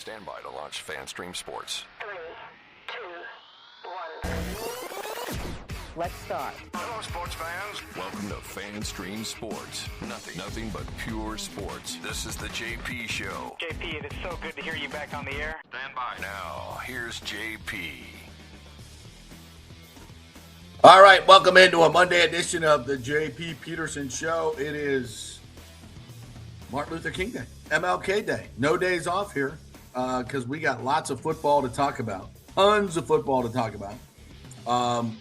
Stand by to launch FanStream Sports. 3, 2, 1. Let's start. Hello, sports fans. Welcome to FanStream Sports. Nothing but pure sports. This is the JP Show. JP, it's so good to hear you back on the air. Stand by. Now, here's JP. All right, welcome into a Monday edition of the JP Peterson Show. It is Martin Luther King Day, MLK Day. No days off here because we got lots of football to talk about. Tons of football to talk about.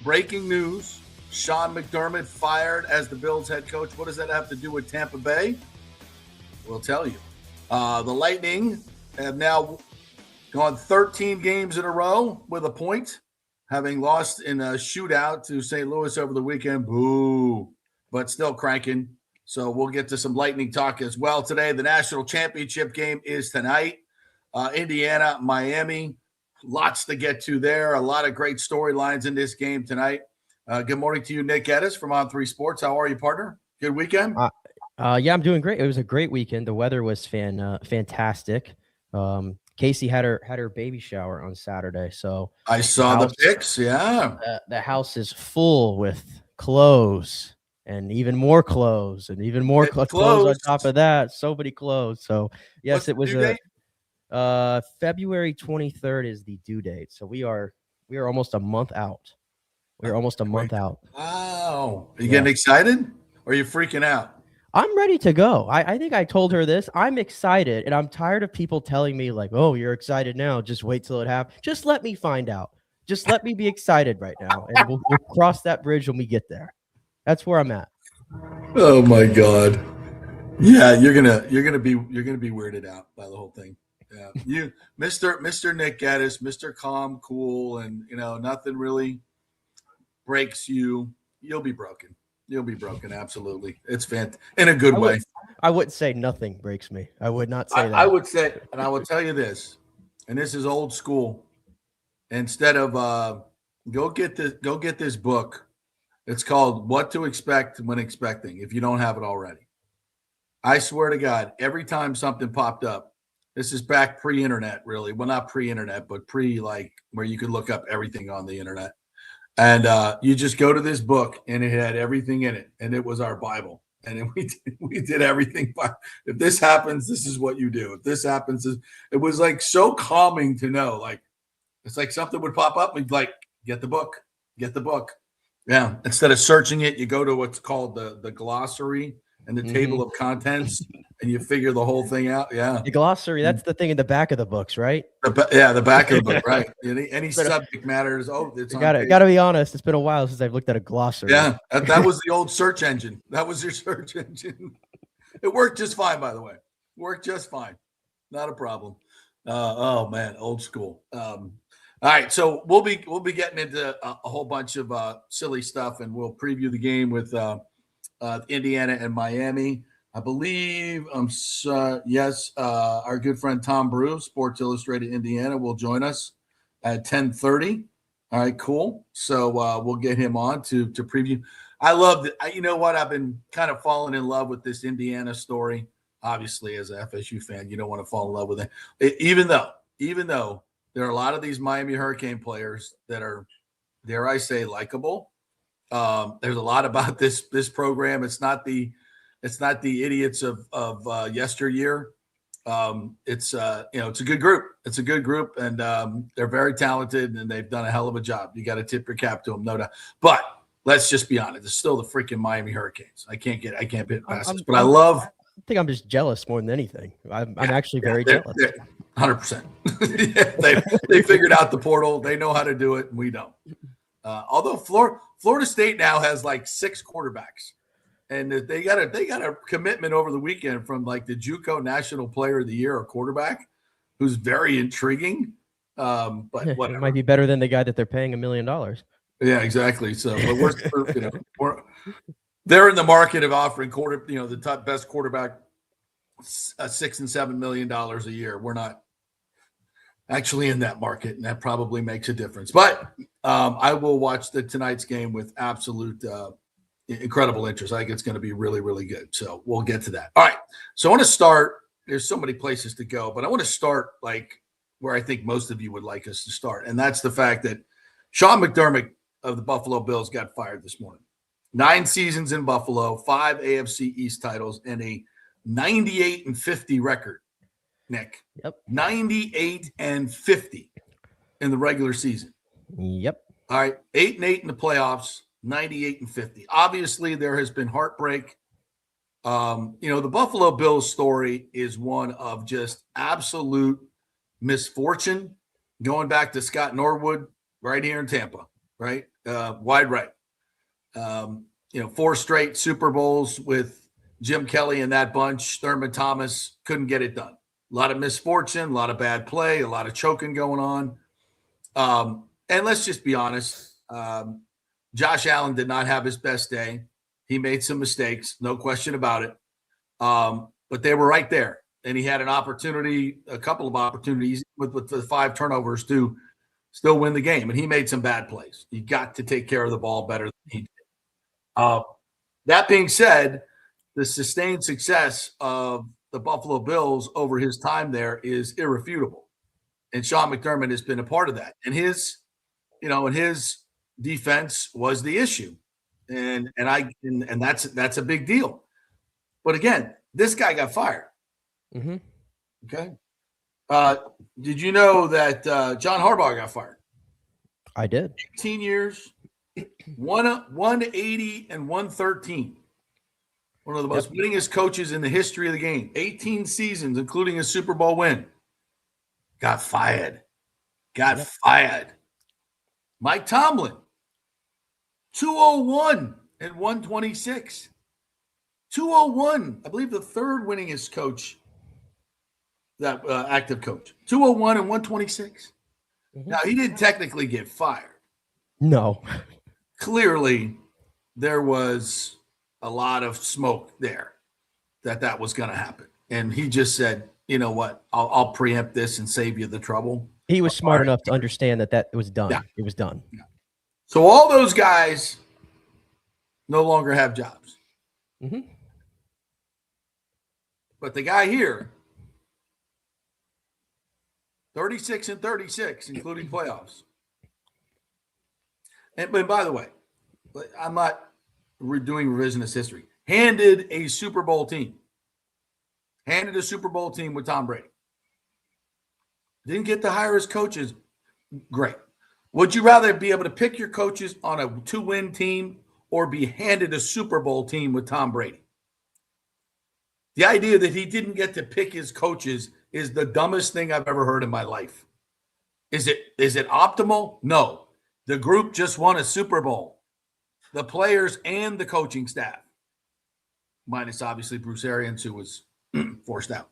Breaking news, Sean McDermott fired as the Bills head coach. What does that have to do with Tampa Bay? We'll tell you. The Lightning have now gone 13 games in a row with a point, having lost in a shootout to St. Louis over the weekend. Boo. But still cranking. So we'll get to some Lightning talk as well today. The national championship game is tonight. Indiana, Miami. Lots to get to there. A lot of great storylines in this game tonight. Good morning to you, Nick Geddes from On3 Sports. How are you, partner? Good weekend? Yeah, I'm doing great. It was a great weekend. The weather was fantastic. Casey had her baby shower on Saturday, so I saw the pics. Yeah, the house is full with clothes and even more clothes and even more clothes on top of that. So many clothes. So yes, it was February 23rd is the due date. So we are almost a month out. We're almost a month out. Wow. Are you getting excited or are you freaking out? I'm ready to go. I think I told her this. I'm excited, and I'm tired of people telling me like, oh, you're excited now. Just wait till it happens. Just let me find out. Just let me be excited right now, and we'll cross that bridge when we get there. That's where I'm at. Oh my God. Yeah, you're gonna be weirded out by the whole thing. Yeah, you, Mr. Nick Geddes, Mr. Calm, cool, and nothing really breaks you. You'll be broken. You'll be broken. Absolutely, it's fantastic in a good way. I wouldn't say nothing breaks me. I would not say that. I would say, and I will tell you this, and this is old school. Instead of go get this book. It's called What to Expect When Expecting. If you don't have it already, I swear to God, every time something popped up. This is back pre-internet, really. Well, not pre-internet, but where you could look up everything on the internet. And you just go to this book, and it had everything in it, and it was our Bible. And we did everything. If this happens, this is what you do. If this happens, it was like so calming to know. Like it's like something would pop up, and like get the book. Yeah. Instead of searching it, you go to what's called the glossary and the table of contents, and you figure the whole thing out. Yeah. The glossary, that's the thing in the back of the books, right? The back of the book, right. Any subject matters. It's gotta be honest. It's been a while since I've looked at a glossary. Yeah. That was the old search engine. That was your search engine. It worked just fine, by the way. Worked just fine. Not a problem. Oh man, old school. All right, so we'll be getting into a whole bunch of silly stuff, and we'll preview the game with Indiana and Miami. I believe, our good friend Tom Brew, Sports Illustrated Indiana, will join us at 10:30. All right, cool. So we'll get him on to preview. I love it. You know what? I've been kind of falling in love with this Indiana story. Obviously, as a FSU fan, you don't want to fall in love with it, even though there are a lot of these Miami Hurricane players that are, dare I say, likable. There's a lot about this program. It's not the idiots of yesteryear. It's a good group. It's a good group, and they're very talented, and they've done a hell of a job. You got to tip your cap to them, no doubt. But let's just be honest. It's still the freaking Miami Hurricanes. I can't get past this. But I think I'm just jealous more than anything. I'm actually very jealous. 100%. They figured out the portal. They know how to do it, and we don't. Although Florida State now has like 6 quarterbacks, and they got a commitment over the weekend from like the JUCO National Player of the Year or quarterback, who's very intriguing. But whatever. It might be better than the guy that they're paying $1 million. Yeah, exactly. So, but they're in the market of offering the top best quarterback $6 and $7 million a year. We're not actually in that market, and that probably makes a difference. But I will watch tonight's game with absolute incredible interest. I think it's going to be really, really good. So we'll get to that. All right. So I want to start. There's so many places to go, but I want to start like where I think most of you would like us to start, and that's the fact that Sean McDermott of the Buffalo Bills got fired this morning. 9 seasons in Buffalo, 5 AFC East titles, and a 98-50 record, Nick. Yep. 98-50 in the regular season. Yep. All right, 8-8 in the playoffs, 98-50. Obviously, there has been heartbreak. The Buffalo Bills story is one of just absolute misfortune, going back to Scott Norwood right here in Tampa, right? Wide right. 4 straight Super Bowls with Jim Kelly and that bunch. Thurman Thomas couldn't get it done. A lot of misfortune, a lot of bad play, a lot of choking going on. And let's just be honest. Josh Allen did not have his best day. He made some mistakes, no question about it. But they were right there. And he had a couple of opportunities with the 5 turnovers to still win the game. And he made some bad plays. You got to take care of the ball better than he did. That being said, the sustained success of the Buffalo Bills over his time there is irrefutable. And Sean McDermott has been a part of that. And his defense was the issue. And that's a big deal. But again, this guy got fired. Mm-hmm. Okay. Did you know that John Harbaugh got fired? I did. 18 years, 180 and 113. One of the most winningest coaches in the history of the game. 18 seasons, including a Super Bowl win. Got fired. Fired. Mike Tomlin, 201 and 126. 201, I believe the 3rd winningest coach, that active coach. 201 and 126. Mm-hmm. Now, he didn't technically get fired. No. Clearly, there was a lot of smoke there that was going to happen. And he just said, you know what, I'll preempt this and save you the trouble. He was smart enough to understand that it was done. Yeah. It was done. Yeah. So all those guys no longer have jobs. Mm-hmm. But the guy here, 36 and 36, including playoffs. And by the way, I'm not doing revisionist history. Handed a Super Bowl team with Tom Brady. Didn't get to hire his coaches. Great. Would you rather be able to pick your coaches on a 2-win team or be handed a Super Bowl team with Tom Brady? The idea that he didn't get to pick his coaches is the dumbest thing I've ever heard in my life. Is it optimal? No. The group just won a Super Bowl. The players and the coaching staff. Minus, obviously, Bruce Arians, who was forced out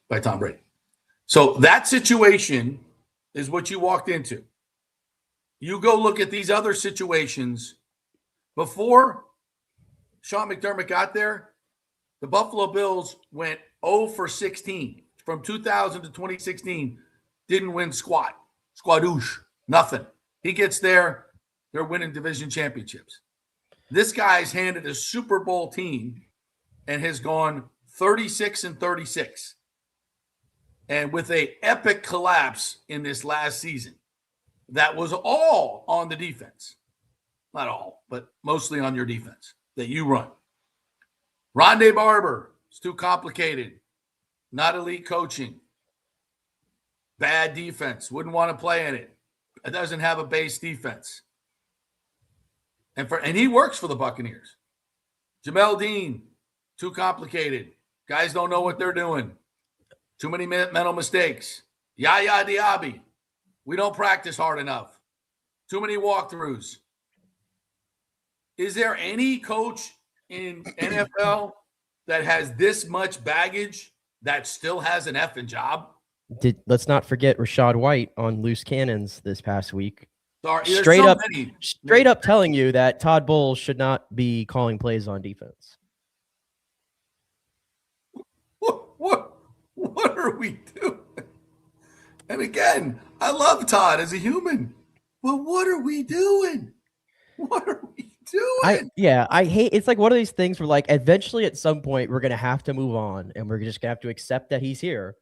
by Tom Brady. So that situation is what you walked into. You go look at these other situations. Before Sean McDermott got there, the Buffalo Bills went 0 for 16. From 2000 to 2016, didn't win squadoosh, nothing. He gets there, they're winning division championships. This guy's handed a Super Bowl team and has gone 36 and 36. And with an epic collapse in this last season, that was all on the defense. Not all, but mostly on your defense that you run. Rondé Barber, it's too complicated. Not elite coaching. Bad defense. Wouldn't want to play in it. It doesn't have a base defense. And he works for the Buccaneers. Jamel Dean, too complicated. Guys don't know what they're doing. Too many mental mistakes. Yaya Diaby. We don't practice hard enough. Too many walkthroughs. Is there any coach in NFL that has this much baggage that still has an effing job? Let's not forget Rashad White on Loose Cannons this past week. Sorry, straight up telling you that Todd Bowles should not be calling plays on defense. What are we doing? And again, I love Todd as a human, but what are we doing? What are we doing? I hate. It's like one of these things where, like, eventually at some point we're gonna have to move on, and we're just gonna have to accept that he's here.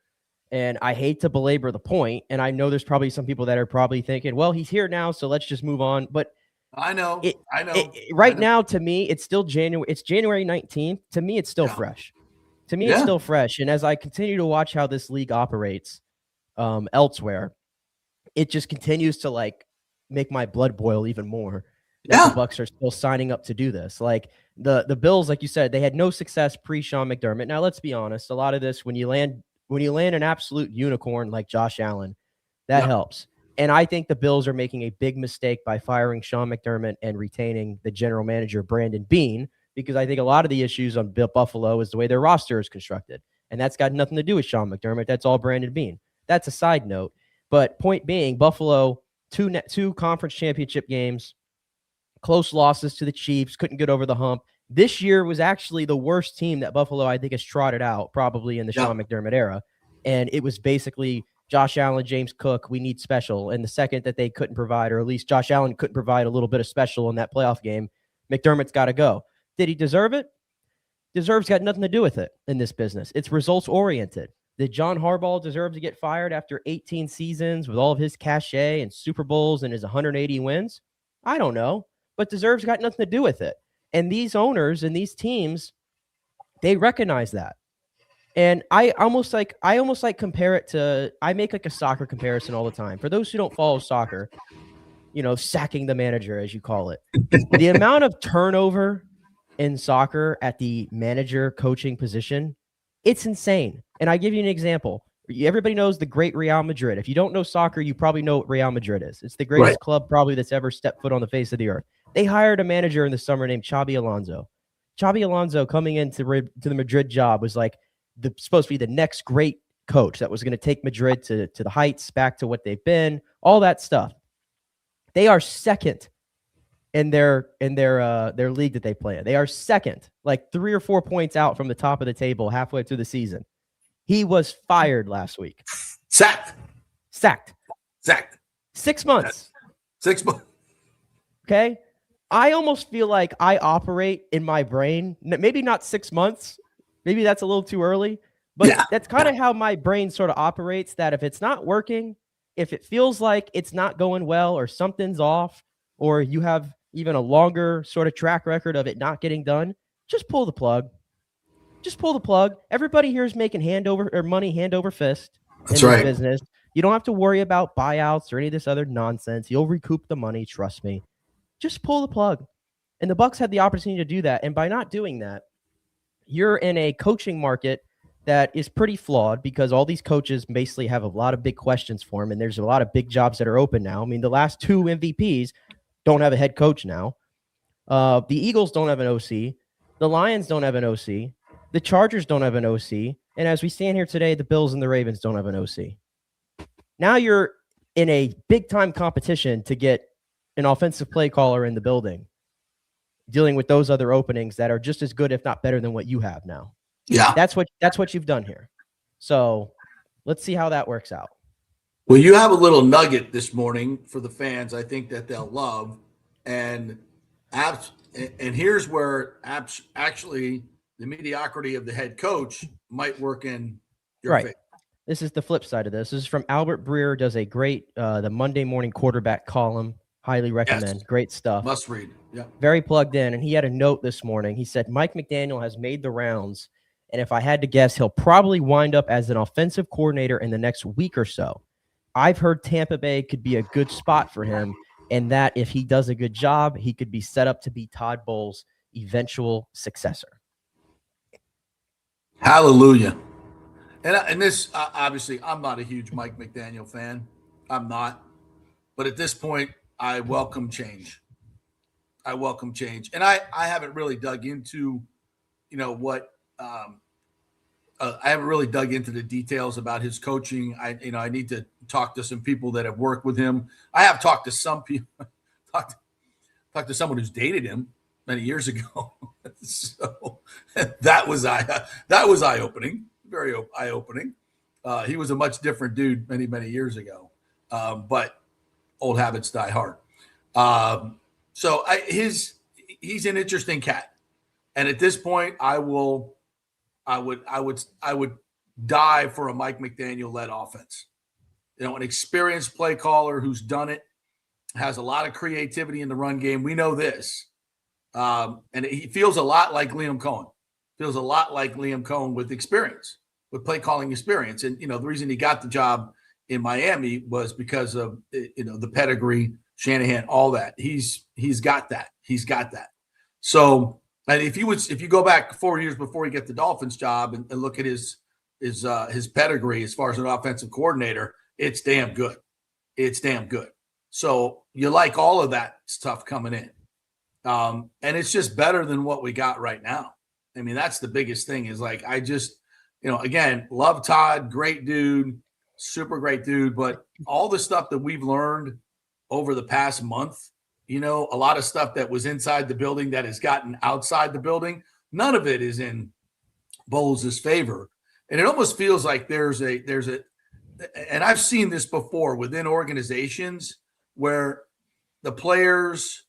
And I hate to belabor the point, and I know there's probably some people that are probably thinking, well, he's here now, so let's just move on. But I know. Right now, to me, it's still January. It's January 19th. To me, it's still fresh. To me, it's still fresh. And as I continue to watch how this league operates elsewhere, it just continues to like make my blood boil even more. That the Bucs are still signing up to do this. Like the Bills, like you said, they had no success pre-Sean McDermott. Now, let's be honest. A lot of this, when you land an absolute unicorn like Josh Allen, that helps. And I think the Bills are making a big mistake by firing Sean McDermott and retaining the general manager, Brandon Beane, because I think a lot of the issues on Buffalo is the way their roster is constructed. And that's got nothing to do with Sean McDermott. That's all Brandon Beane. That's a side note. But point being, Buffalo, two conference championship games, close losses to the Chiefs, couldn't get over the hump. This year was actually the worst team that Buffalo, I think, has trotted out probably in the Sean McDermott era. And it was basically Josh Allen, James Cook, we need special. And the second that they couldn't provide, or at least Josh Allen couldn't provide a little bit of special in that playoff game, McDermott's got to go. Did he deserve it? Deserve's got nothing to do with it in this business. It's results-oriented. Did John Harbaugh deserve to get fired after 18 seasons with all of his cachet and Super Bowls and his 180 wins? I don't know. But deserve's got nothing to do with it. And these owners and these teams, they recognize that. And I almost like compare it to, I make like a soccer comparison all the time. For those who don't follow soccer, sacking the manager, as you call it. The amount of turnover in soccer at the manager coaching position, it's insane. And I give you an example. Everybody knows the great Real Madrid. If you don't know soccer, you probably know what Real Madrid is. It's the greatest club probably that's ever stepped foot on the face of the earth. They hired a manager in the summer named Xabi Alonso. Xabi Alonso coming into the Madrid job was like supposed to be the next great coach that was going to take Madrid to the heights, back to what they've been, all that stuff. They are second in their league that they play in. They are second, like 3 or 4 points out from the top of the table halfway through the season. He was fired last week. Sacked. 6 months. 6 months. Okay. I almost feel like I operate in my brain, maybe not 6 months. Maybe that's a little too early, but that's kind of how my brain sort of operates, that if it's not working, if it feels like it's not going well or something's off, or you have even a longer sort of track record of it not getting done, just pull the plug. Just pull the plug. Everybody here is making money hand over fist in this business. You don't have to worry about buyouts or any of this other nonsense. You'll recoup the money, trust me. Just pull the plug. And the Bucs had the opportunity to do that. And by not doing that, you're in a coaching market that is pretty flawed, because all these coaches basically have a lot of big questions for them. And there's a lot of big jobs that are open now. I mean, the last 2 MVPs don't have a head coach now. The Eagles don't have an OC. The Lions don't have an OC. The Chargers don't have an OC. And as we stand here today, the Bills and the Ravens don't have an OC. Now you're in a big-time competition to get an offensive play caller in the building, dealing with those other openings that are just as good, if not better, than what you have now. Yeah. That's what you've done here. So let's see how that works out. Well, you have a little nugget this morning for the fans, I think, that they'll love. And here's where actually the mediocrity of the head coach might work in your favor. This is the flip side of this. This is from Albert Breer, does a great the Monday morning quarterback column. Highly recommend. Yes. Great stuff. Must read. Yeah. Very plugged in. And he had a note this morning. He said, Mike McDaniel has made the rounds, and if I had to guess, he'll probably wind up as an offensive coordinator in the next week or so. I've heard Tampa Bay could be a good spot for him, and that if he does a good job, he could be set up to be Todd Bowles' eventual successor. Hallelujah. And this, obviously, I'm not a huge Mike McDaniel fan. I'm not. But at this point, I welcome change. And I haven't really dug into, what I haven't really dug into the details about his coaching. I need to talk to some people that have worked with him. I have talked to some people, talked to someone who's dated him many years ago. So that was eye-opening, very eye-opening. He was a much different dude many, many years ago. But old habits die hard. So he's an interesting cat. And at this point, I would die for a Mike McDaniel-led offense. An experienced play caller who's done it, has a lot of creativity in the run game. We know this. And he feels a lot like Liam Cohen. Feels a lot like Liam Cohen with experience, with play calling experience. And, the reason he got the job in Miami was because of, the pedigree, Shanahan, all that. He's got that. He's got that. So, and if you go back 4 years before he got the Dolphins job and look at his pedigree as far as an offensive coordinator, it's damn good. It's damn good. So you like all of that stuff coming in. And it's just better than what we got right now. I mean, that's the biggest thing is like, I just, again, love Todd, great dude, super great dude. But all the stuff that we've learned over the past month, a lot of stuff that was inside the building that has gotten outside the building, none of it is in Bowles' favor. And it almost feels like there's a, and I've seen this before within organizations where the players,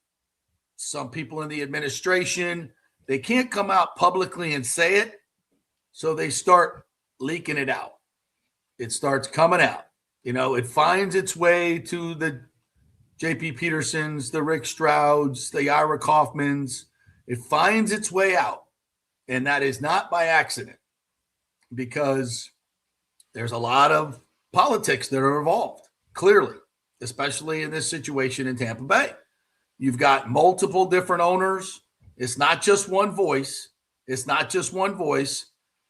some people in the administration, they can't come out publicly and say it. So they start leaking it out. It starts coming out. It finds its way to the JP Petersons, the Rick Strouds, the Ira Kaufmans. It finds its way out. And that is not by accident, because there's a lot of politics that are involved, clearly, especially in this situation in Tampa Bay. You've got multiple different owners. It's not just one voice.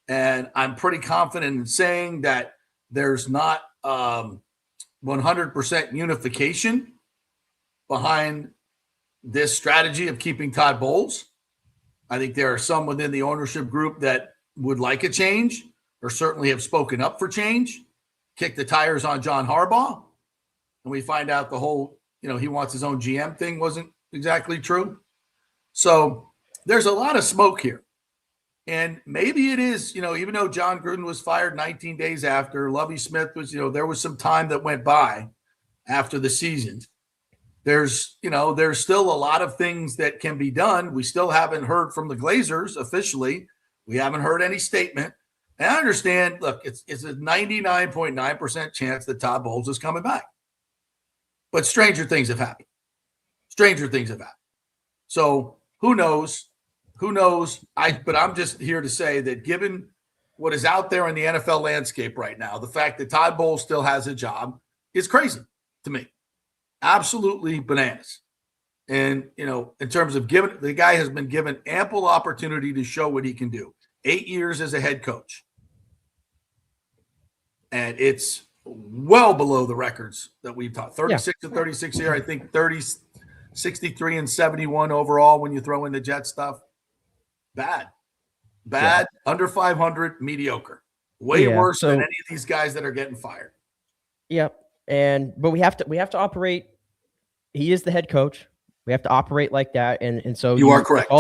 And I'm pretty confident in saying that there's not 100% unification behind this strategy of keeping Todd Bowles. I think there are some within the ownership group that would like a change, or certainly have spoken up for change, kick the tires on John Harbaugh. And we find out the whole, he wants his own GM thing wasn't exactly true. So there's a lot of smoke here. And maybe it is, even though John Gruden was fired 19 days after, Lovie Smith was, there was some time that went by after the season. There's still a lot of things that can be done. We still haven't heard from the Glazers officially. We haven't heard any statement. And I understand, look, it's a 99.9% chance that Todd Bowles is coming back. But stranger things have happened. So who knows? But I'm just here to say that given what is out there in the NFL landscape right now, the fact that Todd Bowles still has a job is crazy to me. Absolutely bananas. And, in terms of the guy has been given ample opportunity to show what he can do. 8 years as a head coach. And it's well below the records that we've taught. 36 and 36 here. I think 30, 63 and 71 overall when you throw in the Jet stuff. Bad. Under 500, mediocre. Way worse than any of these guys that are getting fired. Yep. But we have to operate. He is the head coach. We have to operate like that. And so you are correct.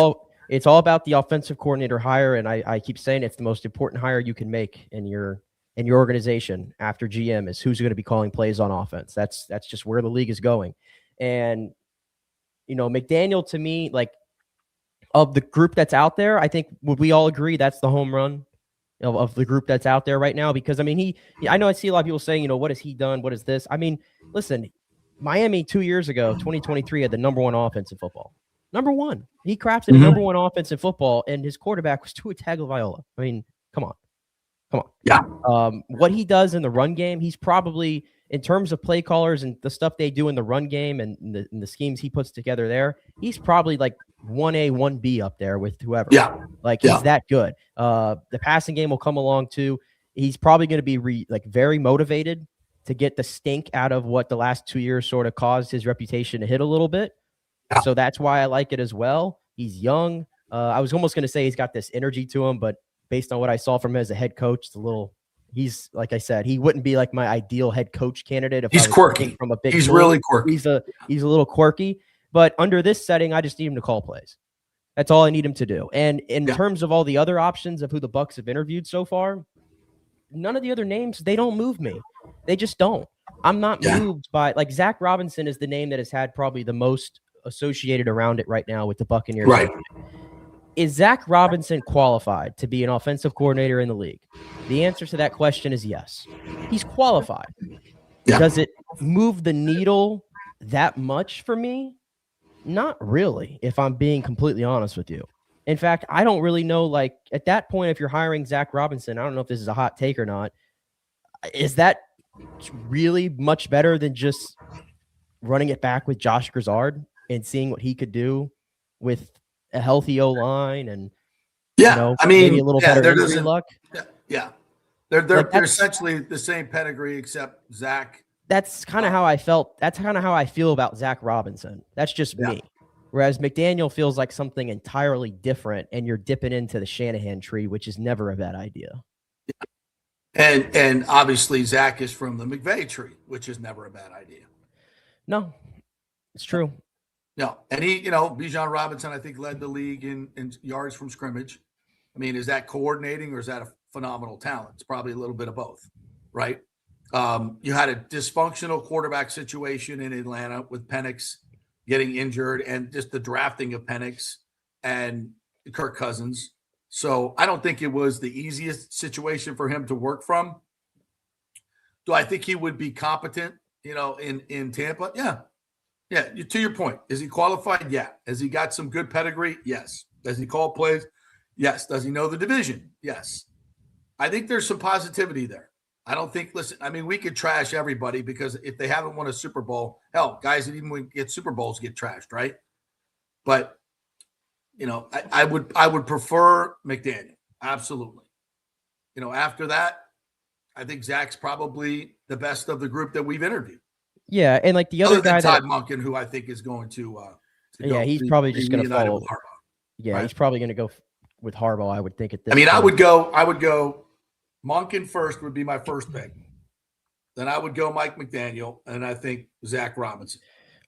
It's all about the offensive coordinator hire. And I keep saying it's the most important hire you can make in your organization after GM is who's going to be calling plays on offense. That's just where the league is going. And, McDaniel, to me, like, of the group that's out there, I think, would we all agree that's the home run of the group that's out there right now? Because, I mean, I know I see a lot of people saying, what has he done? What is this? I mean, listen, Miami 2 years ago, 2023, had the number one offense in football. Number one. He crafted a number one offense in football, and his quarterback was Tua Tagovailoa. I mean, come on. Yeah. What he does in the run game, he's probably, in terms of play callers and the stuff they do in the run game and the schemes he puts together there, he's probably like 1A, 1B up there with whoever. Yeah. He's that good. The passing game will come along too. He's probably going to be very motivated to get the stink out of what the last 2 years sort of caused his reputation to hit a little bit. Yeah. So that's why I like it as well. He's young. I was almost going to say he's got this energy to him, but based on what I saw from him as a head coach, he's like I said, he wouldn't be like my ideal head coach candidate. If he's quirky from a big he's team. Really quirky. He's a little quirky, but under this setting, I just need him to call plays. That's all I need him to do. And in terms of all the other options of who the Bucs have interviewed so far, none of the other names, they don't move me. They just don't. I'm not moved by, like, Zach Robinson is the name that has had probably the most associated around it right now with the Buccaneers. Right. is Zach Robinson qualified to be an offensive coordinator in the league? The answer to that question is yes. He's qualified. Yeah. Does it move the needle that much for me? Not really, if I'm being completely honest with you. In fact, I don't really know, like, at that point, if you're hiring Zach Robinson, I don't know if this is a hot take or not, is that really much better than just running it back with Josh Grizzard and seeing what he could do with a healthy O-line and, maybe a little better injury luck? Yeah. They're essentially the same pedigree, except Zach. That's kind of how I felt. That's kind of how I feel about Zach Robinson. That's just me. Whereas McDaniel feels like something entirely different, and you're dipping into the Shanahan tree, which is never a bad idea. And obviously Zach is from the McVay tree, which is never a bad idea. No, it's true. No, and Bijan Robinson, I think, led the league in yards from scrimmage. I mean, is that coordinating or is that a phenomenal talent? It's probably a little bit of both, right? You had a dysfunctional quarterback situation in Atlanta with Penix getting injured and just the drafting of Penix and Kirk Cousins. So I don't think it was the easiest situation for him to work from. Do I think he would be competent, in Tampa? Yeah. Yeah. To your point, is he qualified? Yeah. Has he got some good pedigree? Yes. Does he call plays? Yes. Does he know the division? Yes. I think there's some positivity there. I don't think, we could trash everybody because if they haven't won a Super Bowl, hell, guys that even get Super Bowls get trashed, right? But, I would prefer McDaniel. Absolutely. After that, I think Zach's probably the best of the group that we've interviewed. Yeah, and like the other guy, Todd Monken, who I think is going to go. He's probably just going to follow. Yeah, right? He's probably going to go with Harbaugh, I would think at this. I would go. Monken first would be my first pick. Then I would go Mike McDaniel, and I think Zach Robinson.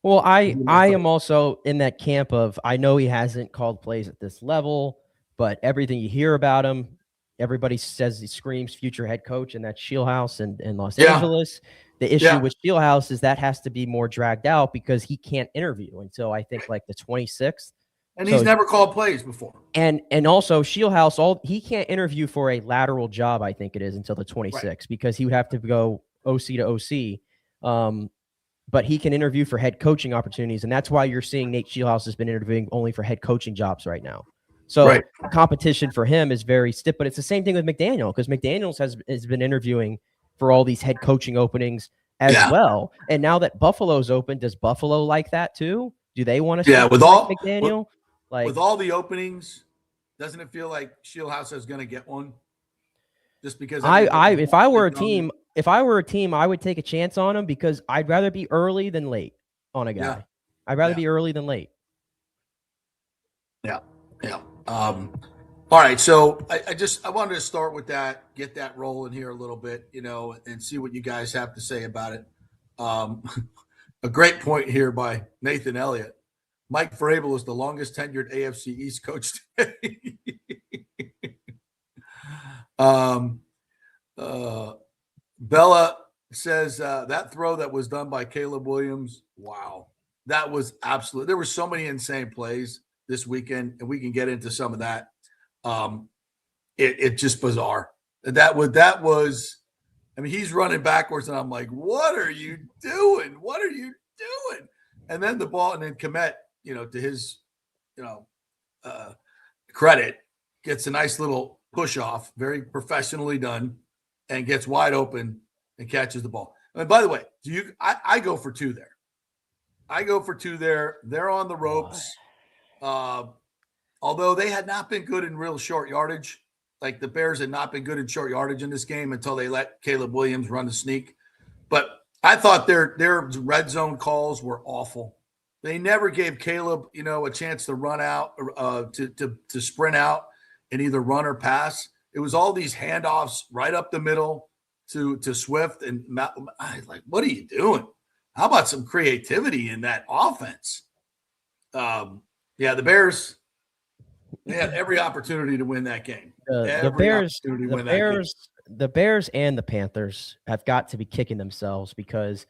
Well, I am also in that camp of I know he hasn't called plays at this level, but everything you hear about him, everybody says he screams future head coach in that Shieldhouse in Los Angeles. The issue with Shieldhouse is that has to be more dragged out because he can't interview until I think like the 26th. And he's never called plays before. And also Shieldhouse, he can't interview for a lateral job, I think it is, until the 26th, right, because he would have to go OC to OC. But he can interview for head coaching opportunities, and that's why you're seeing Nate Shieldhouse has been interviewing only for head coaching jobs right now. So competition for him is very stiff, but it's the same thing with McDaniel because McDaniels has been interviewing for all these head coaching openings as well. And now that Buffalo's open, does Buffalo like that too? Do they want to with all McDaniel? With all the openings, doesn't it feel like Shieldhouse is going to get one? Just because if I were a team, I would take a chance on him because I'd rather be early than late on a guy. Yeah. I'd rather be early than late. Yeah. Yeah. All right. So I wanted to start with that, get that rolling here a little bit, and see what you guys have to say about it. A great point here by Nathan Elliott. Mike Vrabel is the longest tenured AFC East coach today. Bella says that throw that was done by Caleb Williams. Wow. That was absolute. There were so many insane plays this weekend, and we can get into some of that. It just bizarre. That was, he's running backwards, and I'm like, what are you doing? What are you doing? And then the ball, and then Kmet, to his, credit, gets a nice little push off, very professionally done, and gets wide open and catches the ball. And by the way, I go for two there. They're on the ropes. Although they had not been good in real short yardage, like the Bears had not been good in short yardage in this game until they let Caleb Williams run the sneak. But I thought their red zone calls were awful. They never gave Caleb, a chance to run out, to sprint out and either run or pass. It was all these handoffs right up the middle to Swift. And I was like, what are you doing? How about some creativity in that offense? The Bears, they had every opportunity to win that game. The Bears and the Panthers have got to be kicking themselves because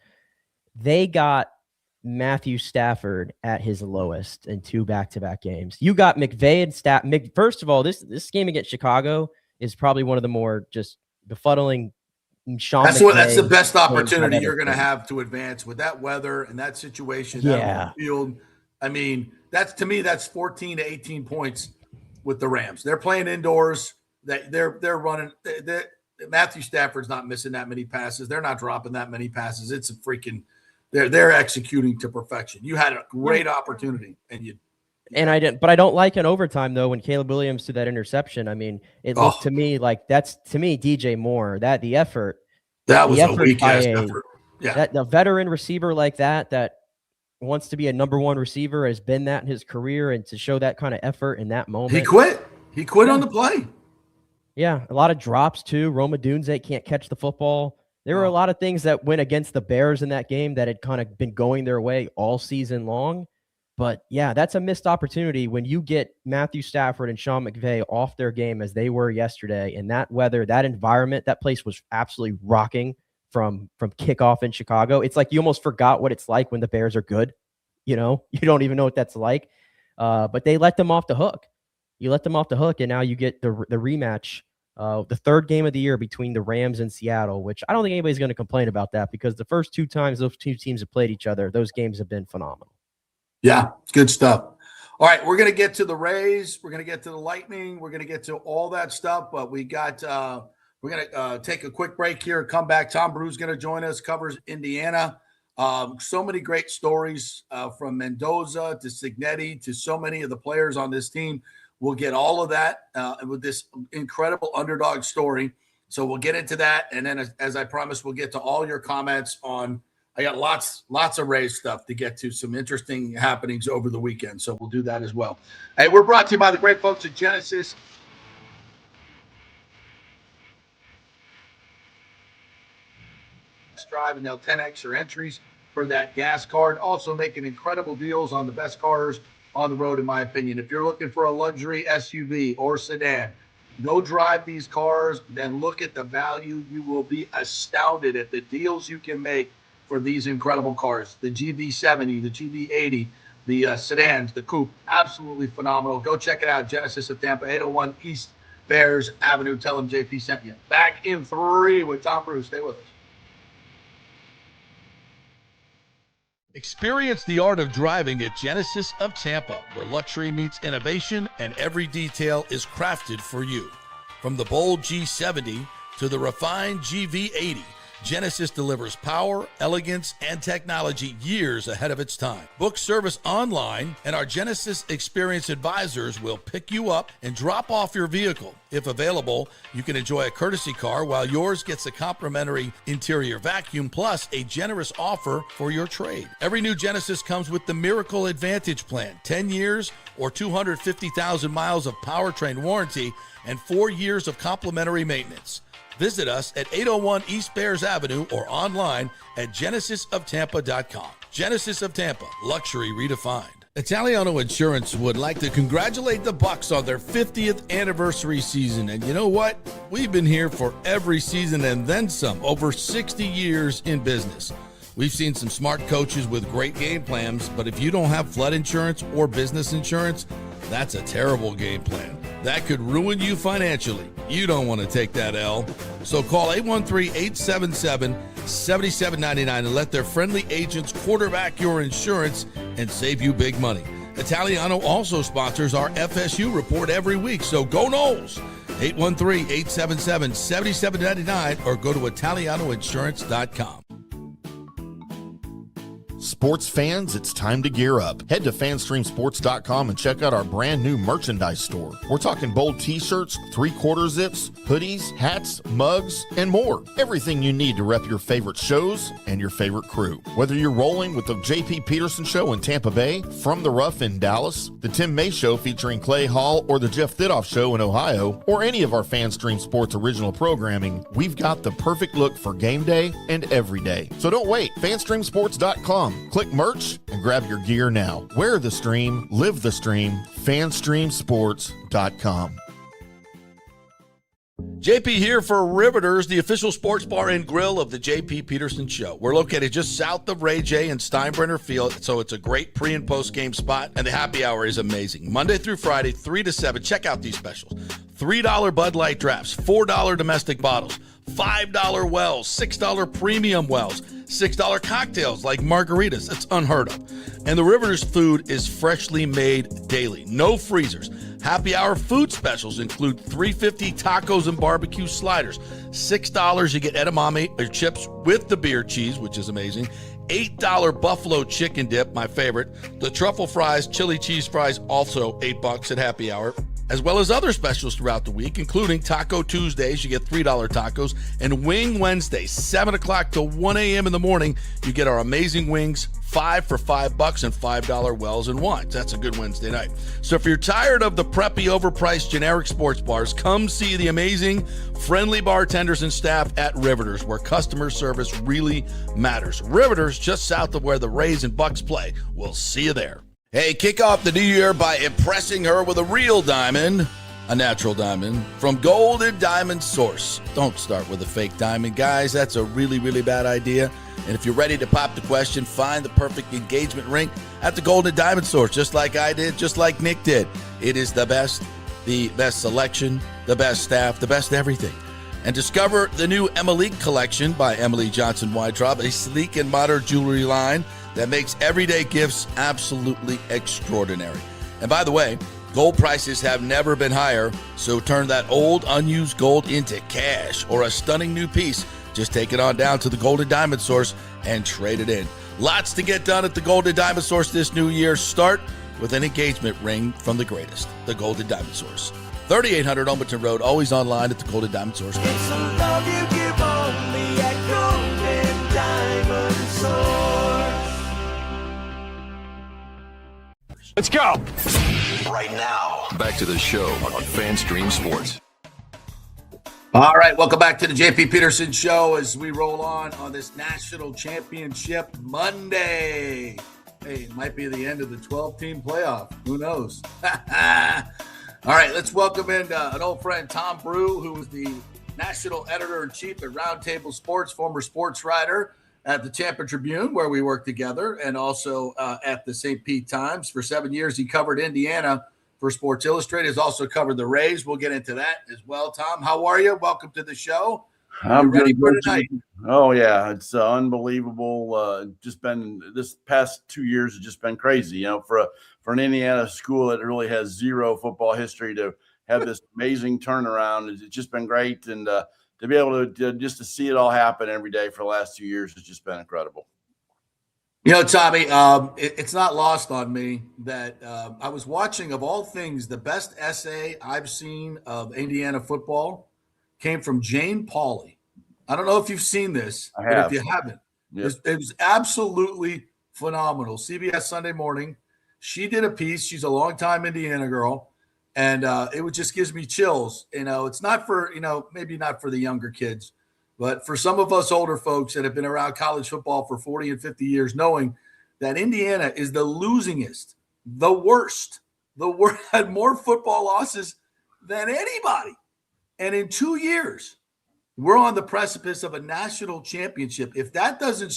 they got Matthew Stafford at his lowest in 2 back-to-back games. You got McVay and Stafford. First of all, this game against Chicago is probably one of the more just befuddling. That's the best opportunity you're going to have to advance with that weather and that situation. That field. I mean, that's 14 to 18 points with the Rams. They're playing indoors. They're running. Matthew Stafford's not missing that many passes. They're not dropping that many passes. It's a freaking. They're executing to perfection. You had a great opportunity, and I didn't. But I don't like in overtime though when Caleb Williams threw that interception. I mean, it looked to me like that's DJ Moore. The effort. That was a weak ass effort. Yeah, that the veteran receiver like that wants to be a number one receiver, has been that in his career, and to show that kind of effort in that moment. He quit on the play. Yeah, a lot of drops too. Roma Dunze can't catch the football. There were a lot of things that went against the Bears in that game that had kind of been going their way all season long. But yeah, that's a missed opportunity when you get Matthew Stafford and Sean McVay off their game as they were yesterday. In that weather, that environment, that place was absolutely rocking from kickoff in Chicago. It's like you almost forgot what it's like when the Bears are good. You don't even know what that's like. But they let them off the hook. You let them off the hook, and now you get the rematch. The third game of the year between the Rams and Seattle, which I don't think anybody's going to complain about that because the first 2 times those 2 teams have played each other, those games have been phenomenal. Yeah, good stuff. All right, we're going to get to the Rays. We're going to get to the Lightning. We're going to get to all that stuff, but we're going to take a quick break here, come back. Tom Brew's going to join us, covers Indiana. So many great stories from Mendoza to Cignetti to so many of the players on this team. We'll get all of that with this incredible underdog story. So we'll get into that. And then as I promised, we'll get to all your comments on – I got lots of Rays stuff to get to, some interesting happenings over the weekend. So we'll do that as well. Hey, we're brought to you by the great folks at Genesis. Drive, and they'll 10x your entries for that gas card. Also making incredible deals on the best cars on the road, in my opinion. If you're looking for a luxury SUV or sedan, go drive these cars, then look at the value. You will be astounded at the deals you can make for these incredible cars. The GV70, the GV80, the sedans, the coupe, absolutely phenomenal. Go check it out. Genesis of Tampa, 801 East Bears Avenue. Tell them JP sent you. Back in 3 with Tom Bruce. Stay with us. Experience the art of driving at Genesis of Tampa, where luxury meets innovation and every detail is crafted for you. From the bold G70 to the refined GV80, Genesis delivers power, elegance, and technology years ahead of its time. Book service online, and our Genesis Experience advisors will pick you up and drop off your vehicle. If available, you can enjoy a courtesy car while yours gets a complimentary interior vacuum plus a generous offer for your trade. Every new Genesis comes with the Miracle Advantage Plan, 10 years or 250,000 miles of powertrain warranty and 4 years of complimentary maintenance. Visit us at 801 East Bears Avenue or online at genesisoftampa.com. Genesis of Tampa, luxury redefined. Italiano Insurance would like to congratulate the Bucs on their 50th anniversary season. And you know what? We've been here for every season and then some, over 60 years in business. We've seen some smart coaches with great game plans, but if you don't have flood insurance or business insurance, that's a terrible game plan. That could ruin you financially. You don't want to take that L. So call 813-877-7799 and let their friendly agents quarterback your insurance and save you big money. Italiano also sponsors our FSU report every week, so go Noles. 813-877-7799 or go to italianoinsurance.com. Sports fans, it's time to gear up. Head to fanstreamsports.com and check out our brand new merchandise store. We're talking bold t-shirts, 3/4 zips, hoodies, hats, mugs, and more. Everything you need to rep your favorite shows and your favorite crew. Whether you're rolling with the JP Peterson Show in Tampa Bay, From the Rough in Dallas, the Tim May Show featuring Clay Hall, or the Jeff Thidoff Show in Ohio, or any of our Fanstream Sports original programming, we've got the perfect look for game day and every day. So don't wait. fanstreamsports.com. Click merch and grab your gear now. Wear the stream, live the stream, fanstreamsports.com. JP here for Riveters, the official sports bar and grill of the JP Peterson Show. We're located just south of Ray J and Steinbrenner Field, so it's a great pre- and post-game spot, and the happy hour is amazing. Monday through Friday, 3 to 7. Check out these specials. $3 Bud Light drafts, $4 domestic bottles, $5 wells, $6 premium wells, $6 cocktails like margaritas. That's unheard of. And the Riveters food is freshly made daily. No freezers. Happy hour food specials include $3.50 tacos and barbecue sliders. $6 you get edamame or chips with the beer cheese, which is amazing. $8 buffalo chicken dip, my favorite. The truffle fries, chili cheese fries, also $8 at happy hour. As well as other specials throughout the week, including Taco Tuesdays, you get $3 tacos, and Wing Wednesdays, 7 o'clock to 1 a.m. in the morning, you get our amazing wings, 5 for $5 and $5 wells and wines. That's a good Wednesday night. So if you're tired of the preppy, overpriced, generic sports bars, come see the amazing, friendly bartenders and staff at Riveters, where customer service really matters. Riveters, just south of where the Rays and Bucs play. We'll see you there. Hey, kick off the new year by impressing her with a real diamond, a natural diamond, from Golden Diamond Source. Don't start with a fake diamond, guys. That's a really, really bad idea. And if you're ready to pop the question, find the perfect engagement ring at the Golden Diamond Source, just like I did, just like Nick did. It is the best selection, the best staff, the best everything. And discover the new Emily collection by Emily Johnson Weintraub, a sleek and modern jewelry line that makes everyday gifts absolutely extraordinary. And by the way, gold prices have never been higher, so turn that old unused gold into cash or a stunning new piece. Just take it on down to the Golden Diamond Source and trade it in. Lots to get done at the Golden Diamond Source this new year. Start with an engagement ring from the greatest, the Golden Diamond Source. 3800 Almaton Road, always online at the Golden Diamond Source. It's a love you give only at Golden Diamond Source. Let's go. Right now, back to the show on FanStream Sports. All right, welcome back to the JP Peterson Show as we roll on this national championship Monday. Hey, it might be the end of the 12-team playoff. Who knows? All right, let's welcome in an old friend, Tom Brew, who is the national editor-in-chief at Roundtable Sports, former sports writer at the Tampa Tribune, where we worked together, and also at the St. Pete Times. For 7 years, he covered Indiana for Sports Illustrated. He's also covered the Rays. We'll get into that as well. Tom, how are you? Welcome to the show. I'm ready doing for good tonight? Oh yeah, it's unbelievable. Just been this past 2 years has just been crazy. You know, for an Indiana school that really has zero football history to have this amazing turnaround, it's just been great. And to be able to just to see it all happen every day for the last 2 years has just been incredible. You know, Tommy, it's not lost on me that I was watching, of all things, the best essay I've seen of Indiana football came from Jane Pauley. I don't know if you've seen this, I but have. if you haven't, Yep. it was absolutely phenomenal. CBS Sunday Morning. She did a piece. She's a longtime Indiana girl, and it just gives me chills. You know, it's not for, maybe not for the younger kids, but for some of us older folks that have been around college football for 40 and 50 years, knowing that Indiana is the losingest, the worst, had more football losses than anybody. And in 2 years, we're on the precipice of a national championship. If that doesn't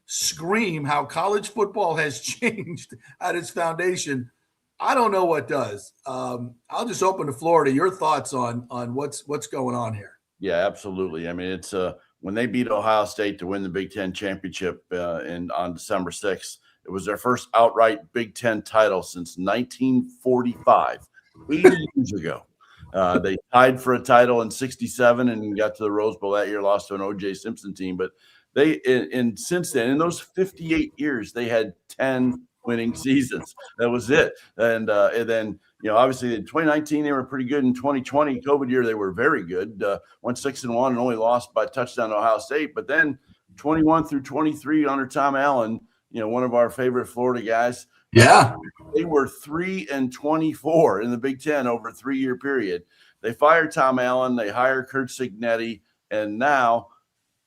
scream how college football has changed at its foundation, I don't know what does. I'll just open the floor to your thoughts on what's going on here. Yeah, absolutely. I mean, it's when they beat Ohio State to win the Big Ten championship on December 6th, it was their first outright Big Ten title since 1945, 80 years ago. They tied for a title in 67 and got to the Rose Bowl that year, lost to an O.J. Simpson team. But and since then, in those 58 years, they had 10 winning seasons. That was it. And then, obviously in 2019, they were pretty good. In 2020, COVID year, they were very good. Went 6-1 and only lost by a touchdown to Ohio State. But then 21 through 23 under Tom Allen, one of our favorite Florida guys. Yeah. They were 3-24 in the Big Ten over a 3-year period. They fired Tom Allen. They hired Curt Cignetti. And now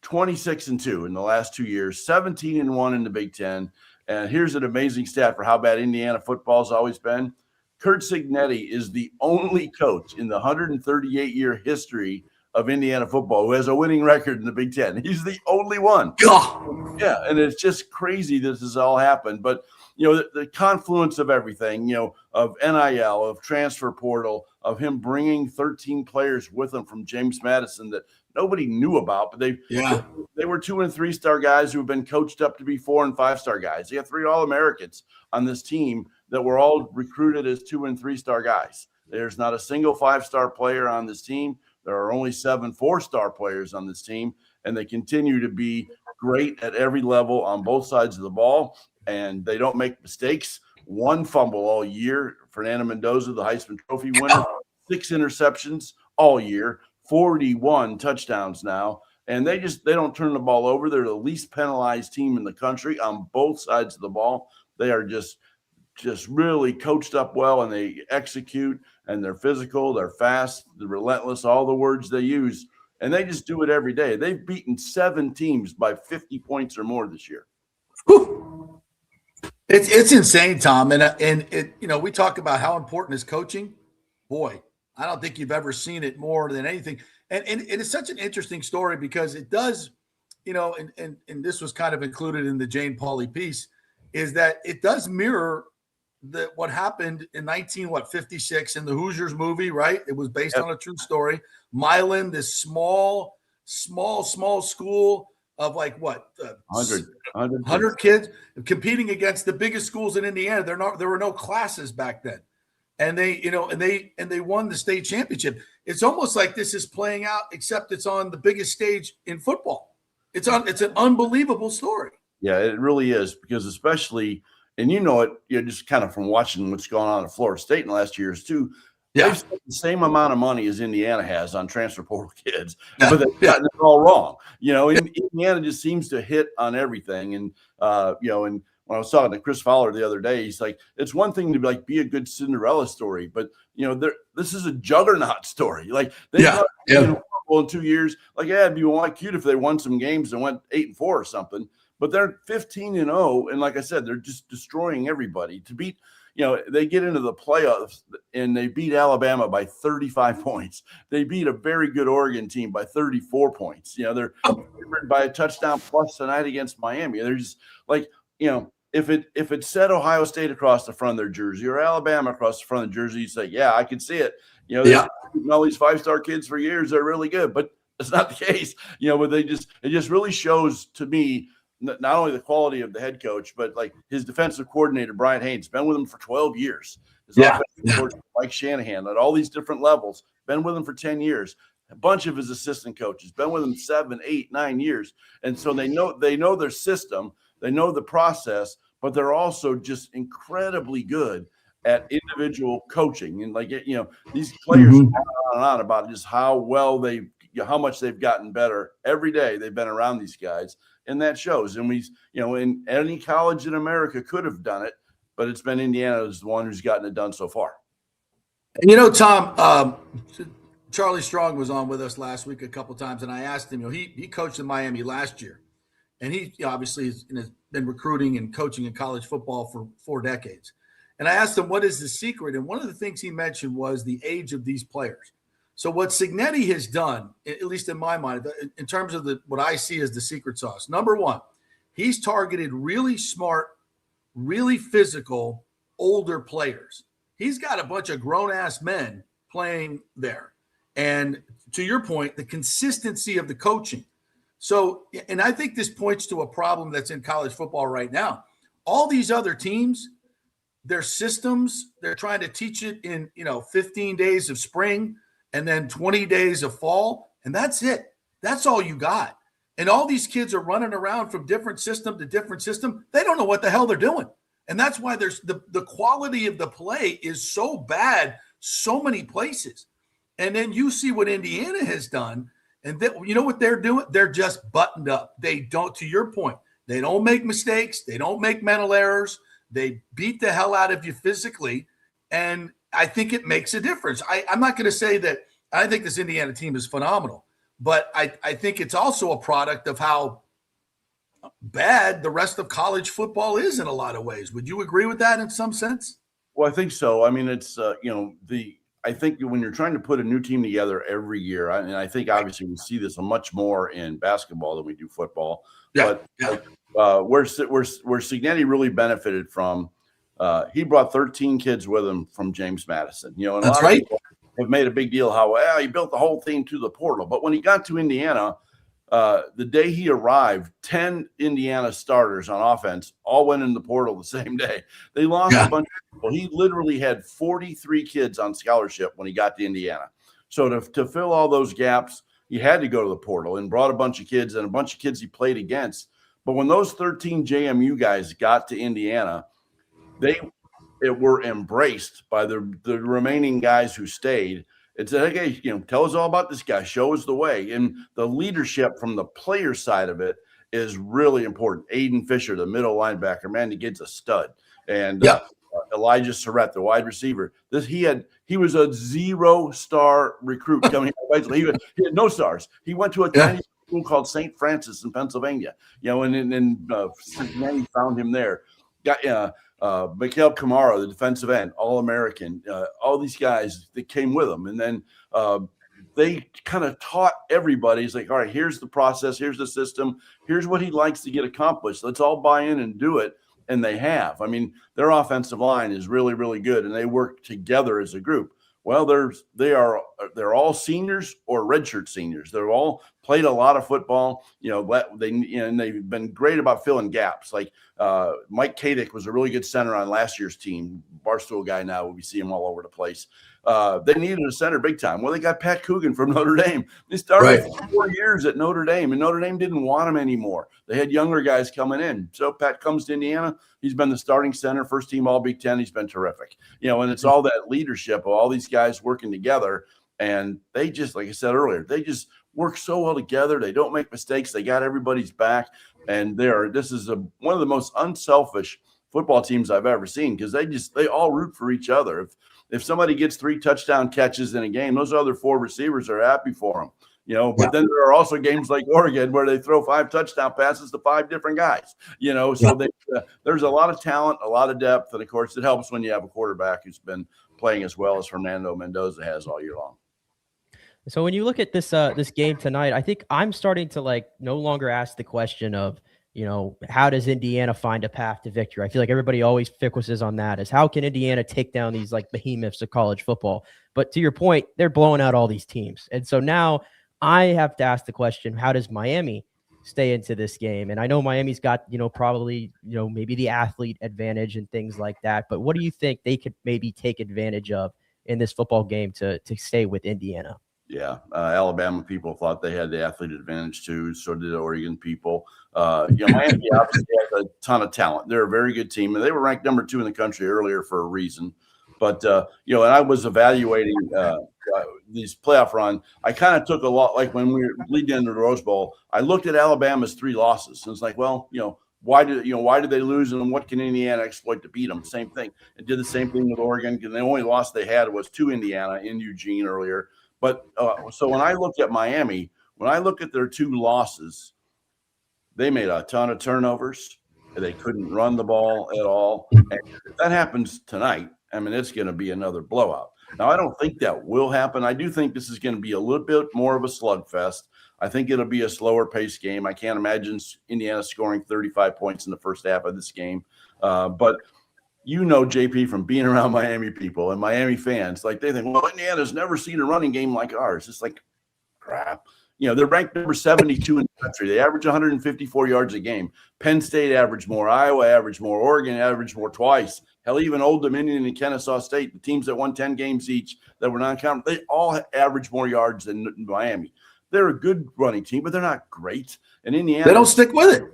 26-2 in the last 2 years, 17-1 in the Big Ten. And here's an amazing stat for how bad Indiana football's always been. Curt Cignetti is the only coach in the 138-year history of Indiana football who has a winning record in the Big Ten. He's the only one. Yeah, and it's just crazy this has all happened. But, the confluence of everything, of NIL, of transfer portal, of him bringing 13 players with him from James Madison that nobody knew about, but they were 2 and 3 star guys who have been coached up to be 4 and 5 star guys. They have 3 All-Americans on this team that were all recruited as 2 and 3 star guys. There's not a single 5-star player on this team. There are only 7 4-star players on this team, and they continue to be great at every level on both sides of the ball, and they don't make mistakes. 1 fumble all year. Fernando Mendoza, the Heisman Trophy winner, 6 interceptions all year, 41 touchdowns now, and they don't turn the ball over. They're the least penalized team in the country on both sides of the ball. They are just really coached up well, and they execute, and they're physical, they're fast, they're relentless, all the words they use, and they just do it every day. They've beaten 7 teams by 50 points or more this year. Whew. It's insane, Tom. And it, we talk about how important is coaching. Boy, I don't think you've ever seen it more than anything. And it's such an interesting story because it does, and this was kind of included in the Jane Pauley piece, is that it does mirror what happened in 1956 in the Hoosiers movie, right? It was based on a true story. Milan, this small school of like what 100 kids competing against the biggest schools in Indiana. There were no classes back then, and they won the state championship. It's almost like this is playing out, except it's on the biggest stage in football. It's an unbelievable story. Yeah, it really is, because especially, and just kind of from watching what's going on at Florida State in the last years too. Yeah. They've spent the same amount of money as Indiana has on transfer portal kids, but they've gotten it all wrong. Indiana just seems to hit on everything. And, and when I was talking to Chris Fowler the other day, he's like, it's one thing to be a good Cinderella story, but, this is a juggernaut story. Like, they've in 2 years. Like, it'd be cute if they won some games and went 8-4 or something, but they're 15-0. And like I said, they're just destroying everybody to beat. They get into the playoffs and they beat Alabama by 35 points. They beat a very good Oregon team by 34 points. They're favored by a touchdown plus tonight against Miami. They're just like, if it said Ohio State across the front of their jersey or Alabama across the front of the jersey, you say, yeah, I can see it. All these 5-star kids for years, they're really good, but it's not the case. But it just really shows to me not only the quality of the head coach, but like his defensive coordinator, Brian Haynes, been with him for 12 years. His offensive coordinator, Mike Shanahan, at all these different levels, been with him for 10 years. A bunch of his assistant coaches been with him 7, 8, 9 years. And so they know their system, they know the process, but they're also just incredibly good at individual coaching. And these players on and on about just how much they've gotten better every day. They've been around these guys. And that shows. And in any college in America could have done it, but it's been Indiana is the one who's gotten it done so far. And Tom, Charlie Strong was on with us last week a couple of times, and I asked him, he coached in Miami last year, and he obviously has been recruiting and coaching in college football for 4 decades. And I asked him, what is the secret? And one of the things he mentioned was the age of these players. So what Cignetti has done, at least in my mind, in terms of what I see as the secret sauce, number one, he's targeted really smart, really physical, older players. He's got a bunch of grown-ass men playing there. And to your point, the consistency of the coaching. So, and I think this points to a problem that's in college football right now. All these other teams, their systems, they're trying to teach it in, 15 days of spring, and then 20 days of fall, and that's it. That's all you got. And all these kids are running around from different system to different system. They don't know what the hell they're doing. And that's why there's the quality of the play is so bad so many places. And then you see what Indiana has done, and you know what they're doing? They're just buttoned up. They don't, to your point, they don't make mistakes. They don't make mental errors. They beat the hell out of you physically, and I think it makes a difference. I'm not going to say that I think this Indiana team is phenomenal, but I think it's also a product of how bad the rest of college football is in a lot of ways. Would you agree with that in some sense? Well, I think so. I mean, it's, I think when you're trying to put a new team together every year, and I think obviously we see this much more in basketball than we do football. But where Cignetti really benefited from, he brought 13 kids with him from James Madison. And That's a lot of people have made a big deal how he built the whole thing to the portal. But when he got to Indiana, the day he arrived, 10 Indiana starters on offense all went in the portal the same day. They lost a bunch of people. He literally had 43 kids on scholarship when he got to Indiana. So to fill all those gaps, he had to go to the portal and brought a bunch of kids and a bunch of kids he played against. But when those 13 JMU guys got to Indiana, they were embraced by the remaining guys who stayed. It said, hey, tell us all about this guy. Show us the way. And the leadership from the player side of it is really important. Aiden Fisher, the middle linebacker, man, he gets a stud. And Elijah Surratt, the wide receiver. He was a 0-star recruit coming out. He had no stars. He went to a tiny school called St. Francis in Pennsylvania. And Cincinnati found him there. Mikael Kamara, the defensive end, All-American, all these guys that came with him. And then they kind of taught everybody. It's like, all right, here's the process. Here's the system. Here's what he likes to get accomplished. Let's all buy in and do it. And they have. I mean, their offensive line is really, really good, and they work together as a group. Well, they're all seniors or redshirt seniors. They're all played a lot of football. And they've been great about filling gaps. Like Mike Kadick was a really good center on last year's team. Barstool guy now. We see him all over the place. They needed a center big time. Well, they got Pat Coogan from Notre Dame. They started 4 years at Notre Dame, and Notre Dame didn't want him anymore. They had younger guys coming in. So Pat comes to Indiana. He's been the starting center, first team All Big Ten. He's been terrific. And it's all that leadership of all these guys working together. And they just, like I said earlier, they just work so well together. They don't make mistakes. They got everybody's back. And this is one of the most unselfish football teams I've ever seen, because they all root for each other. If somebody gets 3 touchdown catches in a game, those other 4 receivers are happy for them. But then there are also games like Oregon where they throw 5 touchdown passes to 5 different guys, so there's a lot of talent, a lot of depth. And of course it helps when you have a quarterback who's been playing as well as Fernando Mendoza has all year long. So when you look at this game tonight, I think I'm starting to no longer ask the question of, how does Indiana find a path to victory? I feel like everybody always focuses on that, as how can Indiana take down these behemoths of college football? But to your point, they're blowing out all these teams. And so now I have to ask the question, how does Miami stay into this game? And I know Miami's got, probably, maybe the athlete advantage and things like that. But what do you think they could maybe take advantage of in this football game to stay with Indiana? Yeah, Alabama people thought they had the athlete advantage too. So did Oregon people. Miami obviously has a ton of talent. They're a very good team, and they were ranked number 2 in the country earlier for a reason. But and I was evaluating these playoff run. I kind of took a lot, like when we were leading into the Rose Bowl. I looked at Alabama's 3 losses, and it's like, well, why did they lose, and what can Indiana exploit to beat them? Same thing. It did the same thing with Oregon, because the only loss they had was to Indiana in Eugene earlier. But so when I looked at Miami, when I look at their 2 losses, they made a ton of turnovers. They couldn't run the ball at all. And if that happens tonight, it's going to be another blowout. Now, I don't think that will happen. I do think this is going to be a little bit more of a slugfest. I think it'll be a slower paced game. I can't imagine Indiana scoring 35 points in the first half of this game. But JP, from being around Miami people and Miami fans, they think, well, Indiana's never seen a running game like ours. It's like crap. They're ranked number 72 in the country. They average 154 yards a game. Penn State averaged more. Iowa averaged more. Oregon averaged more twice. Hell, even Old Dominion and Kennesaw State, the teams that won 10 games each that were non-conference, they all average more yards than Miami. They're a good running team, but they're not great. And Indiana, they don't stick with it.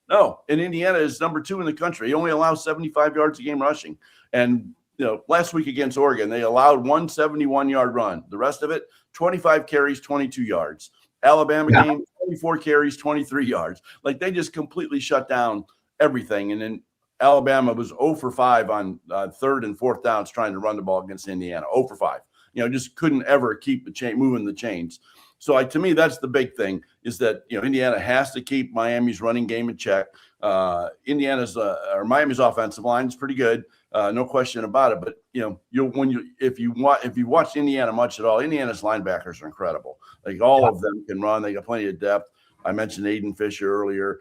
No, and Indiana is number 2 in the country. He only allows 75 yards a game rushing. And, last week against Oregon, they allowed 1 71-yard run. The rest of it, 25 carries, 22 yards. Alabama game, 24 carries, 23 yards. They just completely shut down everything. And then Alabama was 0 for 5 on 3rd and 4th downs trying to run the ball against Indiana. 0 for 5. Just couldn't ever keep moving the chains. So to me, that's the big thing, is that, Indiana has to keep Miami's running game in check. Indiana's or Miami's offensive line is pretty good, no question about it. But if you watch Indiana much at all, Indiana's linebackers are incredible. Like all of them can run. They got plenty of depth. I mentioned Aiden Fisher earlier.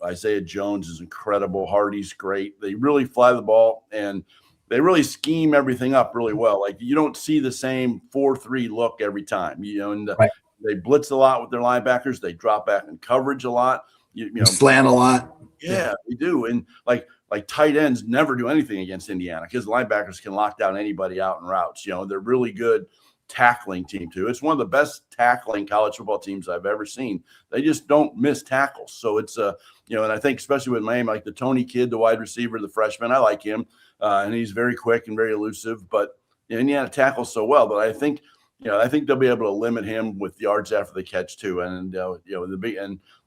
Isaiah Jones is incredible. Hardy's great. They really fly the ball and they really scheme everything up really well. Like you don't see the same 4-3 look every time. They blitz a lot with their linebackers. They drop back in coverage a lot. Slant a lot. Yeah, they do. And like tight ends never do anything against Indiana because the linebackers can lock down anybody out in routes. They're really good tackling team too. It's one of the best tackling college football teams I've ever seen. They just don't miss tackles. So it's and I think especially with Miami, like the Tony kid, the wide receiver, the freshman, I like him. And he's very quick and very elusive, but Indiana tackles so well. But I think they'll be able to limit him with yards after the catch too. And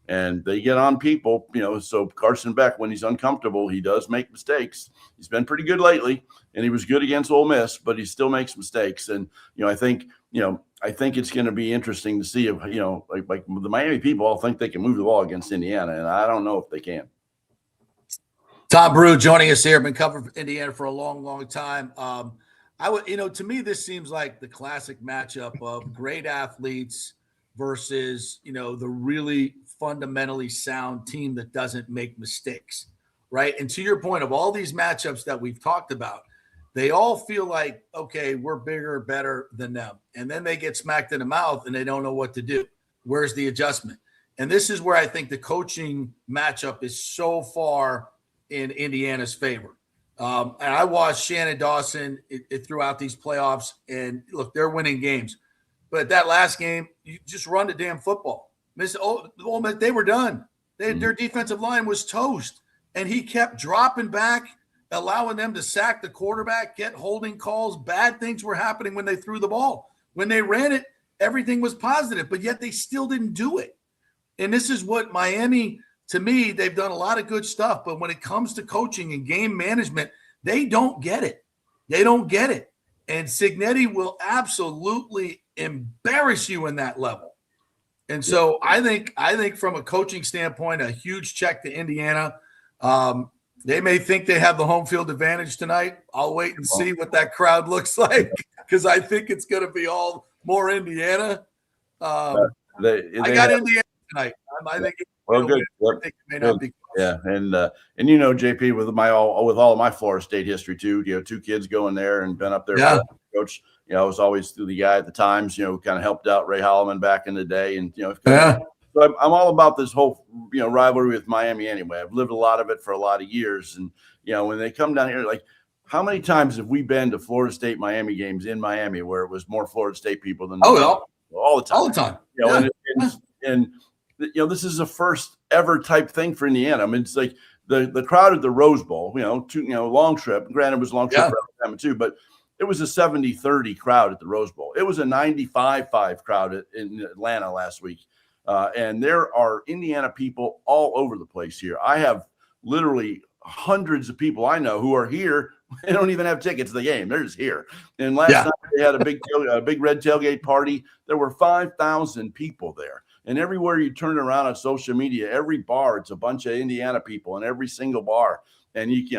and they get on people, so Carson Beck, when he's uncomfortable, he does make mistakes. He's been pretty good lately, and he was good against Ole Miss, but he still makes mistakes. And, I think it's going to be interesting to see if, like the Miami people all think they can move the ball against Indiana, and I don't know if they can. Tom Brew joining us here. Been covering Indiana for a long, long time. To me, this seems like the classic matchup of great athletes versus, the really fundamentally sound team that doesn't make mistakes, right? And to your point of all these matchups that we've talked about, they all feel like, okay, we're bigger, better than them. And then they get smacked in the mouth and they don't know what to do. Where's the adjustment? And this is where I think the coaching matchup is so far in Indiana's favor. And I watched Shannon Dawson throughout these playoffs, and look, they're winning games. But that last game, you just run the damn football. They were done. Their defensive line was toast, and he kept dropping back, allowing them to sack the quarterback, get holding calls. Bad things were happening when they threw the ball. When they ran it, everything was positive, but yet they still didn't do it. And this is what Miami, to me, they've done a lot of good stuff, but when it comes to coaching and game management, they don't get it. They don't get it. And Cignetti will absolutely embarrass you in that level. And so I think from a coaching standpoint, a huge check to Indiana. They may think they have the home field advantage tonight. I'll wait and see what that crowd looks like because I think it's going to be all more Indiana. I got Indiana tonight. I think good. It may not be close. Yeah, and JP, with all of my Florida State history too, two kids going there and been up there. Yeah. Coach, I was always the guy at the Times, kind of helped out Ray Holloman back in the day. And, so I'm all about this whole, rivalry with Miami anyway. I've lived a lot of it for a lot of years. And, when they come down here, like how many times have we been to Florida State Miami games in Miami where it was more Florida State people than all the time? All the time. And this is a first ever type thing for Indiana. I mean, it's like the crowd at the Rose Bowl, long trip. Granted, it was a long trip for Alabama too, but it was a 70-30 crowd at the Rose Bowl. It was a 95-5 crowd in Atlanta last week. And there are Indiana people all over the place here. I have literally hundreds of people I know who are here. They don't even have tickets to the game. They're just here. And last night they had a big red tailgate party. There were 5,000 people there. And everywhere you turn around on social media, every bar, it's a bunch of Indiana people in every single bar. And it's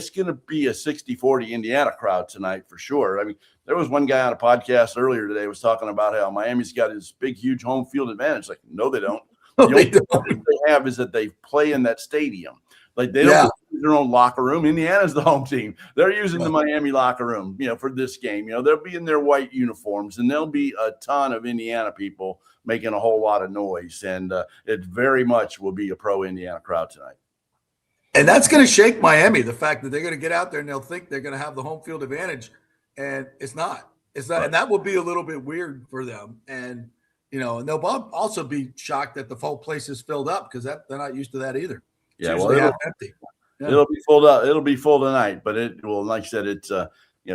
going to be a 60-40 Indiana crowd tonight for sure. I mean, there was one guy on a podcast earlier today was talking about how Miami's got his big, huge home field advantage. Like, no, they don't. The only thing they have is that they play in that stadium. Like they don't use their own locker room. Indiana's the home team. They're using the Miami locker room, for this game. They'll be in their white uniforms, and there'll be a ton of Indiana people making a whole lot of noise. And it very much will be a pro-Indiana crowd tonight. And that's going to shake Miami, the fact that they're going to get out there and they'll think they're going to have the home field advantage. And it's not. Right. And that will be a little bit weird for them. And, and they'll also be shocked that the whole place is filled up because they're not used to that either. It's empty. Yeah. It'll be full up. It'll be full tonight, but it will, like I said, it's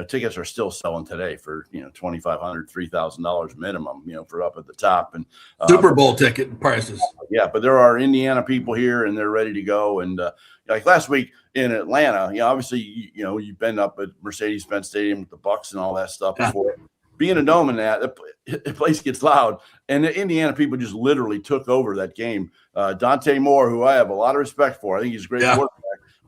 tickets are still selling today for $2,500, $3,000 minimum, for up at the top and Super Bowl ticket prices. Yeah, but there are Indiana people here and they're ready to go. And like last week in Atlanta, obviously you've been up at Mercedes-Benz Stadium with the Bucs and all that stuff before. being a dome in that, the place gets loud. And the Indiana people just literally took over that game. Dante Moore, who I have a lot of respect for, I think he's a great quarterback,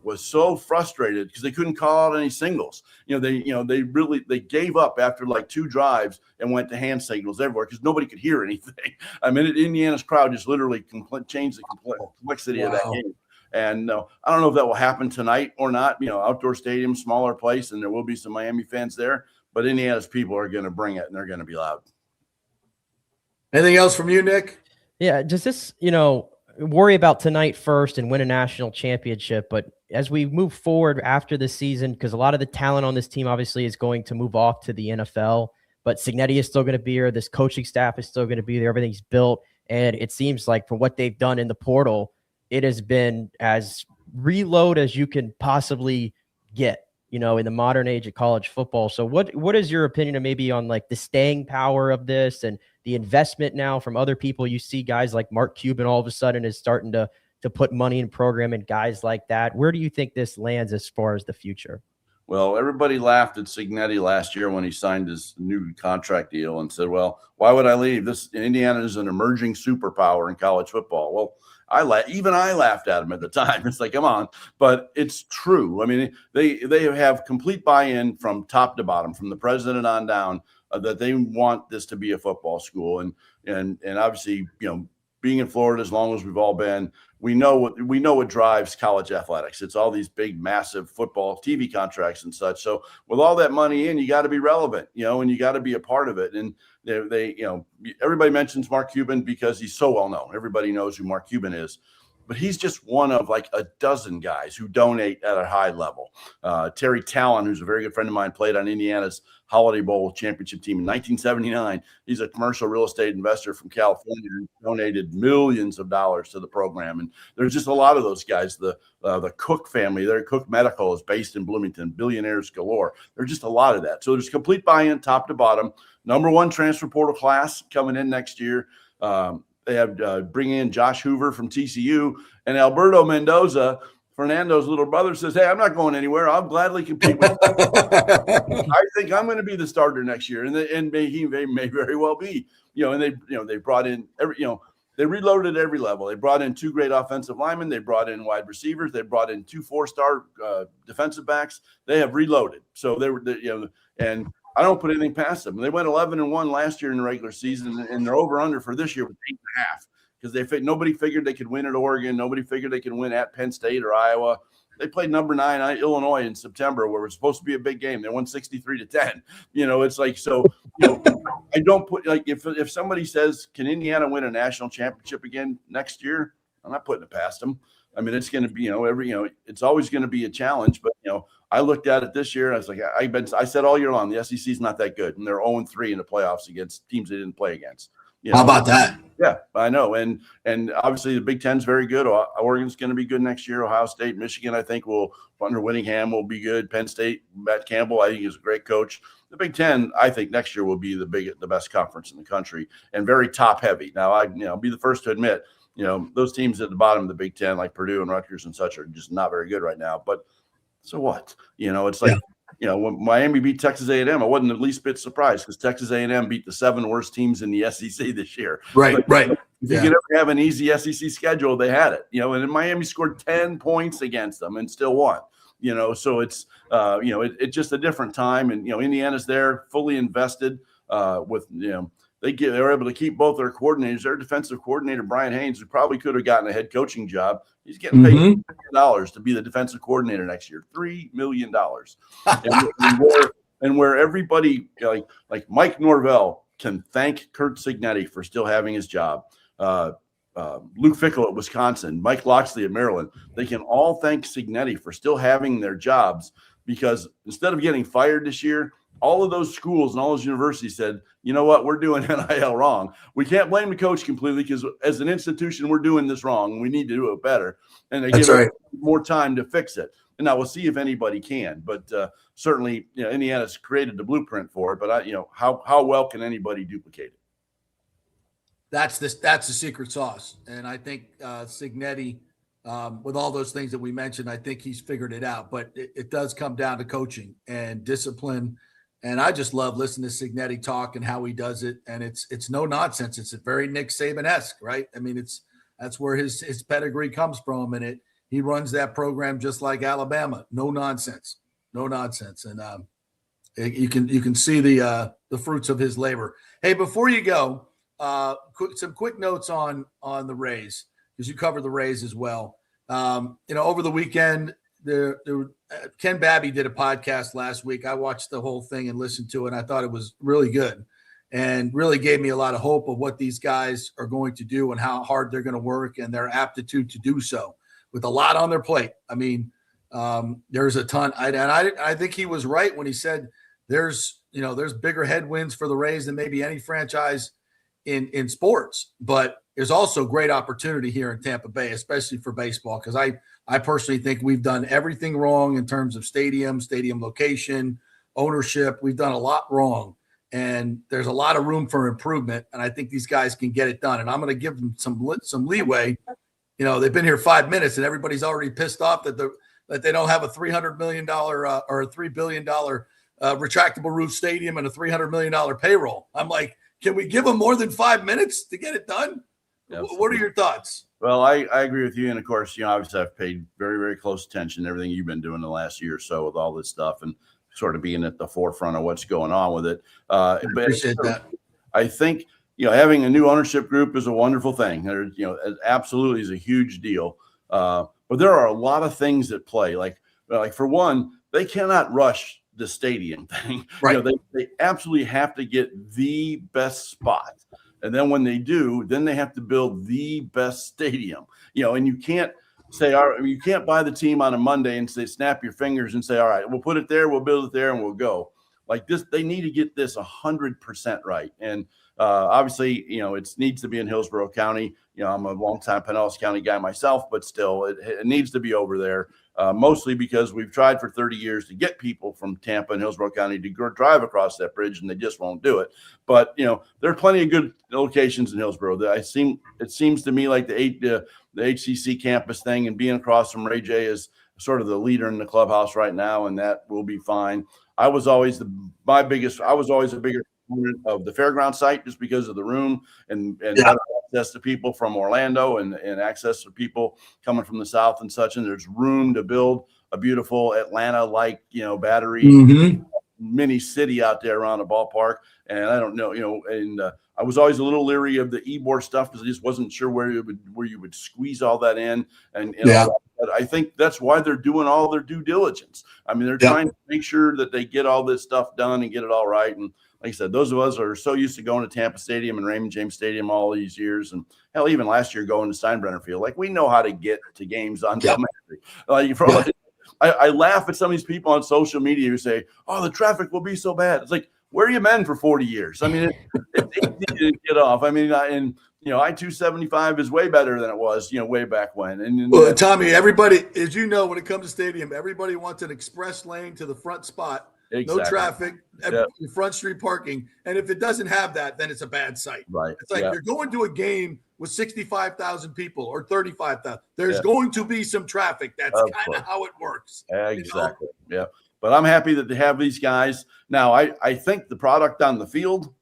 was so frustrated because they couldn't call out any singles. They gave up after like 2 drives and went to hand signals everywhere because nobody could hear anything. I mean, Indiana's crowd just literally changed the complexity of that game. And I don't know if that will happen tonight or not. Outdoor stadium, smaller place, and there will be some Miami fans there. But Indiana's people are going to bring it, and they're going to be loud. Anything else from you, Nick? Yeah, does this, worry about tonight first and win a national championship, but as we move forward after this season, because a lot of the talent on this team obviously is going to move off to the NFL, but Cignetti is still going to be here. This coaching staff is still going to be there. Everything's built. And it seems like from what they've done in the portal, it has been as reload as you can possibly get, in the modern age of college football. So what is your opinion maybe on like the staying power of this and the investment now from other people? You see guys like Mark Cuban all of a sudden is starting to put money in program and guys like that. Where do you think this lands as far as the future? Well, everybody laughed at Cignetti last year when he signed his new contract deal and said, well, why would I leave? Indiana is an emerging superpower in college football. Well, even I laughed at him at the time. It's like, come on, but it's true. I mean, they have complete buy-in from top to bottom, from the president on down, that they want this to be a football school. And obviously, being in Florida as long as we've all been, we know what drives college athletics. It's all these big, massive football TV contracts and such. So with all that money in, you got to be relevant, and you got to be a part of it. And they everybody mentions Mark Cuban because he's so well known. Everybody knows who Mark Cuban is, but he's just one of like a dozen guys who donate at a high level. Terry Talon, who's a very good friend of mine, played on Indiana's Holiday Bowl championship team in 1979. He's a commercial real estate investor from California who donated millions of dollars to the program. And there's just a lot of those guys. The Cook family, their Cook Medical is based in Bloomington, billionaires galore. There's just a lot of that. So there's complete buy-in top to bottom. Number 1 transfer portal class coming in next year. They have bringing in Josh Hoover from TCU, and Alberto Mendoza, Fernando's little brother, says, hey, I'm not going anywhere. I'll gladly compete with you. I think I'm going to be the starter next year. And he may very well be, and they brought in they reloaded at every level. They brought in 2 great offensive linemen. They brought in wide receivers. They brought in 2 4-star defensive backs. They have reloaded. So and I don't put anything past them. They went 11-1 last year in the regular season, and their over/under for this year was 8.5 because nobody figured they could win at Oregon. Nobody figured they could win at Penn State or Iowa. They played number 9 Illinois in September, where it was supposed to be a big game. They won 63-10. It's like so. I don't put like if somebody says, can Indiana win a national championship again next year? I'm not putting it past them. I mean, it's going to be, it's always going to be a challenge. But, I looked at it this year. And I was like, I said all year long, the SEC is not that good. And they're 0-3 in the playoffs against teams they didn't play against. How about that? Yeah, I know. And obviously the Big Ten's very good. Oregon's going to be good next year. Ohio State, Michigan, I think under Winningham will be good. Penn State, Matt Campbell, I think is a great coach. The Big Ten, I think next year will be the best conference in the country and very top heavy. Now, I'll be the first to admit, those teams at the bottom of the Big Ten, like Purdue and Rutgers and such, are just not very good right now. But so what? It's like, when Miami beat Texas A&M, I wasn't the least bit surprised because Texas A&M beat the 7 worst teams in the SEC this year. Right. If you could ever have an easy SEC schedule, they had it. And then Miami scored 10 points against them and still won. So it's it's just a different time. And Indiana's there, fully invested with they were able to keep both their coordinators. Their defensive coordinator, Brian Haynes, who probably could have gotten a head coaching job. He's getting paid $3 million to be the defensive coordinator next year. $3 million. and where everybody like Mike Norvell can thank Kurt Cignetti for still having his job. Luke Fickell at Wisconsin, Mike Loxley at Maryland. They can all thank Cignetti for still having their jobs because instead of getting fired this year, all of those schools and all those universities said, you know what, we're doing NIL wrong. We can't blame the coach completely because as an institution, we're doing this wrong and we need to do it better. And they give it more time to fix it. And now we'll see if anybody can. But certainly, Indiana's created the blueprint for it. But, how well can anybody duplicate it? That's the secret sauce. And I think Cignetti, with all those things that we mentioned, I think he's figured it out. But it does come down to coaching and discipline And I just love listening to Cignetti talk and how he does it. And it's no nonsense. It's a very Nick Saban-esque, right? I mean, that's where his pedigree comes from. And he runs that program just like Alabama. No nonsense. No nonsense. And you can see the fruits of his labor. Hey, before you go, some quick notes on the Rays, because you cover the Rays as well. Over the weekend, Ken Babby did a podcast last week. I watched the whole thing and listened to it, and I thought it was really good and really gave me a lot of hope of what these guys are going to do and how hard they're going to work and their aptitude to do so with a lot on their plate. I mean, there's a ton. I think he was right when he said there's bigger headwinds for the Rays than maybe any franchise in sports, but there's also great opportunity here in Tampa Bay, especially for baseball, because I personally think we've done everything wrong in terms of stadium location, ownership. We've done a lot wrong, and there's a lot of room for improvement, and I think these guys can get it done, and I'm going to give them some leeway. They've been here 5 minutes, and everybody's already pissed off that they don't have a $300 million or a $3 billion retractable roof stadium and a $300 million payroll. I'm like, can we give them more than 5 minutes to get it done? Absolutely. What are your thoughts? Well, I agree with you. And of course, obviously I've paid very, very close attention to everything you've been doing the last year or so with all this stuff and sort of being at the forefront of what's going on with it. I appreciate that. I think, having a new ownership group is a wonderful thing. It absolutely is a huge deal. But there are a lot of things at play. Like for one, they cannot rush the stadium thing. Right. They absolutely have to get the best spot. And then when they do, then they have to build the best stadium, and you can't say, all right, you can't buy the team on a Monday and say, snap your fingers and say, all right, we'll put it there, we'll build it there, and we'll go. Like this, they need to get this 100% right. And obviously, it needs to be in Hillsborough County. I'm a longtime Pinellas County guy myself, but still it needs to be over there. Mostly because we've tried for 30 years to get people from Tampa and Hillsborough County to go drive across that bridge, and they just won't do it. But, there are plenty of good locations in Hillsborough. It seems to me like the HCC campus thing and being across from Ray J is sort of the leader in the clubhouse right now, and that will be fine. I was always a bigger component of the fairground site just because of the room and access to people from Orlando and access to people coming from the South and such. And there's room to build a beautiful Atlanta-like, battery mini city out there around the ballpark. And I don't know, and I was always a little leery of the Ybor stuff because I just wasn't sure where you would squeeze all that in. And but I think that's why they're doing all their due diligence. I mean, they're trying to make sure that they get all this stuff done and get it all right. And like I said, those of us are so used to going to Tampa Stadium and Raymond James Stadium all these years, and hell, even last year going to Steinbrenner Field, like we know how to get to games on telemetry. I laugh at some of these people on social media who say, "Oh, the traffic will be so bad." It's like, where are you men for 40 years? I mean, it's easy to get off. I mean, I-275 is way better than it was, way back when. And Tommy, everybody, as you know, when it comes to stadium, everybody wants an express lane to the front spot. Exactly. No traffic, front street parking. And if it doesn't have that, then it's a bad site. Right. It's like you're going to a game with 65,000 people or 35,000. There's going to be some traffic. That's kind of how it works. Exactly. Yeah. But I'm happy that they have these guys. Now, I think the product on the field,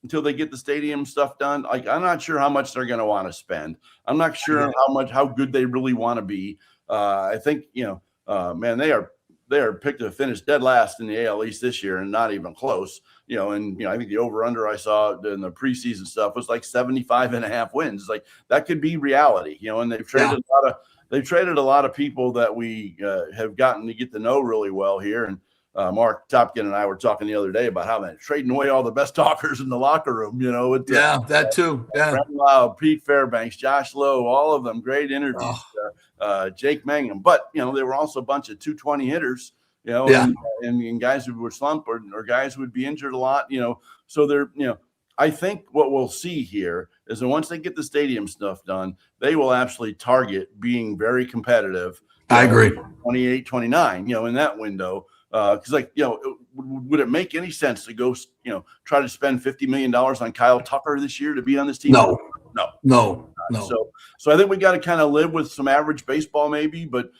until they get the stadium stuff done, like I'm not sure how much they're going to want to spend. I'm not sure how good they really want to be. I think, man, they are picked to finish dead last in the AL East this year and not even close, and I think the over-under I saw in the preseason stuff was like 75.5 wins. Like that could be reality, and they've traded a lot of people that we have gotten to get to know really well here. And Mark Topkin and I were talking the other day about how they're trading away all the best talkers in the locker room, that too. Yeah. Lau, Pete Fairbanks, Josh Lowe, all of them, great interviews. Jake Mangum, but they were also a bunch of 220 hitters, and guys who were slumped or guys who would be injured a lot, so they're, I think what we'll see here is that once they get the stadium stuff done, they will actually target being very competitive. I agree. 28, 29, in that window. Because would it make any sense to go, try to spend $50 million on Kyle Tucker this year to be on this team? No. So I think we got to kind of live with some average baseball maybe, but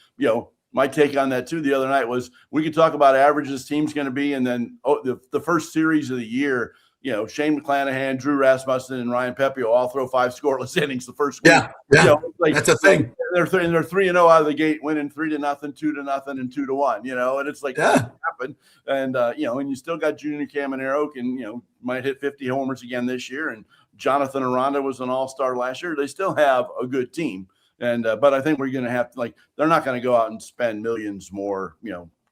my take on that too the other night was we could talk about average this team's going to be, and then the first series of the year, Shane McClanahan, Drew Rasmussen, and Ryan Pepio all throw 5 scoreless innings the first week. Yeah, that's a thing. They're 3-0 out of the gate, winning 3-0, 2-0, and 2-1. And it's like that happened. And and you still got Junior Caminero can might hit 50 homers again this year, and Jonathan Aranda was an all-star last year. They still have a good team, and but I think we're going to have to they're not going to go out and spend millions more,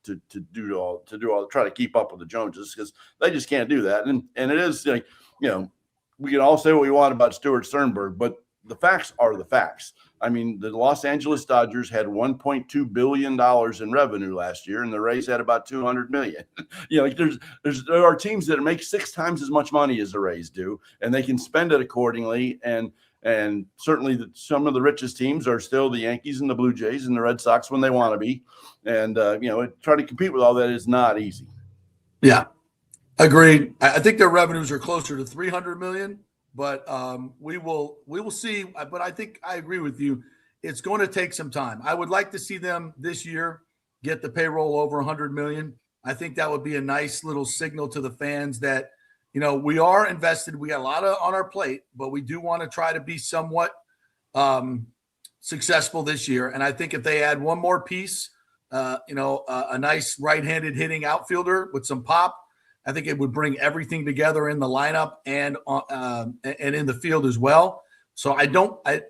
to try to keep up with the Joneses, because they just can't do that. And it is we can all say what we want about Stuart Sternberg, but the facts are the facts. I mean, the Los Angeles Dodgers had $1.2 billion in revenue last year, and the Rays had about $200 million. There are teams that make 6 times as much money as the Rays do, and they can spend it accordingly. And certainly some of the richest teams are still the Yankees and the Blue Jays and the Red Sox when they want to be. And, try to compete with all that is not easy. Yeah, agreed. I think their revenues are closer to $300 million. But we will see. But I think I agree with you. It's going to take some time. I would like to see them this year get the payroll over 100 million. I think that would be a nice little signal to the fans that, we are invested. We got a lot on our plate, but we do want to try to be somewhat successful this year. And I think if they add one more piece, a nice right-handed hitting outfielder with some pop, I think it would bring everything together in the lineup and in the field as well. So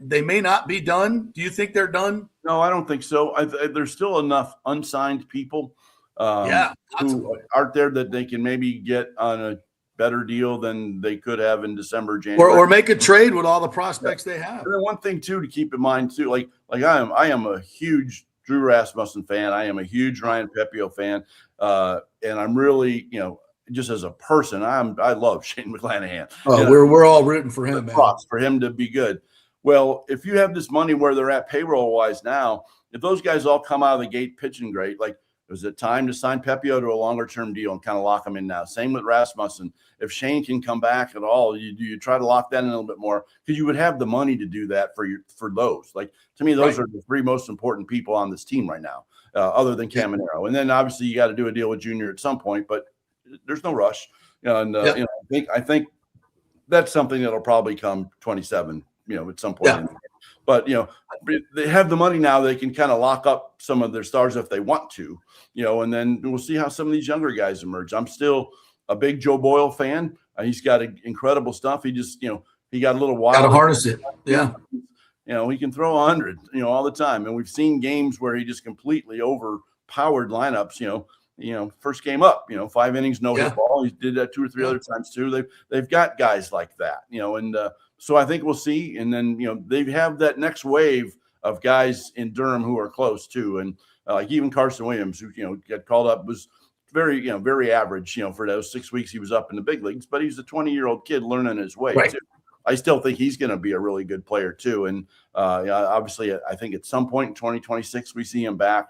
they may not be done. Do you think they're done? No, I don't think so. There's still enough unsigned people who aren't there that they can maybe get on a better deal than they could have in December, January. Or make a trade with all the prospects they have. And then one thing too to keep in mind too, like I am a huge Drew Rasmussen fan. I am a huge Ryan Pepio fan. And I'm really, just as a person, I love Shane McClanahan. Oh, we're all rooting for him, man. For him to be good. Well, if you have this money where they're at payroll wise now, if those guys all come out of the gate pitching great, is it time to sign Pepio to a longer term deal and kind of lock him in now? Same with Rasmussen. If Shane can come back at all, you try to lock that in a little bit more, because you would have the money to do that for those. To me, those are the 3 most important people on this team right now, other than Caminero. And then obviously you got to do a deal with Junior at some point, but there's no rush. And I think that's something that'll probably come 27, at some point. Yeah. But they have the money now. They can kind of lock up some of their stars if they want to, and then we'll see how some of these younger guys emerge. I'm still a big Joe Boyle fan. He's got incredible stuff. He just, he got a little wild. Got to harness it. Yeah. He can throw 100, all the time. And we've seen games where he just completely overpowered lineups, first game up, 5 innings, no hit ball. He did that 2 or 3 other times too. They've got guys like that, and so I think we'll see. And then, they have that next wave of guys in Durham who are close too. And even Carson Williams, who, got called up, was very, very average, for those 6 weeks he was up in the big leagues, but he's a 20-year-old kid learning his way too. I still think he's going to be a really good player too. And obviously I think at some point in 2026, we see him back,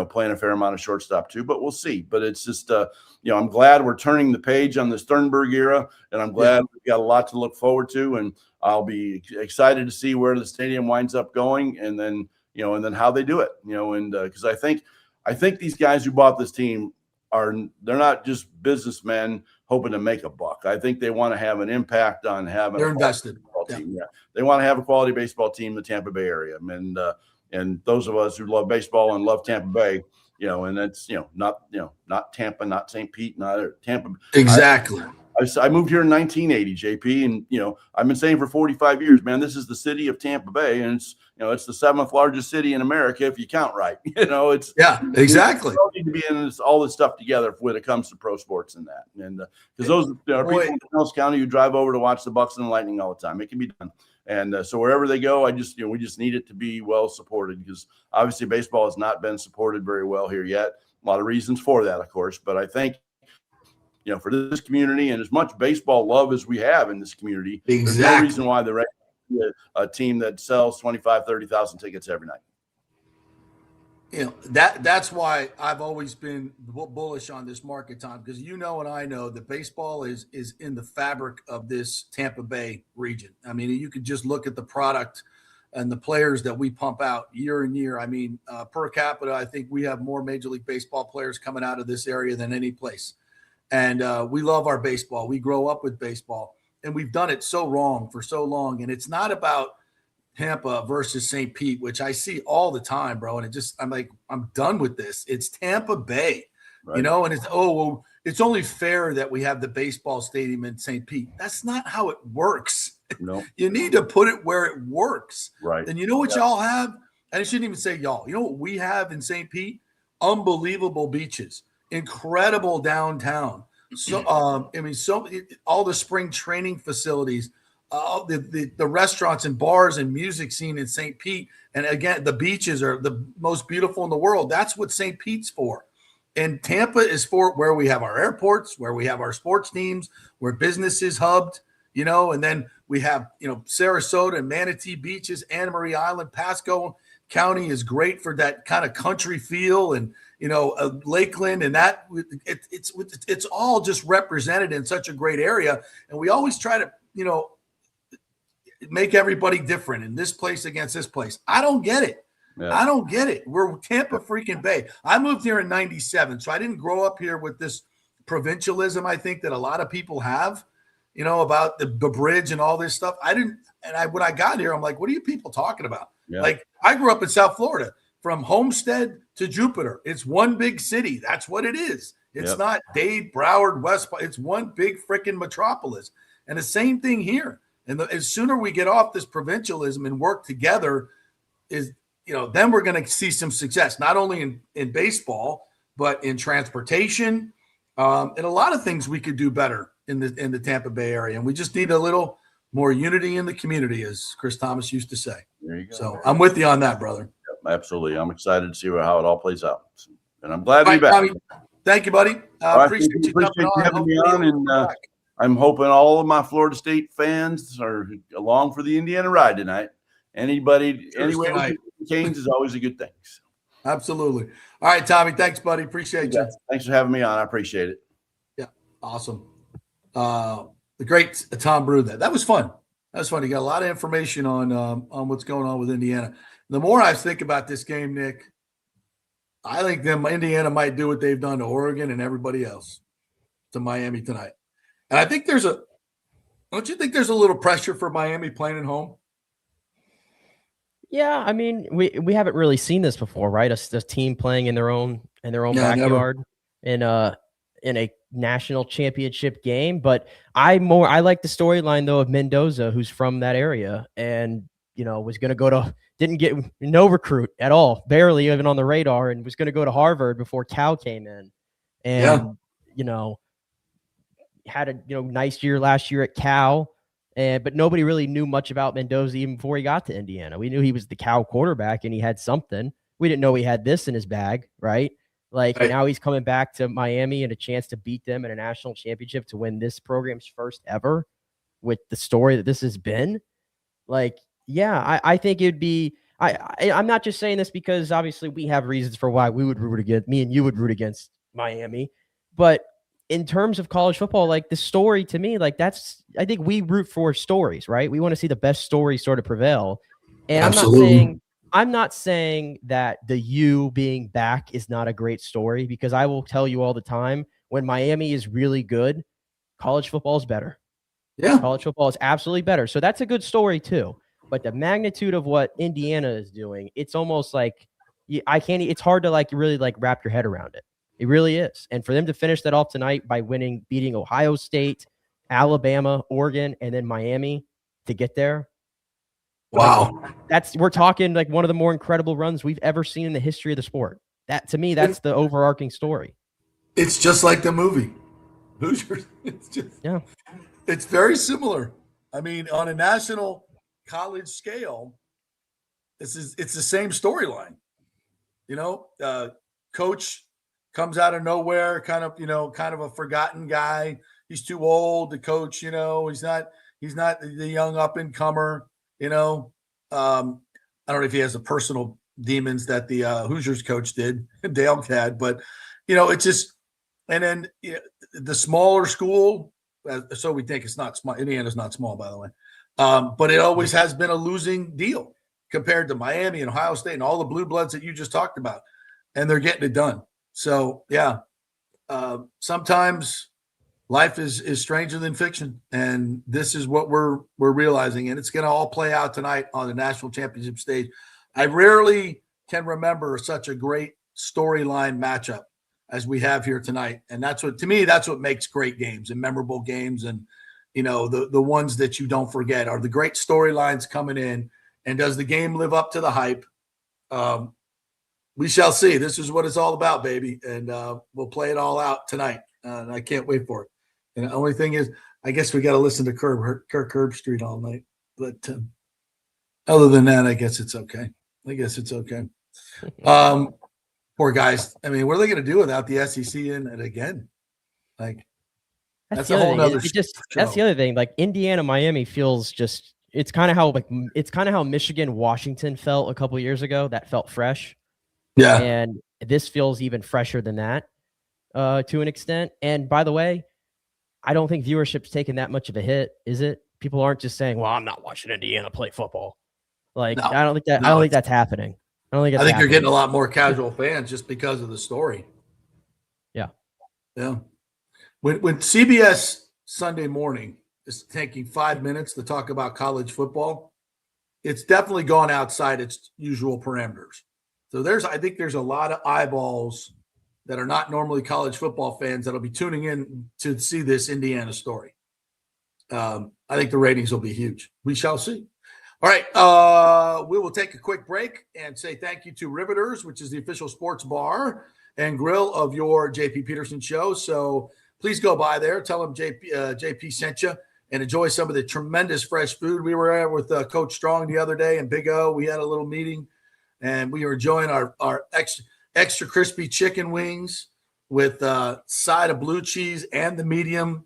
playing a fair amount of shortstop too, but we'll see. But it's just, I'm glad we're turning the page on the Sternberg era, and I'm glad we've got a lot to look forward to. And I'll be excited to see where the stadium winds up going, and then how they do it, and because I think these guys who bought this team they're not just businessmen hoping to make a buck. I think they want to have an impact on having they're invested. Team. Yeah. They want to have a quality baseball team in the Tampa Bay area. And those of us who love baseball and love Tampa Bay, and that's, not Tampa, not St. Pete, not Tampa. Exactly. I moved here in 1980, JP, and I've been saying for 45 years, man, this is the city of Tampa Bay, and it's it's the 7th largest city in America if you count right. It's exactly. We need to be in all this stuff together when it comes to pro sports and that, and because those are people in Pinellas County who drive over to watch the Bucs and the Lightning all the time. It can be done, and so wherever they go, we just need it to be well supported, because obviously baseball has not been supported very well here yet. A lot of reasons for that, of course, but I think. For this community, and as much baseball love as we have in this community, there's no reason why the Rays a team that sells 25,000, 30,000 tickets every night. That's why I've always been bullish on this market, Tom, because and I know that baseball is in the fabric of this Tampa Bay region. I mean, you could just look at the product and the players that we pump out year in year. I mean, per capita, I think we have more Major League Baseball players coming out of this area than any place. And we love our baseball. We grow up with baseball, and we've done it so wrong for so long. And it's not about Tampa versus St. Pete, which I see all the time, bro. And I'm like, I'm done with this. It's Tampa Bay, and it's, well, it's only fair that we have the baseball stadium in St. Pete. That's not how it works. No. You need to put it where it works. Right. And you know what y'all have? And I shouldn't even say y'all. You know what we have in St. Pete? Unbelievable beaches, incredible downtown. So, all the spring training facilities, the restaurants and bars and music scene in St. Pete. And again, the beaches are the most beautiful in the world. That's what St. Pete's for. And Tampa is for where we have our airports, where we have our sports teams, where business is hubbed, and then we have, Sarasota and Manatee Beaches, Anna Marie Island, Pasco County is great for that kind of country feel, and, Lakeland, and that it's all just represented in such a great area. And we always try to, make everybody different in this place against this place. I don't get it. Yeah. I don't get it. We're Tampa freaking Bay. I moved here in 97, so I didn't grow up here with this provincialism, I think, that a lot of people have, about the bridge and all this stuff. I didn't, and when I got here, I'm like, what are you people talking about? Yeah. Like, I grew up in South Florida, from Homestead to Jupiter. It's one big city. That's what it is. It's not Dade, Broward, West. It's one big freaking metropolis. And the same thing here. And as sooner we get off this provincialism and work together, then we're going to see some success, not only in baseball, but in transportation, and a lot of things we could do better in the Tampa Bay area. And we just need a little more unity in the community, as Chris Thomas used to say. There you go. So I'm with you on that, brother. Yep, absolutely. I'm excited to see how it all plays out. And I'm glad to be back. Tommy, thank you, buddy. Appreciate you having me on. And I'm hoping all of my Florida State fans are along for the Indiana ride tonight. Anywhere Canes is always a good thing. So. Absolutely. All right, Tommy. Thanks, buddy. Appreciate you. Thanks for having me on. I appreciate it. Yeah, awesome. The great Tom Brew. That was fun. That was fun. You got a lot of information on what's going on with Indiana. The more I think about this game, Nick, I think Indiana might do what they've done to Oregon and everybody else to Miami tonight. And I think don't you think there's a little pressure for Miami playing at home? Yeah, I mean, we haven't really seen this before, right? A team playing in their own backyard in a national championship game. But I like the storyline though of Mendoza, who's from that area, and was going to didn't get no recruit at all, barely even on the radar, and was going to go to Harvard before Cal came in, and had a nice year last year at Cal. But nobody really knew much about Mendoza even before he got to Indiana. We knew he was the Cal quarterback and he had something. We didn't know he had this in his bag, right? Now he's coming back to Miami and a chance to beat them in a national championship to win this program's first ever with the story that this has been. I think it'd be – I'm not just saying this because obviously we have reasons for why we would root against – me and you would root against Miami. But – in terms of college football, the story to me, I think we root for stories, right? We want to see the best stories sort of prevail. And Absolutely. I'm not saying that the U being back is not a great story, because I will tell you all the time, when Miami is really good, college football is better. Yeah. College football is absolutely better. So that's a good story too. But the magnitude of what Indiana is doing, it's almost it's hard to really wrap your head around it. It really is. And for them to finish that off tonight by beating Ohio State, Alabama, Oregon, and then Miami to get there. Wow. We're talking one of the more incredible runs we've ever seen in the history of the sport. That, to me, that's the overarching story. It's just like the movie Hoosiers. It's very similar. I mean, on a national college scale, it's the same storyline. Coach comes out of nowhere, kind of a forgotten guy. He's too old to coach, he's not the young up and comer, I don't know if he has the personal demons that the Hoosiers coach did, Dale had, but it's just, and then the smaller school, so we think it's not small. Indiana's not small, by the way. But it always has been a losing deal. compared to Miami and Ohio State and all the blue bloods that you just talked about, and they're getting it done. So yeah, sometimes life is stranger than fiction, and this is what we're realizing, and it's going to all play out tonight on the national championship stage. I rarely can remember such a great storyline matchup as we have here tonight, and that's what makes great games and memorable games, and the ones that you don't forget are the great storylines coming in. And does the game live up to the hype? We shall see. This is what it's all about, baby. And we'll play it all out tonight. And I can't wait for it. And the only thing is, I guess we got to listen to Kirk Herbstreit all night. But other than that, I guess it's okay. Poor guys. I mean, what are they going to do without the SEC in it again? Like, that's a whole other show. That's the other thing. Like, Indiana, Miami feels just. It's kind of how Michigan, Washington felt a couple of years ago. That felt fresh. Yeah. And this feels even fresher than that to an extent. And by the way, I don't think viewership's taken that much of a hit, is it? People aren't just saying, well, I'm not watching Indiana play football. Like, no, I don't think that's happening. I think you're getting a lot more casual fans just because of the story. Yeah. Yeah. When CBS Sunday morning is taking 5 minutes to talk about college football, it's definitely gone outside its usual parameters. So I think there's a lot of eyeballs that are not normally college football fans that'll be tuning in to see this Indiana story. I think the ratings will be huge. We shall see. All right. We will take a quick break and say thank you to Riveters, which is the official sports bar and grill of your JP Peterson show. So please go by there. Tell them JP sent you and enjoy some of the tremendous fresh food. We were at with Coach Strong the other day and Big O. We had a little meeting, and we were enjoying our extra crispy chicken wings with side of blue cheese and the medium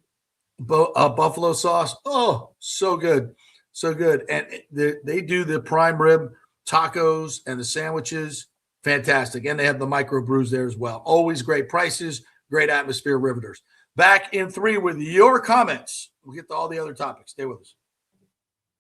buffalo sauce. Oh, so good. So good. And they do the prime rib tacos and the sandwiches. Fantastic. And they have the micro brews there as well. Always great prices, great atmosphere, Riveters. Back in 3 with your comments. We'll get to all the other topics. Stay with us.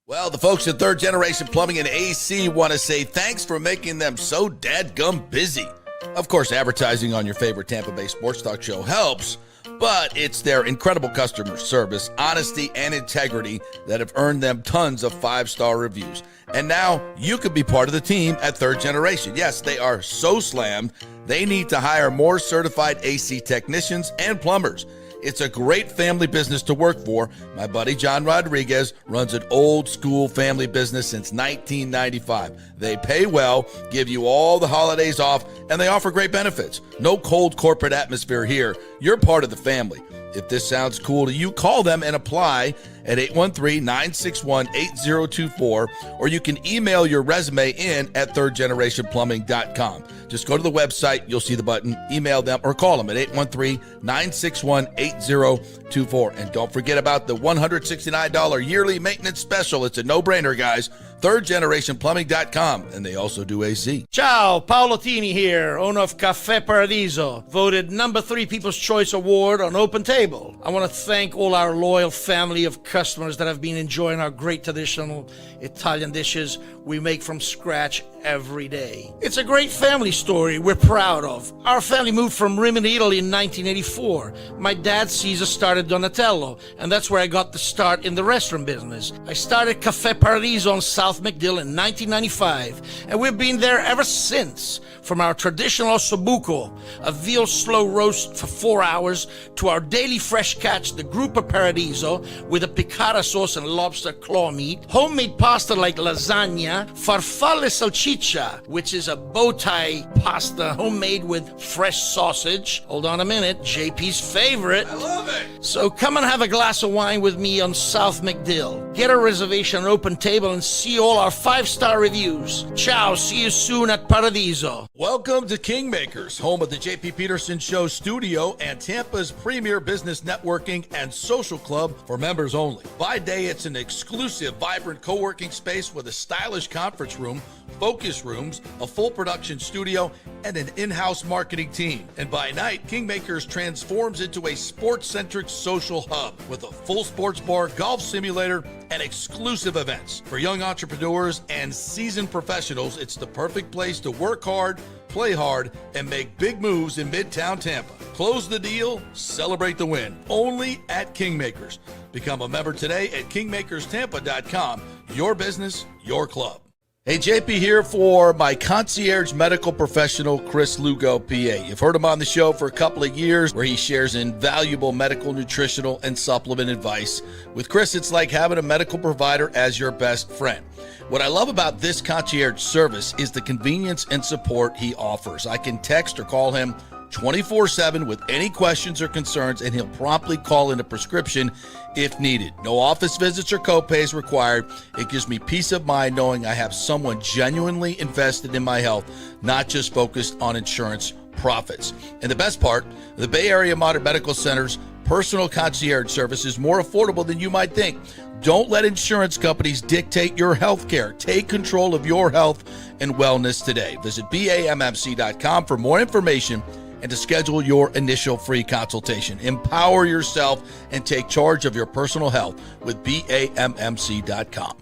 Well, the folks at Third Generation Plumbing and AC want to say thanks for making them so dadgum busy. Of course, advertising on your favorite Tampa Bay sports talk show helps, but it's their incredible customer service, honesty, and integrity that have earned them tons of 5-star reviews. And now you could be part of the team at Third Generation. Yes, they are so slammed, they need to hire more certified AC technicians and plumbers. It's a great family business to work for. My buddy John Rodriguez runs an old school family business since 1995. They pay well, give you all the holidays off, and they offer great benefits. No cold corporate atmosphere here. You're part of the family. If this sounds cool to you, call them and apply at 813-961-8024, or you can email your resume in at thirdgenerationplumbing.com. Just go to the website, you'll see the button, email them, or call them at 813-961-8024. And don't forget about the $169 yearly maintenance special. It's a no-brainer, guys. thirdgenerationplumbing.com, and they also do AC. Ciao, Paolo Tini here, owner of Caffè Paradiso, voted number 3 People's Choice Award on Open Table. I want to thank all our loyal family of customers that have been enjoying our great traditional Italian dishes we make from scratch every day. It's a great family story we're proud of. Our family moved from Rimini, Italy in 1984. My dad, Caesar, started Donatello, and that's where I got the start in the restaurant business. I started Caffè Paradiso on South McDill in 1995, and we've been there ever since. From our traditional ossobuco, a veal slow roast for 4 hours, to our daily fresh catch, the Gruppo Paradiso, with a piccata sauce and lobster claw meat, homemade pasta like lasagna, farfalle salchicha, which is a bow tie pasta homemade with fresh sausage. Hold on a minute, JP's favorite. I love it. So come and have a glass of wine with me on South McDill. Get a reservation on Open Table and see all our 5-star reviews. Ciao, see you soon at Paradiso. Welcome to Kingmakers, home of the JP Peterson Show studio and Tampa's premier business networking and social club for members only. By day, it's an exclusive, vibrant co-working space with a stylish conference room, focus rooms, a full production studio, and an in-house marketing team. And by night, Kingmakers transforms into a sports-centric social hub with a full sports bar, golf simulator, and exclusive events. For young entrepreneurs and seasoned professionals, it's the perfect place to work hard, play hard, and make big moves in Midtown Tampa. Close the deal, celebrate the win. Only at Kingmakers. Become a member today at kingmakerstampa.com. Your business, your club. Hey, JP here for my concierge medical professional, Chris Lugo, PA. You've heard him on the show for a couple of years where he shares invaluable medical, nutritional, and supplement advice. With Chris, it's like having a medical provider as your best friend. What I love about this concierge service is the convenience and support he offers. I can text or call him 24/7 with any questions or concerns, and he'll promptly call in a prescription if needed. No office visits or copays required. It gives me peace of mind knowing I have someone genuinely invested in my health, not just focused on insurance profits. And the best part, the Bay Area Modern Medical Center's personal concierge service is more affordable than you might think. Don't let insurance companies dictate your health care. Take control of your health and wellness today. Visit BAMMC.com for more information and to schedule your initial free consultation. Empower yourself and take charge of your personal health with BAMMC.com.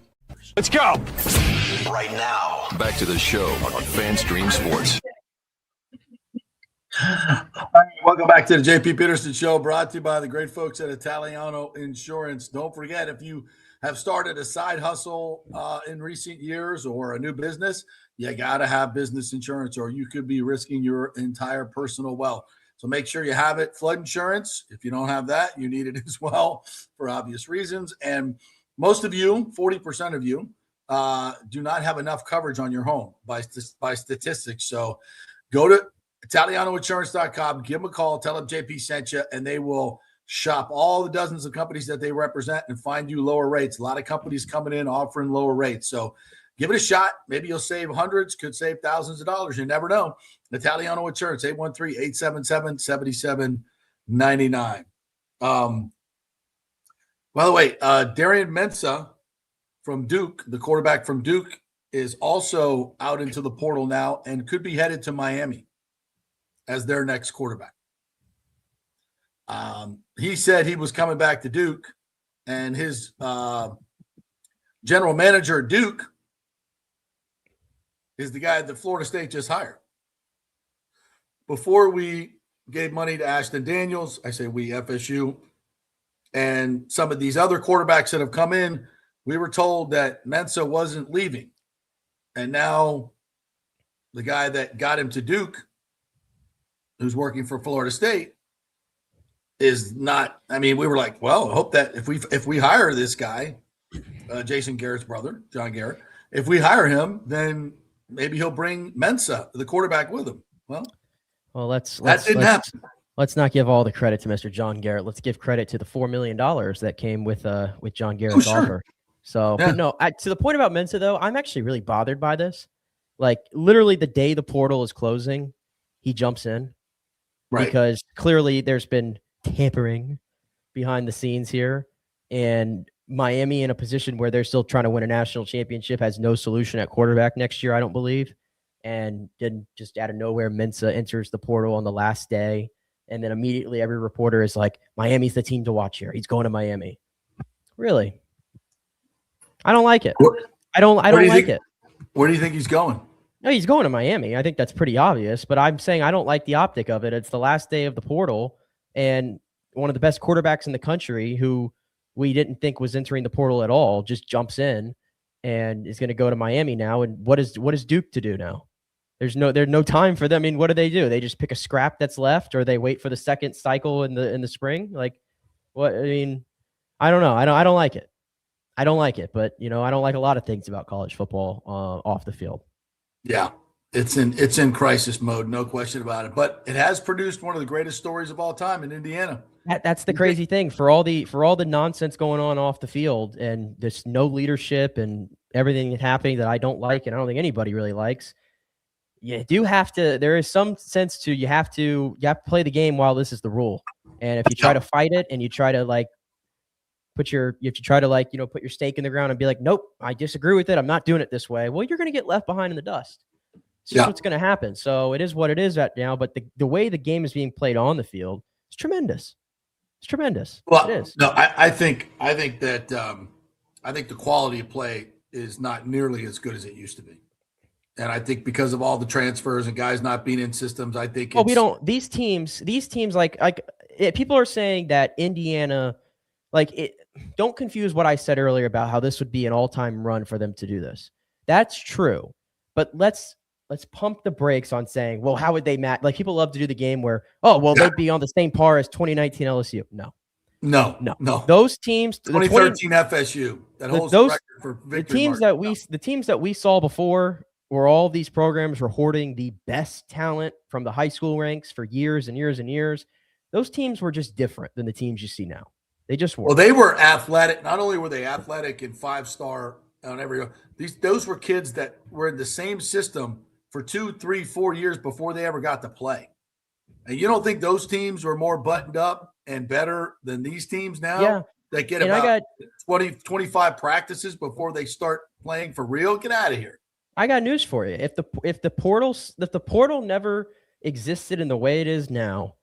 Let's go. Right now, back to the show on FanStream Sports. All right, welcome back to the JP Peterson Show, brought to you by the great folks at Italiano Insurance. Don't forget, if you have started a side hustle in recent years or a new business, you got to have business insurance or you could be risking your entire personal wealth. So make sure you have it. Flood insurance, if you don't have that, you need it as well for obvious reasons. And most of you, 40% of you, do not have enough coverage on your home by statistics. So go to ItalianoInsurance.com, give them a call, tell them JP sent you, and they will shop all the dozens of companies that they represent and find you lower rates. A lot of companies coming in offering lower rates. So give it a shot. Maybe you'll save hundreds, could save thousands of dollars. You never know. Italiano Insurance, 813-877-7799. By the way, Darian Mensah from Duke, the quarterback from Duke, is also out into the portal now and could be headed to Miami as their next quarterback. He said he was coming back to Duke, and his general manager at Duke is the guy that Florida State just hired. Before we gave money to Ashton Daniels, I say we, FSU, and some of these other quarterbacks that have come in, we were told that Mensah wasn't leaving. And now the guy that got him to Duke, who's working for Florida State, is not. I mean, we were like, well, I hope that if we hire this guy, Jason Garrett's brother, John Garrett, if we hire him, then maybe he'll bring Mensah, the quarterback, with him. Well, that didn't happen. Let's not give all the credit to Mr. John Garrett. Let's give credit to the $4 million that came with John Garrett's offer. So, yeah. But no, to the point about Mensah, though, I'm actually really bothered by this. Like, literally the day the portal is closing, he jumps in. Right. Because clearly there's been tampering behind the scenes here. And Miami, in a position where they're still trying to win a national championship, has no solution at quarterback next year, I don't believe. And then just out of nowhere, Mensah enters the portal on the last day. And then immediately every reporter is like, Miami's the team to watch here. He's going to Miami. Really? I don't like it. I don't like it. Where do you think he's going? No, he's going to Miami. I think that's pretty obvious, but I'm saying I don't like the optic of it. It's the last day of the portal, and one of the best quarterbacks in the country who we didn't think was entering the portal at all just jumps in and is going to go to Miami now. And what is Duke to do now? There's no time for them. I mean, what do? They just pick a scrap that's left, or they wait for the second cycle in the spring? Like, what? I mean, I don't know. I don't like it. I don't like it, but I don't like a lot of things about college football off the field. Yeah, it's in crisis mode, no question about it. But it has produced one of the greatest stories of all time in Indiana. That's the crazy thing. For all the nonsense going on off the field and there's no leadership and everything happening that I don't like, and I don't think anybody really likes. You do have to. There is some sense to you have to play the game while this is the rule. And if you try to fight it and you try to if you try to like, put your stake in the ground and be like, nope, I disagree with it. I'm not doing it this way. Well, you're going to get left behind in the dust. It's just what's going to happen. So it is what it is right now. But the way the game is being played on the field is tremendous. It's tremendous. Well, it is. No, I think that I think the quality of play is not nearly as good as it used to be. And I think because of all the transfers and guys not being in systems, I think we don't. These teams people are saying that Indiana, don't confuse what I said earlier about how this would be an all-time run for them to do this. That's true, but let's pump the brakes on saying, well, how would they match? Like, people love to do the game where, they'd be on the same par as 2019 LSU. No. Those teams, 2013 FSU that holds the record for victory. The teams that we saw before, where all these programs were hoarding the best talent from the high school ranks for years and years and years, those teams were just different than the teams you see now. They just were. Well, they were athletic. Not only were they athletic and 5-star on every those were kids that were in the same system for 2, 3, 4 years before they ever got to play. And you don't think those teams were more buttoned up and better than these teams now? Yeah. That get about 20, 25 practices before they start playing for real? Get out of here. I got news for you. If the portal never existed in the way it is now,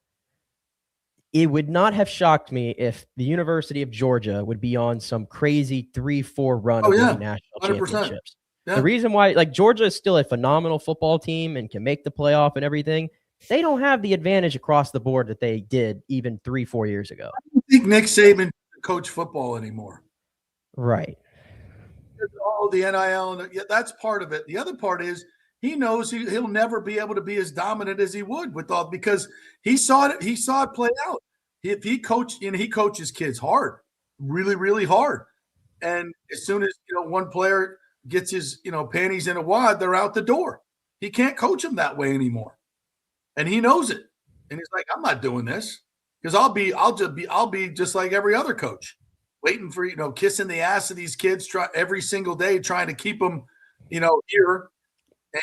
it would not have shocked me if the University of Georgia would be on some crazy 3-4 run of winning national 100%. Championships. Yeah. The reason why, Georgia is still a phenomenal football team and can make the playoff and everything, they don't have the advantage across the board that they did even 3-4 years ago. I don't think Nick Saban can coach football anymore. Right. The NIL, and that's part of it. The other part is he knows he'll never be able to be as dominant as he would because he saw it play out. If he coaches kids hard, really, really hard. And as soon as one player gets his panties in a wad, they're out the door. He can't coach them that way anymore. And he knows it. And he's like, I'm not doing this because I'll be just like every other coach, waiting for, kissing the ass of these kids every single day, trying to keep them, here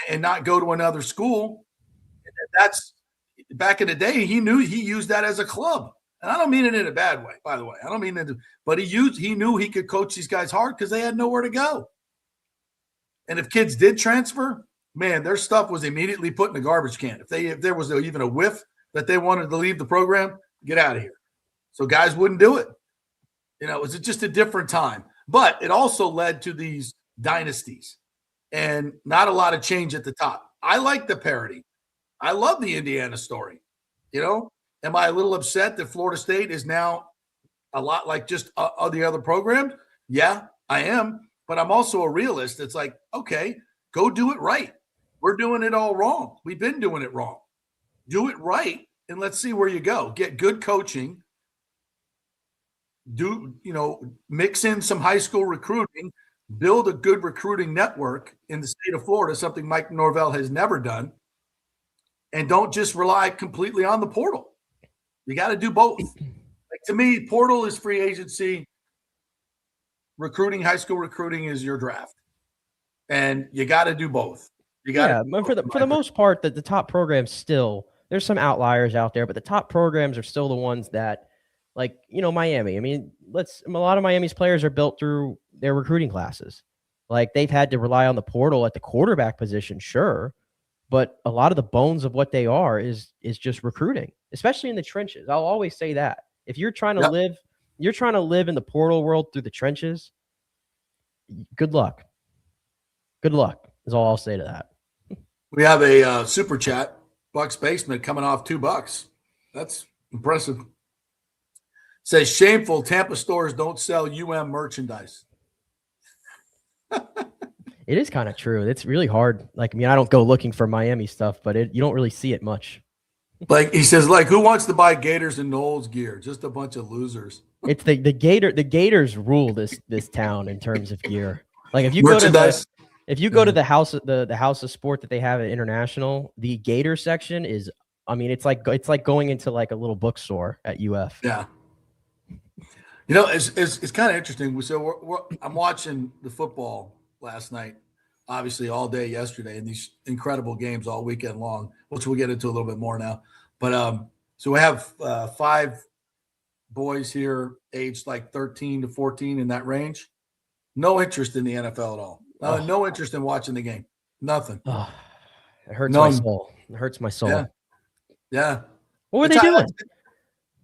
and not go to another school. That's back in the day. He knew he used that as a club. And I don't mean it in a bad way, by the way. I don't mean it, but he knew he could coach these guys hard because they had nowhere to go. And if kids did transfer, man, their stuff was immediately put in the garbage can. If there was even a whiff that they wanted to leave the program, get out of here. So guys wouldn't do it. It was just a different time. But it also led to these dynasties and not a lot of change at the top. I like the parity. I love the Indiana story. Am I a little upset that Florida State is now a lot like just the other programs? Yeah, I am. But I'm also a realist. It's like, okay, go do it right. We're doing it all wrong. We've been doing it wrong. Do it right, and let's see where you go. Get good coaching. Mix in some high school recruiting, build a good recruiting network in the state of Florida, something Mike Norvell has never done, and don't just rely completely on the portal. You got to do both. To me, portal is free agency. Recruiting, high school recruiting is your draft. And you got to do both. For the most part, the top programs still, there's some outliers out there, but the top programs are still the ones that, Miami. I mean, a lot of Miami's players are built through their recruiting classes. They've had to rely on the portal at the quarterback position, sure, but a lot of the bones of what they are is just recruiting, especially in the trenches. I'll always say that. If you're trying to live in the portal world through the trenches, good luck. Good luck is all I'll say to that. We have a super chat, Bucs Basement, coming off $2. That's impressive. Says, shameful, Tampa stores don't sell merchandise. It is kind of true. It's really hard. I don't go looking for Miami stuff, but you don't really see it much. He says, who wants to buy Gators and Knowles gear? Just a bunch of losers. It's the Gators rule this town in terms of gear. If you merchandise. go to the house of sport that they have at International, the Gator section is, it's like going into a little bookstore at UF. Yeah. It's kind of interesting. So I'm watching the football last night, obviously all day yesterday, and these incredible games all weekend long, which we'll get into a little bit more now. But so we have 5 boys here aged like 13 to 14 in that range. No interest in the NFL at all. No interest in watching the game. Nothing. Oh, it hurts None. my soul. It hurts my soul. Yeah. What were they doing?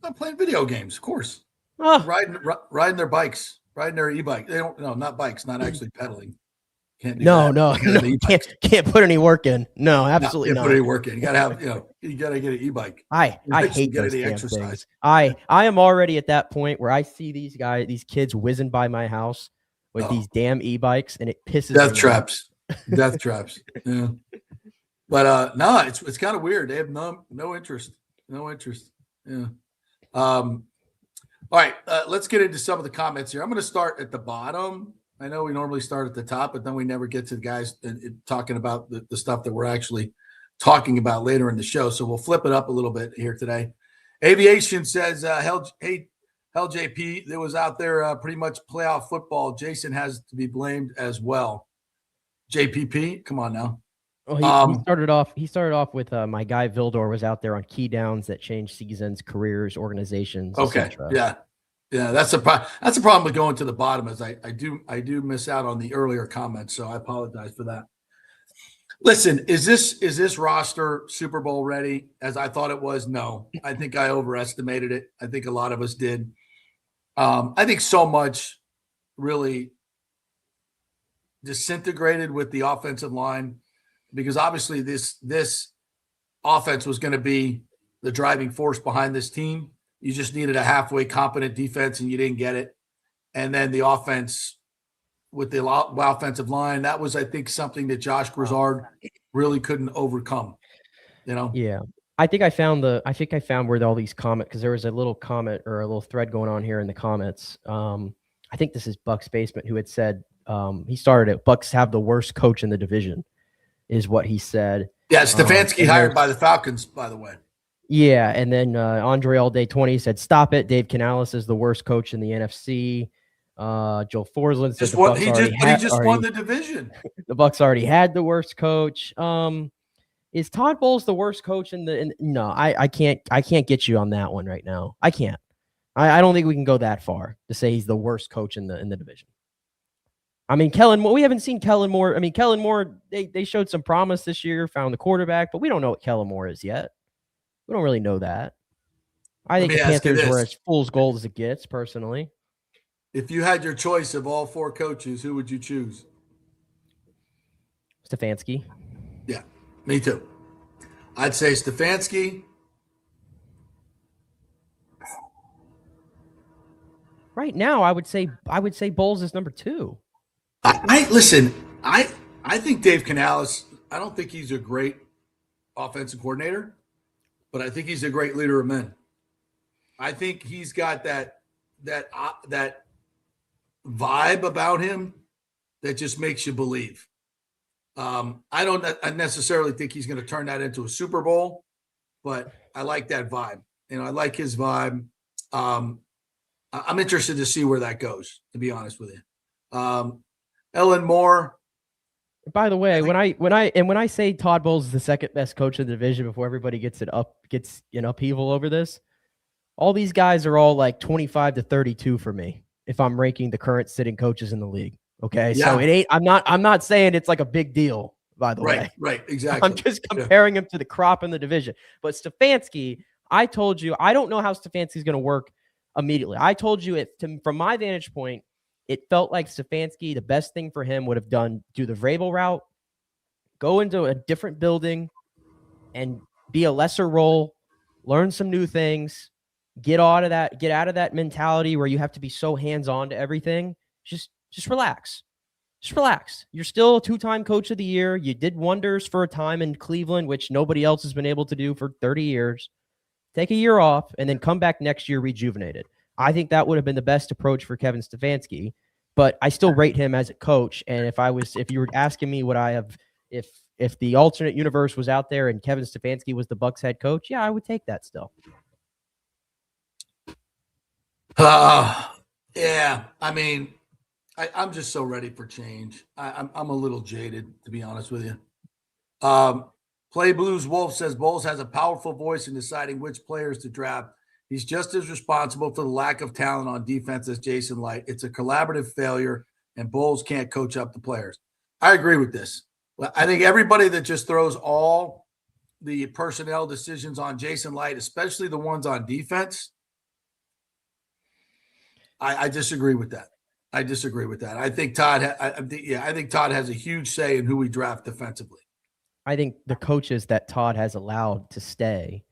I'm playing video games, of course. Oh, Riding their bikes, riding their e-bike. They don't. No, not bikes. Not actually pedaling. Can't do no, that. can't put any work in. No, absolutely not. Put any work in. You gotta have. You gotta get an e-bike. I hate those damn exercise. things. I am already at that point where I see these kids whizzing by my house with these damn e-bikes, and it pisses me off. Death traps. Yeah. But no, it's kind of weird. They have no interest. No interest. Yeah. All right. Let's get into some of the comments here. I'm going to start at the bottom. I know we normally start at the top, but then we never get to the guys talking about the stuff that we're actually talking about later in the show. So we'll flip it up a little bit here today. Aviation says, hell, JP, there was out there pretty much playoff football. Jason has to be blamed as well. JPP, come on now. Well, he started off with my guy Vildor was out there on key downs that changed seasons, careers, organizations. Okay, yeah. That's a problem with going to the bottom. Is I do miss out on the earlier comments, so I apologize for that. Listen, is this roster Super Bowl ready as I thought it was? No, I think I overestimated it. I think a lot of us did. I think so much really disintegrated with the offensive line. Because obviously this offense was going to be the driving force behind this team. You just needed a halfway competent defense, and you didn't get it. And then the offense with the offensive line, that was, I think, something that Josh Grizzard really couldn't overcome. Yeah, I think I found where all these comments, because there was a little comment or a little thread going on here in the comments. I think this is Bucs Basement who had said he started it. Bucs have the worst coach in the division. Is what he said. Yeah, Stefanski hired by the Falcons, by the way. Yeah, and then Andre All Day 20 said, "Stop it! Dave Canales is the worst coach in the NFC." Joe Forsland said he just won the division. The Bucs already had the worst coach. Is Todd Bowles the worst coach No, I can't get you on that one right now. I can't. I don't think we can go that far to say he's the worst coach in the division. I mean, Kellen Moore, we haven't seen Kellen Moore. I mean, Kellen Moore, they showed some promise this year, found the quarterback, but we don't know what Kellen Moore is yet. We don't really know that. I think the Panthers were as fool's gold as it gets, personally. If you had your choice of all four coaches, who would you choose? Stefanski. Yeah, me too. I'd say Stefanski. Right now, I would say Bowles is number 2. I think Dave Canales, I don't think he's a great offensive coordinator, but I think he's a great leader of men. I think he's got that vibe about him that just makes you believe. I don't necessarily think he's going to turn that into a Super Bowl, but I like that vibe. I like his vibe. I'm interested to see where that goes, to be honest with you. Ellen Moore. By the way, when I say Todd Bowles is the second best coach in the division before everybody gets in upheaval over this, all these guys are all like 25 to 32 for me if I'm ranking the current sitting coaches in the league. Okay. Yeah. So it ain't, I'm not saying it's like a big deal, by the way. Right. Exactly. I'm just comparing him to the crop in the division. But Stefanski, I told you, I don't know how Stefanski's going to work immediately. I told you from my vantage point, it felt like Stefanski, the best thing for him would have do the Vrabel route, go into a different building and be a lesser role, learn some new things, get out of that mentality where you have to be so hands-on to everything. Just relax. Just relax. You're still a 2-time coach of the year. You did wonders for a time in Cleveland, which nobody else has been able to do for 30 years. Take a year off and then come back next year rejuvenated. I think that would have been the best approach for Kevin Stefanski, but I still rate him as a coach. And if you were asking me would I have, if the alternate universe was out there and Kevin Stefanski was the Bucs head coach, yeah, I would take that still. Yeah. I mean, I'm just so ready for change. I'm a little jaded, to be honest with you. Play Blues Wolf says Bowles has a powerful voice in deciding which players to draft He's just as responsible for the lack of talent on defense as Jason Light. It's a collaborative failure, and Bowles can't coach up the players. I agree with this. I think everybody that just throws all the personnel decisions on Jason Light, especially the ones on defense, I disagree with that. I disagree with that. I think Todd. I think Todd has a huge say in who we draft defensively. I think the coaches that Todd has allowed to stay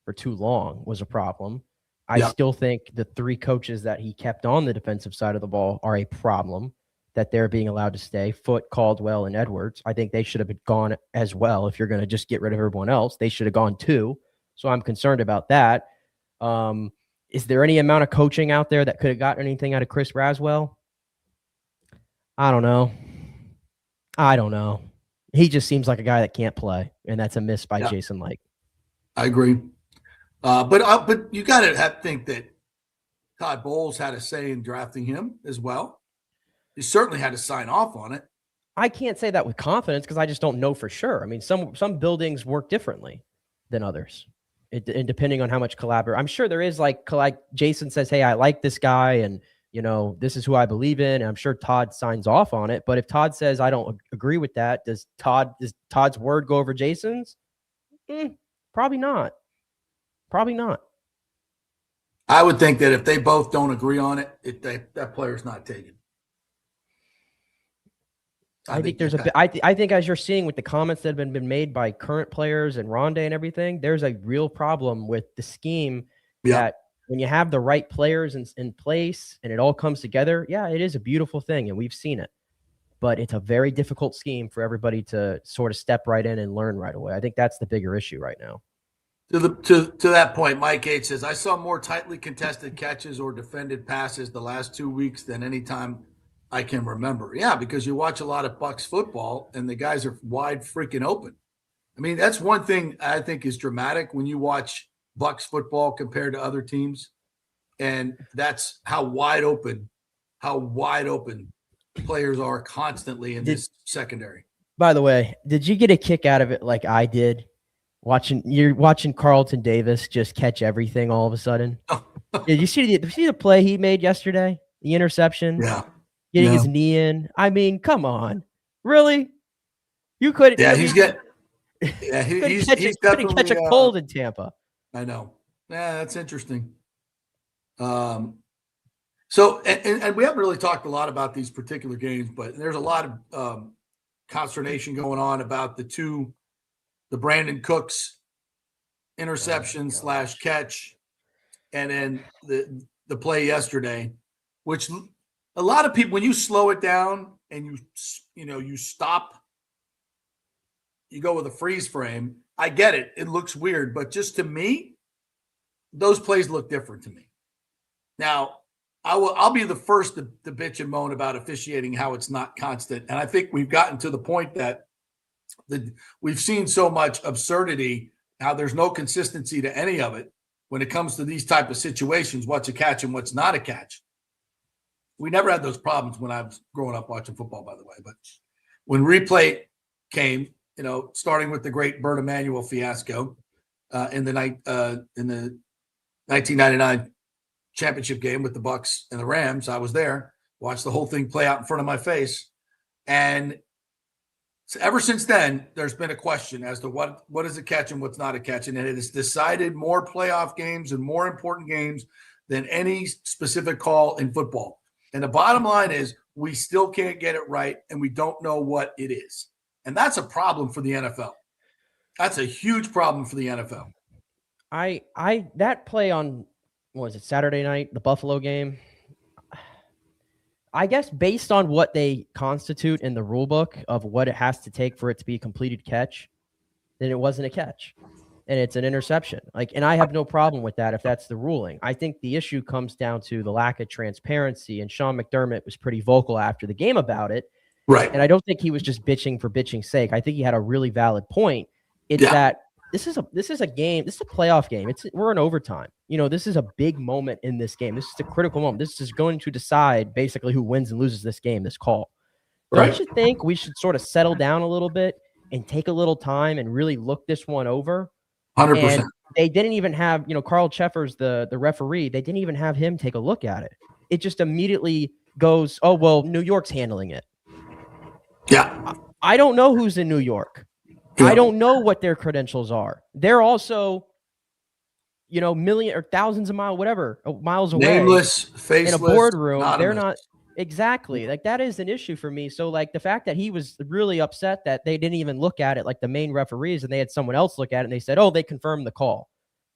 for too long was a problem. I still think the 3 coaches that he kept on the defensive side of the ball are a problem, that they're being allowed to stay. Foote, Caldwell, and Edwards. I think they should have been gone as well. If you're going to just get rid of everyone else, they should have gone too. So I'm concerned about that. Is there any amount of coaching out there that could have gotten anything out of Chris Raswell? I don't know. He just seems like a guy that can't play, and that's a miss by Jason Light. I agree. But you got to think that Todd Bowles had a say in drafting him as well. He certainly had to sign off on it. I can't say that with confidence because I just don't know for sure. I mean, some buildings work differently than others, and depending on how much collaborate. I'm sure there is like Jason says, "Hey, I like this guy, and this is who I believe in." And I'm sure Todd signs off on it. But if Todd says, "I don't agree with that," does Todd's word go over Jason's? Probably not. Probably not. I would think that if they both don't agree on it, that player's not taken. I think there's I think as you're seeing with the comments that have been made by current players and Rondé and everything, there's a real problem with the scheme that when you have the right players in place and it all comes together, it is a beautiful thing, and we've seen it. But it's a very difficult scheme for everybody to sort of step right in and learn right away. I think that's the bigger issue right now. To that point, Mike H says, I saw more tightly contested catches or defended passes the last 2 weeks than any time I can remember. Yeah, because you watch a lot of Bucs football and the guys are wide freaking open. I mean, that's one thing I think is dramatic when you watch Bucs football compared to other teams. And that's how wide open players are constantly in this secondary. By the way, did you get a kick out of it like I did? You're watching Carlton Davis just catch everything all of a sudden. Did you see the play he made yesterday? The interception? Yeah. Getting his knee in. I mean, come on. Really? You couldn't. Yeah, he's couldn't catch a cold in Tampa. I know. Yeah, that's interesting. So, and we haven't really talked a lot about these particular games, but there's a lot of consternation going on about the Brandon Cooks interception / catch, and then the play yesterday, which a lot of people, when you slow it down and you stop, you go with a freeze frame. I get it. It looks weird, but just to me, those plays look different to me. Now, I'll be the first to bitch and moan about officiating, how it's not constant. And I think we've gotten to the point that we've seen so much absurdity, how there's no consistency to any of it when it comes to these type of situations, what's a catch and what's not a catch. We never had those problems when I was growing up watching football, by the way. But when replay came, starting with the great Bert Emanuel fiasco in the 1999 championship game with the Bucs and the Rams, I was there, watched the whole thing play out in front of my face. And so ever since then, there's been a question as to what is a catch and what's not a catch. And it has decided more playoff games and more important games than any specific call in football. And the bottom line is we still can't get it right, and we don't know what it is. And that's a problem for the NFL. That's a huge problem for the NFL. That play on, what was it, Saturday night, the Buffalo game? I guess based on what they constitute in the rule book of what it has to take for it to be a completed catch, then it wasn't a catch. And it's an interception. And I have no problem with that if that's the ruling. I think the issue comes down to the lack of transparency, and Sean McDermott was pretty vocal after the game about it. Right. And I don't think he was just bitching for bitching's sake. I think he had a really valid point. It's that this is a game, this is a playoff game. We're in overtime. This is a big moment in this game. This is a critical moment. This is going to decide basically who wins and loses this game, this call. Right. Don't you think we should sort of settle down a little bit and take a little time and really look this one over? 100%. And they didn't even have, Carl Cheffers, the referee, they didn't even have him take a look at it. It just immediately goes, oh, well, New York's handling it. Yeah. I don't know who's in New York. Yeah. I don't know what their credentials are. They're also, million or thousands of miles away. Nameless, faceless. In a boardroom. Anonymous. They're not. Exactly. Like, that is an issue for me. So, like, the fact that he was really upset that they didn't even look at it, like the main referees, and they had someone else look at it and they said, oh, they confirmed the call.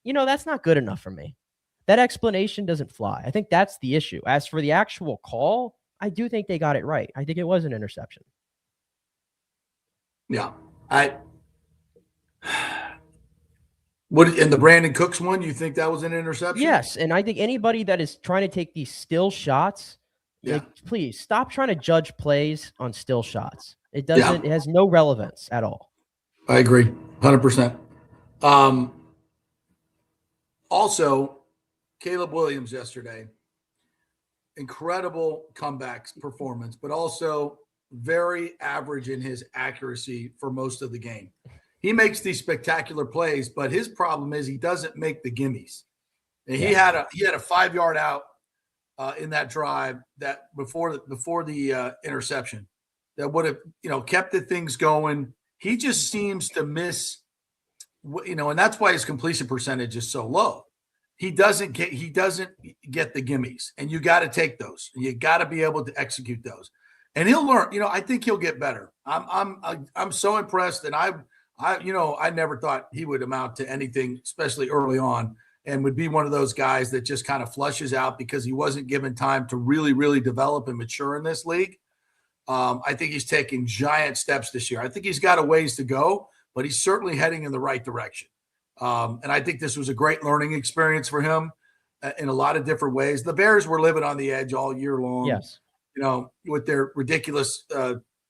That's not good enough for me. That explanation doesn't fly. I think that's the issue. As for the actual call, I do think they got it right. I think it was an interception. Yeah. In the Brandon Cooks one, you think that was an interception? Yes. And I think anybody that is trying to take these still shots, please stop trying to judge plays on still shots. It doesn't, It has no relevance at all. I agree. 100%. Also, Caleb Williams yesterday, incredible comebacks performance, but also very average in his accuracy for most of the game. He makes these spectacular plays, but his problem is he doesn't make the gimmies. And he had a 5-yard out in that drive that before the interception that would have kept the things going. He just seems to miss, and that's why his completion percentage is so low. He doesn't get the gimmies, and you got to take those. You got to be able to execute those, and he'll learn. I think he'll get better. I'm so impressed, and I never thought he would amount to anything, especially early on, and would be one of those guys that just kind of flushes out because he wasn't given time to really, really develop and mature in this league. I think he's taking giant steps this year. I think he's got a ways to go, but he's certainly heading in the right direction. And I think this was a great learning experience for him in a lot of different ways. The Bears were living on the edge all year long. Yes. With their ridiculous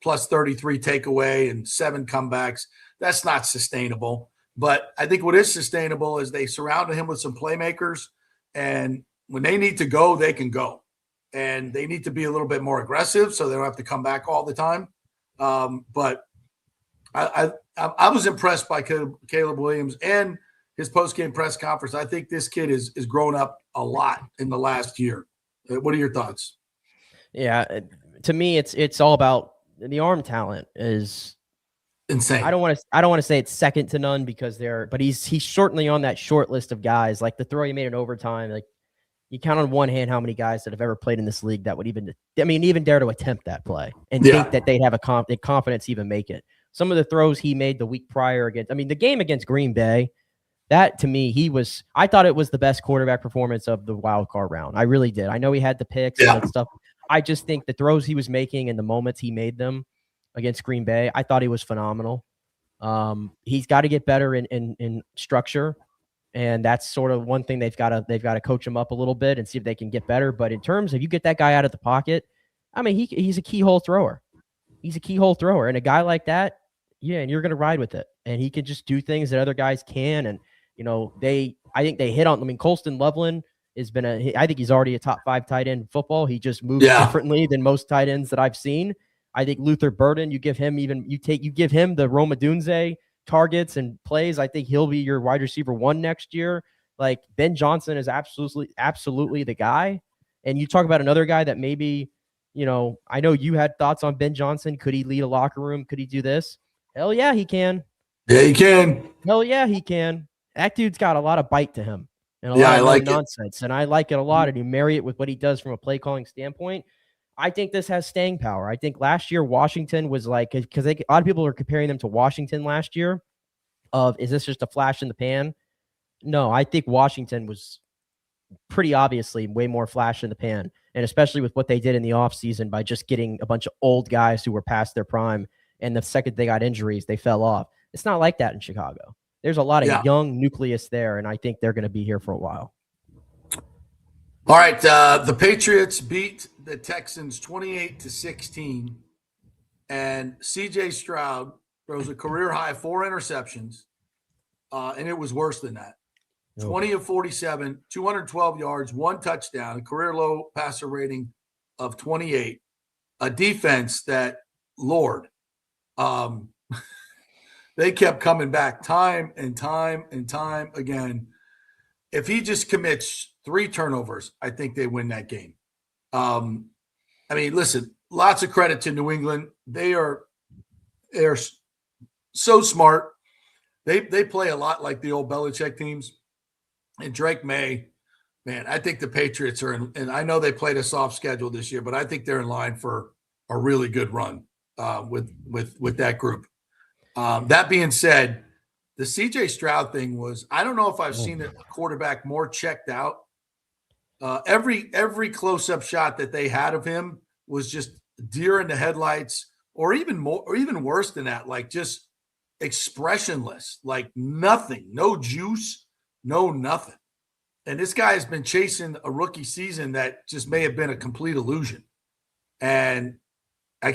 plus 33 takeaway and 7 comebacks. That's not sustainable. But I think what is sustainable is they surrounded him with some playmakers, and when they need to go, they can go. And they need to be a little bit more aggressive so they don't have to come back all the time. But I was impressed by Caleb Williams and his post-game press conference. I think this kid is grown up a lot in the last year. What are your thoughts? Yeah, to me, it's all about the arm talent is insane. I don't want to say it's second to none but he's certainly on that short list of guys. Like the throw he made in overtime, like you count on one hand how many guys that have ever played in this league that would even dare to attempt that play and think that they'd have a confidence to even make it. Some of the throws he made the week prior the game against Green Bay, that to me, I thought it was the best quarterback performance of the wild card round. I really did. I know he had the picks and stuff. I just think the throws he was making and the moments he made them against Green Bay, I thought he was phenomenal. He's got to get better in structure. And that's sort of one thing they've got to coach him up a little bit and see if they can get better. But in terms of you get that guy out of the pocket, he's a keyhole thrower. He's a keyhole thrower. And a guy like that, and you're going to ride with it. And he can just do things that other guys can. And, I think they hit on, Colston Loveland I think he's already a top 5 tight end in football. He just moves differently than most tight ends that I've seen. I think Luther Burden, you give him the Roma Dunze targets and plays. I think he'll be your wide receiver 1 next year. Like Ben Johnson is absolutely the guy. And you talk about another guy that maybe, I know you had thoughts on Ben Johnson. Could he lead a locker room? Could he do this? Hell yeah, he can. Yeah, he can. Hell yeah, he can. That dude's got a lot of bite to him and a lot of nonsense. And I like it a lot. And you marry it with what he does from a play calling standpoint. I think this has staying power. I think last year Washington was because a lot of people are comparing them to Washington last year. Is this just a flash in the pan? No, I think Washington was pretty obviously way more flash in the pan, and especially with what they did in the offseason by just getting a bunch of old guys who were past their prime, and the second they got injuries, they fell off. It's not like that in Chicago. There's a lot of young nucleus there, and I think they're going to be here for a while. All right, the Patriots beat the Texans 28-16, and C.J. Stroud throws a career-high 4 interceptions, and it was worse than that. 20 of 47, 212 yards, 1 touchdown, a career-low passer rating of 28, a defense that, Lord, they kept coming back time and time and time again. If he just commits 3 turnovers, I think they win that game. I mean, listen, lots of credit to New England. They're so smart. They play a lot like the old Belichick teams. And Drake May, man, I think the Patriots are in, and I know they played a soft schedule this year, but I think they're in line for a really good run with that group. That being said, the CJ Stroud thing was, I don't know if I've seen a quarterback more checked out. Every close-up shot that they had of him was just deer in the headlights, or even worse than that, like just expressionless, like nothing, no juice, no nothing. And this guy has been chasing a rookie season that just may have been a complete illusion. And I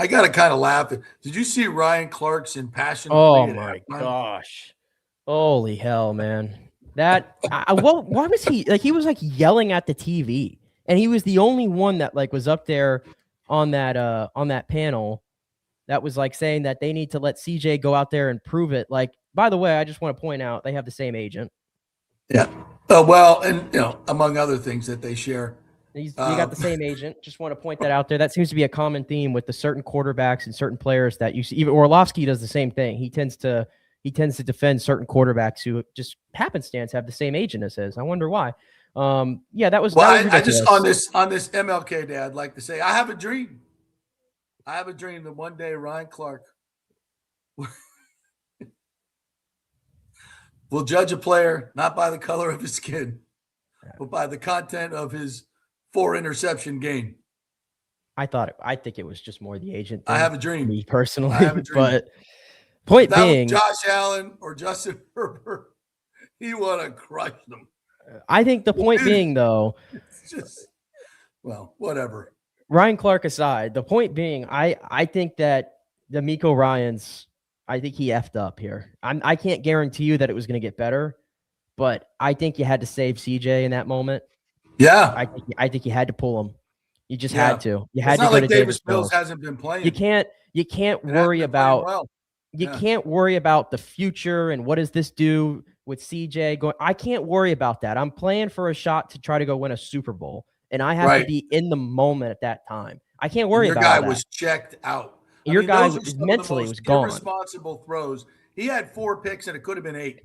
got to kind of laugh. Did you see Ryan Clark's impassioned? Oh my gosh. Holy hell, man. That why was he like, he was like yelling at the TV, and he was the only one that like was up there on that panel that was like saying that they need to let CJ go out there and prove it. Like, by the way, I just want to point out they have the same agent. Yeah. Well, and among other things that they share. You got the same agent. Just want to point that out there. That seems to be a common theme with the certain quarterbacks and certain players that you see. Even Orlovsky does the same thing. He tends to defend certain quarterbacks who just happenstance have the same agent as his. I wonder why. Yeah, that was. Well, that was I just on this MLK Day, I'd like to say I have a dream. I have a dream that one day Ryan Clark will judge a player not by the color of his skin, but by the content of his 4-interception game. I think it was just more the agent thing, I have a dream. Me personally, I have a dream. But point if that being, was Josh Allen or Justin Herbert, he would have crushed them. I think the point being, though, it's just, well, whatever. Ryan Clark aside, the point being, I think that D'Amico Ryans, I think he effed up here. I can't guarantee you that it was going to get better, but I think you had to save CJ in that moment. Yeah, I think you had to pull him. You just had to. You had it's to not go like to Davis Mills hasn't been playing. You can't worry about can't worry about the future and what does this do with CJ going. I can't worry about that. I'm playing for a shot to try to go win a Super Bowl, and I have to be in the moment at that time. I can't worry about that. Your guy was checked out. Your guy was mentally was gone. Irresponsible throws. He had 4 picks, and it could have been 8.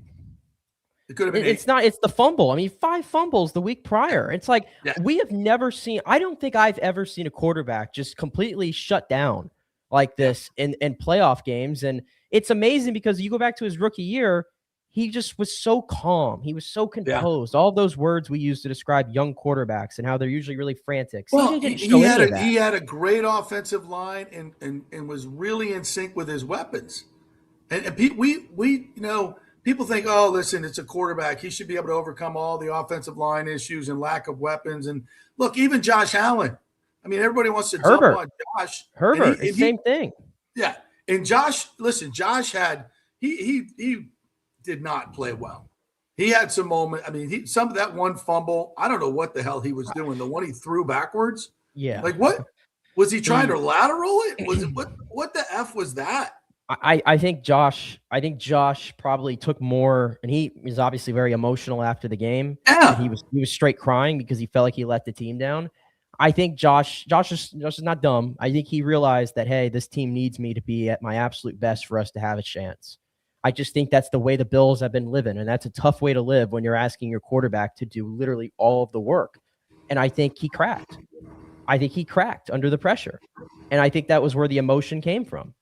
It could have been 8. It's not. It's the fumble. I mean, 5 fumbles the week prior. It's like we have never seen. I don't think I've ever seen a quarterback just completely shut down like this in playoff games. And it's amazing because you go back to his rookie year, he just was so calm. He was so composed. All those words we use to describe young quarterbacks and how they're usually really frantic. Well, he had a great offensive line and was really in sync with his weapons. And we people think, oh, listen, it's a quarterback. He should be able to overcome all the offensive line issues and lack of weapons. And look, even Josh Allen. I mean, everybody wants to jump on Josh. Herbert, same thing. Yeah. And Josh, listen, Josh had he did not play well. He had some moment. I mean, some of that one fumble, I don't know what the hell he was doing. The one he threw backwards. Yeah. Like what? Was he trying to lateral it? Was it what the F was that? I think Josh probably took more, and he was obviously very emotional after the game. Yeah. He was straight crying because he felt like he let the team down. I think Josh is not dumb. I think he realized that, hey, this team needs me to be at my absolute best for us to have a chance. I just think that's the way the Bills have been living, and that's a tough way to live when you're asking your quarterback to do literally all of the work. And I think he cracked. I think he cracked under the pressure. And I think that was where the emotion came from.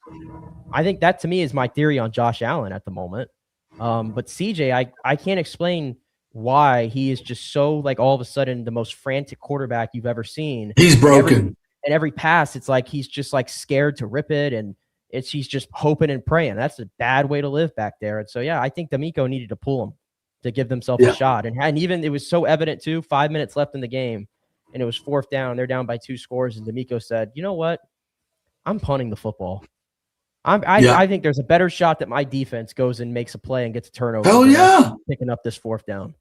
I think that, to me, is my theory on Josh Allen at the moment. But CJ, I can't explain why he is just so, like, all of a sudden the most frantic quarterback you've ever seen. He's broken. And every pass, it's like he's just, like, scared to rip it, and he's just hoping and praying. That's a bad way to live back there. And so, yeah, I think D'Amico needed to pull him to give themselves a shot. And even it was so evident, too, 5 minutes left in the game, and it was 4th down. They're down by 2 scores, and D'Amico said, you know what? I'm punting the football. I think there's a better shot that my defense goes and makes a play and gets a turnover. Hell yeah. Picking up this 4th down.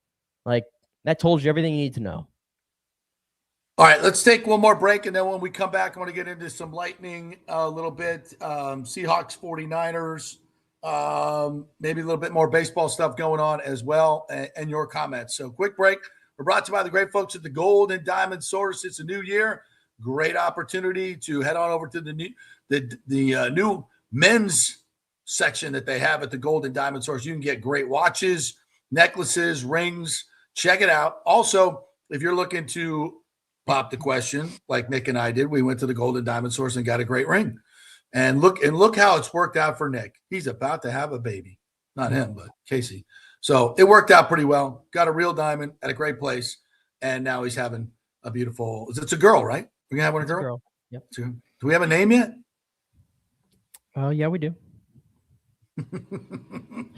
Like, that told you everything you need to know. All right, let's take one more break, and then when we come back, I want to get into some Lightning a little bit. Seahawks, 49ers. maybe a little bit more baseball stuff going on as well, and your comments. So quick break. We're brought to you by the great folks at the Gold and Diamond Source. It's a new year. Great opportunity to head on over to the new men's section that they have at the Gold and Diamond Source. You can get great watches, necklaces, rings. Check it out. Also, if you're looking to pop the question like Nick and I did, we went to the Gold and Diamond Source and got a great ring. And look how it's worked out for Nick. He's about to have a baby. Not him, but Casey. So it worked out pretty well. Got a real diamond at a great place. And now he's having a beautiful, it's a girl, right? We're going to have one, a girl? Yep. Do we have a name yet? Yeah, we do.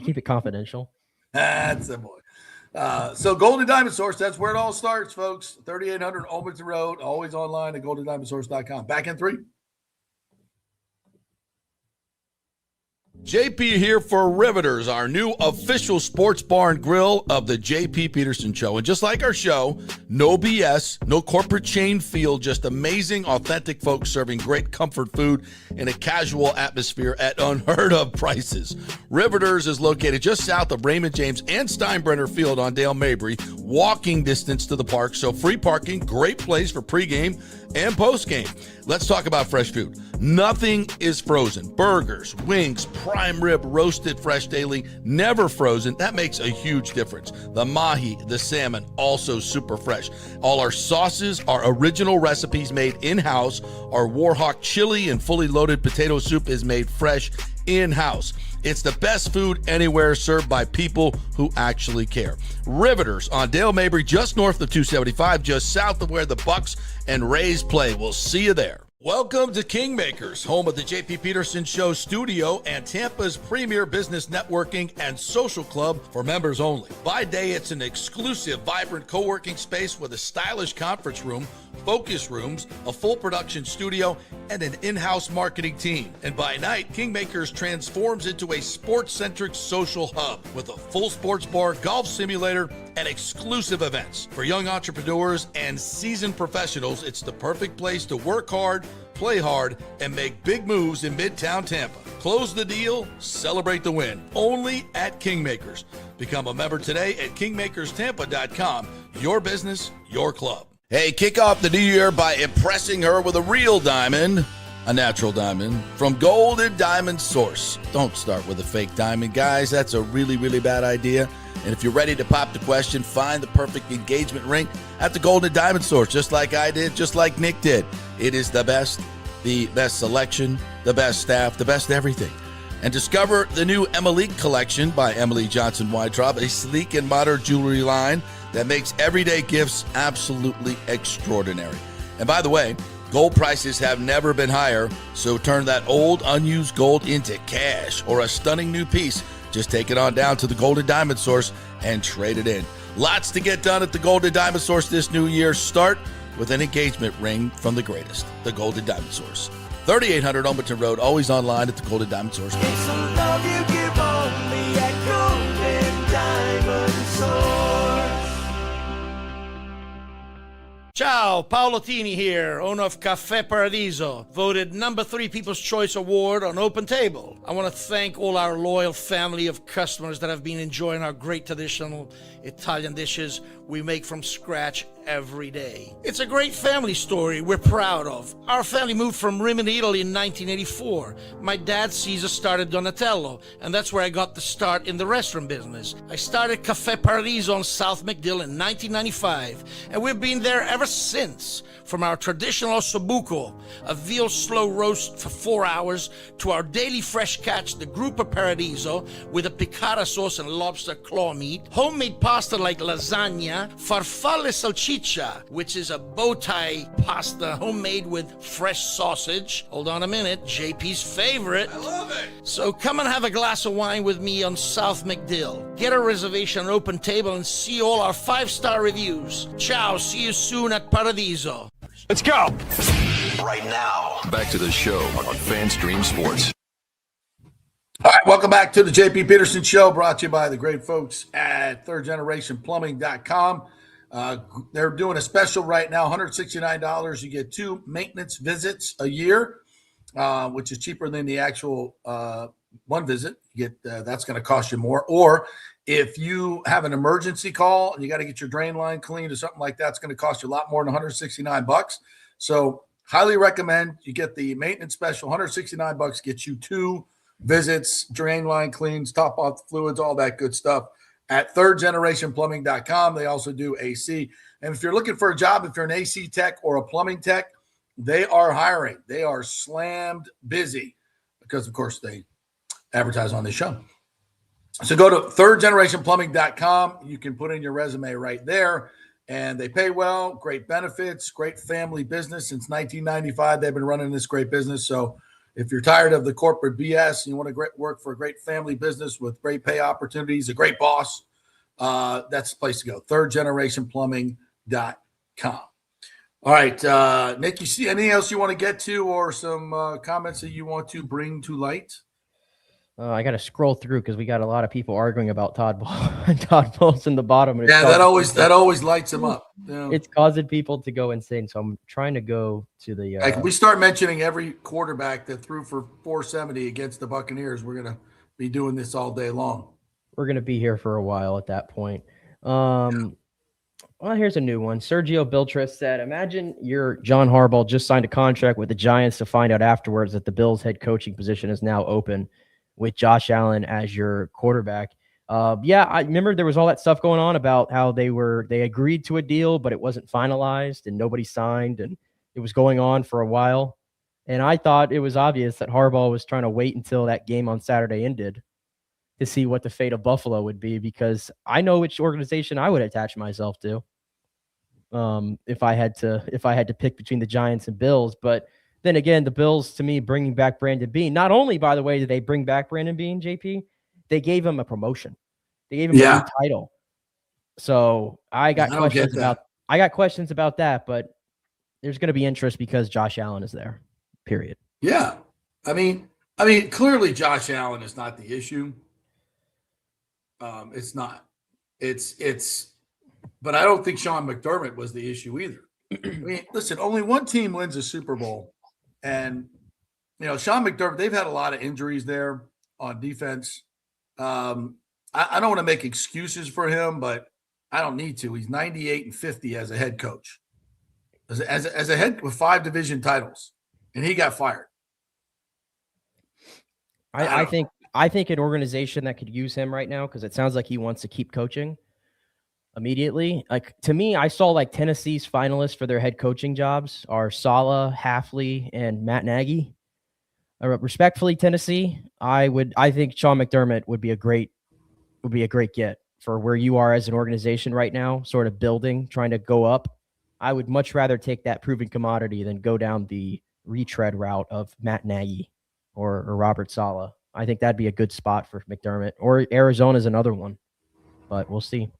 Keep it confidential. That's a boy. So Golden Diamond Source, that's where it all starts, folks. 3800 Olmsted Road, always online at goldendiamondsource.com. Back in 3. JP here for Riveters, our new official sports bar and grill of the JP Peterson Show. And just like our show, no BS, no corporate chain feel, just amazing, authentic folks serving great comfort food in a casual atmosphere at unheard of prices. Riveters is located just south of Raymond James and Steinbrenner Field on Dale Mabry, walking distance to the park. So free parking, great place for pregame and postgame. Let's talk about fresh food. Nothing is frozen. Burgers, wings, prime rib, roasted fresh daily, never frozen. That makes a huge difference. The mahi, the salmon, also super fresh. All our sauces are original recipes made in-house. Our Warhawk chili and fully loaded potato soup is made fresh in-house. It's the best food anywhere, served by people who actually care. Riveters on Dale Mabry, just north of 275, just south of where the Bucs and Rays play. We'll see you there. Welcome to Kingmakers, home of the JP Peterson Show studio and Tampa's premier business networking and social club for members only. By day, it's an exclusive, vibrant co-working space with a stylish conference room, focus rooms, a full production studio, and an in-house marketing team. And by night, Kingmakers transforms into a sports-centric social hub with a full sports bar, golf simulator, and exclusive events. For young entrepreneurs and seasoned professionals, it's the perfect place to work hard, play hard, and make big moves in Midtown Tampa. Close the deal, celebrate the win. Only at Kingmakers. Become a member today at kingmakerstampa.com. Your business, your club. Hey, kick off the new year by impressing her with a real diamond, a natural diamond from Gold and Diamond Source. Don't start with a fake diamond, guys. That's a really, really bad idea. And if you're ready to pop the question, find the perfect engagement ring at the Gold and Diamond Source, just like I did, just like Nick did. It is the best selection, the best staff, the best everything. And discover the new Emily collection by Emily Johnson Weintraub, a sleek and modern jewelry line that makes everyday gifts absolutely extraordinary. And by the way, gold prices have never been higher, so turn that old unused gold into cash or a stunning new piece. Just take it on down to the Gold and Diamond Source and trade it in. Lots to get done at the Gold and Diamond Source this new year. Start with an engagement ring from the greatest, the Gold and Diamond Source. 3800 Olmsted Road, always online at the Gold and Diamond Source. It's some love you give only at Gold and Diamond Source. Ciao, Paolo Tini here, owner of Caffè Paradiso, voted number 3 People's Choice Award on Open Table. I want to thank all our loyal family of customers that have been enjoying our great traditional Italian dishes we make from scratch every day. It's a great family story we're proud of. Our family moved from Rimini, Italy in 1984. My dad, Caesar, started Donatello, and that's where I got the start in the restaurant business. I started Caffè Paradiso on South McDill in 1995, and we've been there ever since. From our traditional ossobuco, a veal slow roast for 4 hours, to our daily fresh catch, the Gruppo Paradiso, with a piccata sauce and lobster claw meat, homemade pasta like lasagna, farfalle salchicha, which is a bow tie pasta homemade with fresh sausage. Hold on a minute, JP's favorite. I love it. So come and have a glass of wine with me on South McDill. Get a reservation on Open Table and see all our 5-star reviews. Ciao, see you soon at Paradiso. Let's go. Right now, back to the show on FanStream Sports. All right, welcome back to the JP Peterson Show, brought to you by the great folks at thirdgenerationplumbing.com. They're doing a special right now, $169. You get 2 maintenance visits a year, which is cheaper than the actual one visit. You get that's going to cost you more. Or if you have an emergency call and you got to get your drain line cleaned or something like that, it's going to cost you a lot more than $169. So highly recommend you get the maintenance special. $169 gets you 2 visits, drain line cleans, top off the fluids, all that good stuff at thirdgenerationplumbing.com. They also do AC. And if you're looking for a job, if you're an AC tech or a plumbing tech, they are hiring. They are slammed busy because, of course, they advertise on this show. So go to thirdgenerationplumbing.com. You can put in your resume right there. And they pay well, great benefits, great family business. Since 1995, they've been running this great business. So if you're tired of the corporate BS and you want to work for a great family business with great pay opportunities, a great boss, that's the place to go. thirdgenerationplumbing.com. All right, Nick, you see anything else you want to get to or some comments that you want to bring to light? I got to scroll through because we got a lot of people arguing about Todd Bowles in the bottom. Yeah, that always lights him up. Yeah. It's causing people to go insane. So I'm trying to go to the. Like we start mentioning every quarterback that threw for 470 against the Buccaneers, we're gonna be doing this all day long. We're gonna be here for a while at that point. Well, here's a new one. Sergio Biltres said, "Imagine you're John Harbaugh just signed a contract with the Giants to find out afterwards that the Bills' head coaching position is now open." With Josh Allen as your quarterback. I remember there was all that stuff going on about how they agreed to a deal, but it wasn't finalized and nobody signed, and it was going on for a while. And I thought it was obvious that Harbaugh was trying to wait until that game on Saturday ended to see what the fate of Buffalo would be, because I know which organization I would attach myself to if I had to pick between the Giants and Bills. But then again, the Bills, to me, bringing back Brandon Beane. Not only, by the way, did they bring back Brandon Beane, JP, they gave him a promotion. They gave him a new title. So I got questions about that, but there's going to be interest because Josh Allen is there. Period. Yeah, I mean, clearly Josh Allen is not the issue. It's not. It's. But I don't think Sean McDermott was the issue either. I mean, listen, only one team wins a Super Bowl. And, Sean McDermott, they've had a lot of injuries there on defense. I don't want to make excuses for him, but I don't need to. He's 98-50 as a head coach, as a head with 5 division titles, and he got fired. I think an organization that could use him right now, because it sounds like he wants to keep coaching immediately. Like, to me, I saw like Tennessee's finalists for their head coaching jobs are Saleh, Hafley, and Matt Nagy. Respectfully, Tennessee, I think Sean McDermott would be a great get for where you are as an organization right now, sort of building, trying to go up. I would much rather take that proven commodity than go down the retread route of Matt Nagy or Robert Saleh. I think that'd be a good spot for McDermott, or Arizona's another one, but we'll see.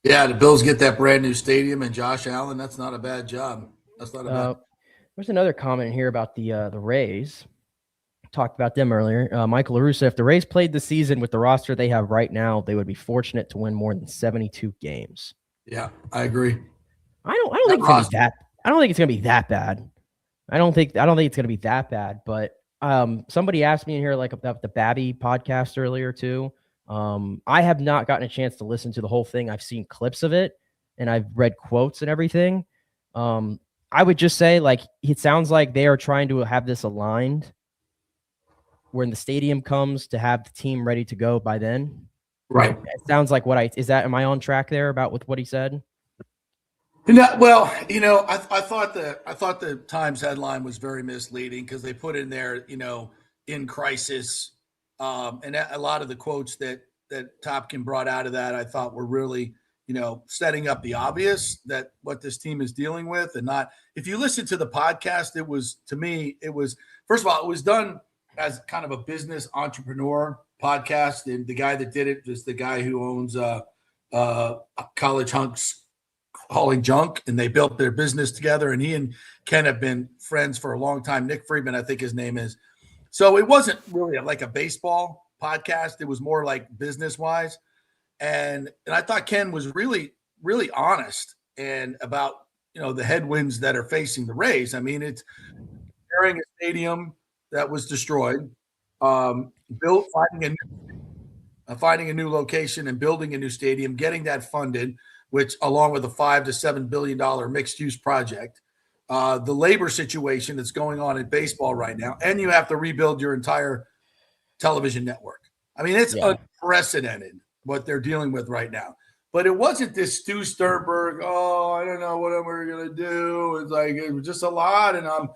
Yeah, the Bills get that brand new stadium and Josh Allen. That's not a bad job. That's not a bad. There's another comment here about the Rays. Talked about them earlier. Michael LaRussa, if the Rays played the season with the roster they have right now, they would be fortunate to win more than 72 games. Yeah, I agree. I don't think it's gonna be that. I don't think it's gonna be that bad. I don't think it's gonna be that bad. But somebody asked me in here like about the Babby podcast earlier too. I have not gotten a chance to listen to the whole thing. I've seen clips of it and I've read quotes and everything. I would just say, like, it sounds like they are trying to have this aligned when the stadium comes to have the team ready to go by then. Right. It sounds like am I on track there about with what he said? Well, I thought the Times headline was very misleading because they put in there, in crisis. And a lot of the quotes that Topkin brought out of that, I thought were really, setting up the obvious that what this team is dealing with, and not. If you listen to the podcast, first of all, it was done as kind of a business entrepreneur podcast, and the guy that did it is the guy who owns College Hunks Hauling Junk, and they built their business together. And he and Ken have been friends for a long time. Nick Friedman, I think his name is. So it wasn't really like a baseball podcast. It was more like business wise. And I thought Ken was really, really honest and about, the headwinds that are facing the Rays. I mean, it's sharing a stadium that was destroyed. finding a new location and building a new stadium, getting that funded, which along with a $5 to $7 billion mixed use project, the labor situation that's going on in baseball right now, and you have to rebuild your entire television network. I mean, it's unprecedented what they're dealing with right now. But it wasn't this Stu Sternberg, I don't know what we're going to do. It's like, it was just a lot, and I'm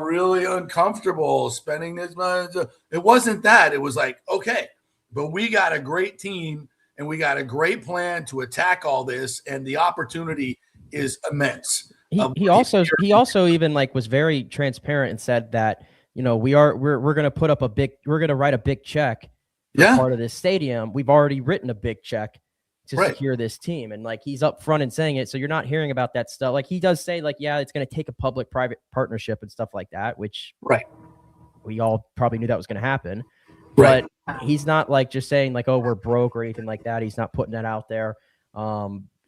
really uncomfortable spending this money. It wasn't that. It was like, okay, but we got a great team, and we got a great plan to attack all this, and the opportunity is immense. He also even like was very transparent and said that, we're going to put up we're going to write a big check for part of this stadium. We've already written a big check to secure this team. And like, he's up front and saying it. So you're not hearing about that stuff. Like, he does say like, it's going to take a public private partnership and stuff like that, which we all probably knew that was going to happen. But he's not like just saying like, oh, we're broke or anything like that. He's not putting that out there.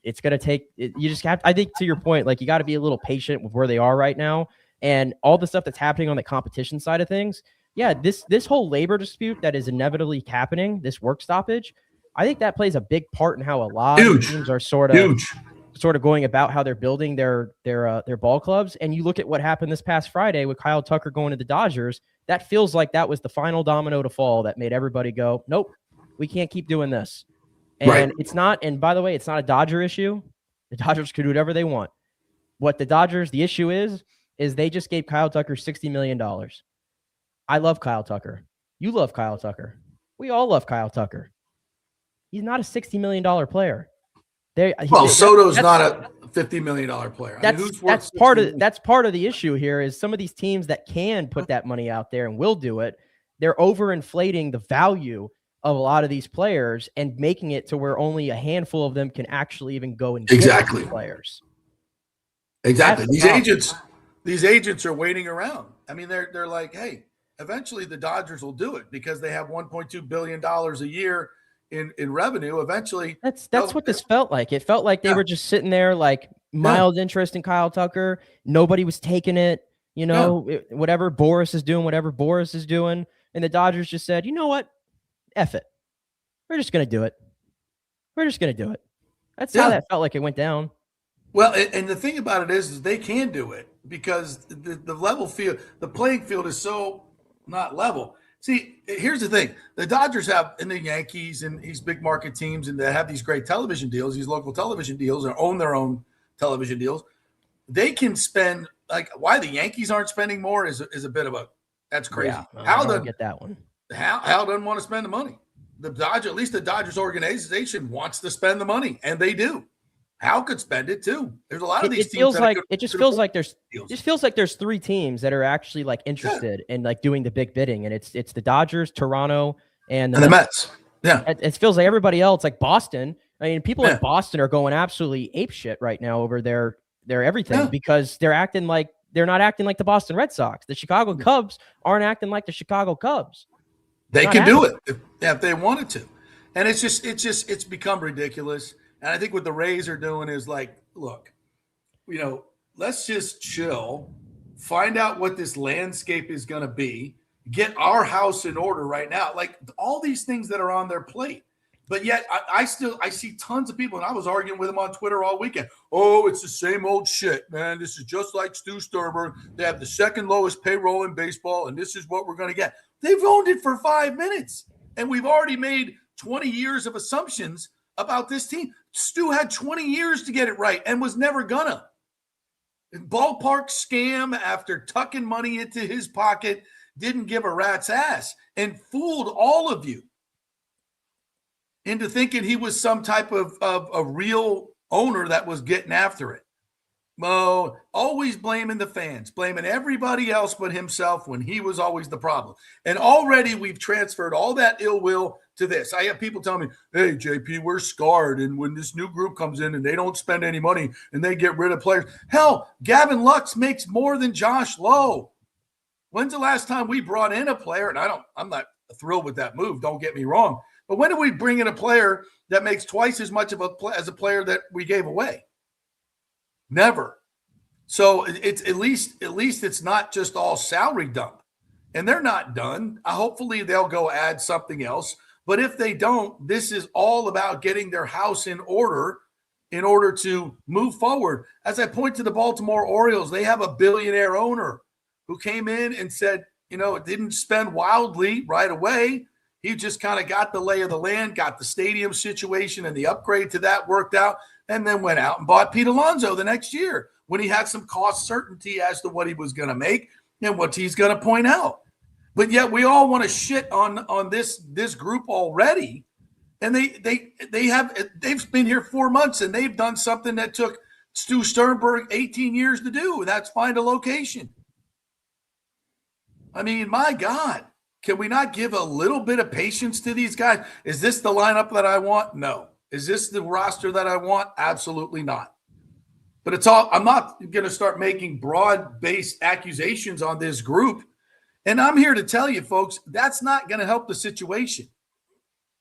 It's going to take, you just have, I think to your point, like, you got to be a little patient with where they are right now and all the stuff that's happening on the competition side of things. Yeah. This whole labor dispute that is inevitably happening, this work stoppage, I think that plays a big part in how a lot of teams are sort of going about how they're building their ball clubs. And you look at what happened this past Friday with Kyle Tucker going to the Dodgers. That feels like that was the final domino to fall that made everybody go, nope, we can't keep doing this. And it's not, and by the way, it's not a Dodger issue. The Dodgers can do whatever they want. What the issue is they just gave Kyle Tucker $60 million. I love Kyle Tucker. You love Kyle Tucker. We all love Kyle Tucker. He's not a $60 million player. Soto's not a $50 million player. That's part of the issue here is some of these teams that can put that money out there and will do it. They're overinflating the value of a lot of these players and making it to where only a handful of them can actually even go and get players. Exactly. These agents are waiting around. I mean, they're like, hey, eventually the Dodgers will do it because they have $1.2 billion a year in revenue. Eventually, that's what this felt like. It felt like they were just sitting there, like mild interest in Kyle Tucker. Nobody was taking it. Whatever Boris is doing, and the Dodgers just said, you know what, F it. We're just gonna do it. That's how that felt like it went down. Well, and the thing about it is they can do it because the level field, the playing field is so not level. See, here's the thing. The Dodgers have, and the Yankees and these big market teams, and they have these great television deals, these local television deals, and own their own television deals. They can spend, like, why the Yankees aren't spending more is a bit of that's crazy. Yeah, I don't get that one. Hal doesn't want to spend the money. At least the Dodgers organization wants to spend the money, and they do. Hal could spend it too. There's a lot of these teams. It just feels like there's three teams that are actually like interested in like doing the big bidding, and it's the Dodgers, Toronto, and the Mets. Yeah, it feels like everybody else, like Boston. I mean, people in Boston are going absolutely apeshit right now over their everything because they're not acting like the Boston Red Sox. The Chicago Cubs aren't acting like the Chicago Cubs. They can do it if they wanted to, and it's become ridiculous. And I think what the Rays are doing is like, look, let's just chill, find out what this landscape is going to be, get our house in order right now. Like all these things that are on their plate. But yet I see tons of people, and I was arguing with them on Twitter all weekend. Oh, it's the same old shit, man. This is just like Stu Sternberg. They have the second lowest payroll in baseball, and this is what we're going to get. They've owned it for 5 minutes, and we've already made 20 years of assumptions about this team. Stu had 20 years to get it right and was never gonna. Ballpark scam after tucking money into his pocket, didn't give a rat's ass, and fooled all of you into thinking he was some type of a real owner that was getting after it. Well, always blaming the fans, blaming everybody else but himself when he was always the problem. And already we've transferred all that ill will to this. I have people telling me, hey, JP, we're scarred. And when this new group comes in and they don't spend any money and they get rid of players. Hell, Gavin Lux makes more than Josh Lowe. When's the last time we brought in a player? And I'm not thrilled with that move. Don't get me wrong. But when did we bring in a player that makes twice as much as a player that we gave away? Never. So it's at least it's not just all salary dump. and they're not done. Hopefully they'll go add something else. But if they don't, this is all about getting their house in order to move forward. As I point to the Baltimore Orioles, they have a billionaire owner who came in and said, it didn't spend wildly right away. He just kind of got the lay of the land, got the stadium situation and the upgrade to that worked out, and then went out and bought Pete Alonso the next year when he had some cost certainty as to what he was going to make and what he's going to point out. But yet we all want to shit on this group already. And they've been here 4 months, and they've done something that took Stu Sternberg 18 years to do, and that's find a location. I mean, my God, can we not give a little bit of patience to these guys? Is this the lineup that I want? No. Is this the roster that I want? Absolutely not. But I'm not going to start making broad-based accusations on this group. And I'm here to tell you, folks, that's not going to help the situation.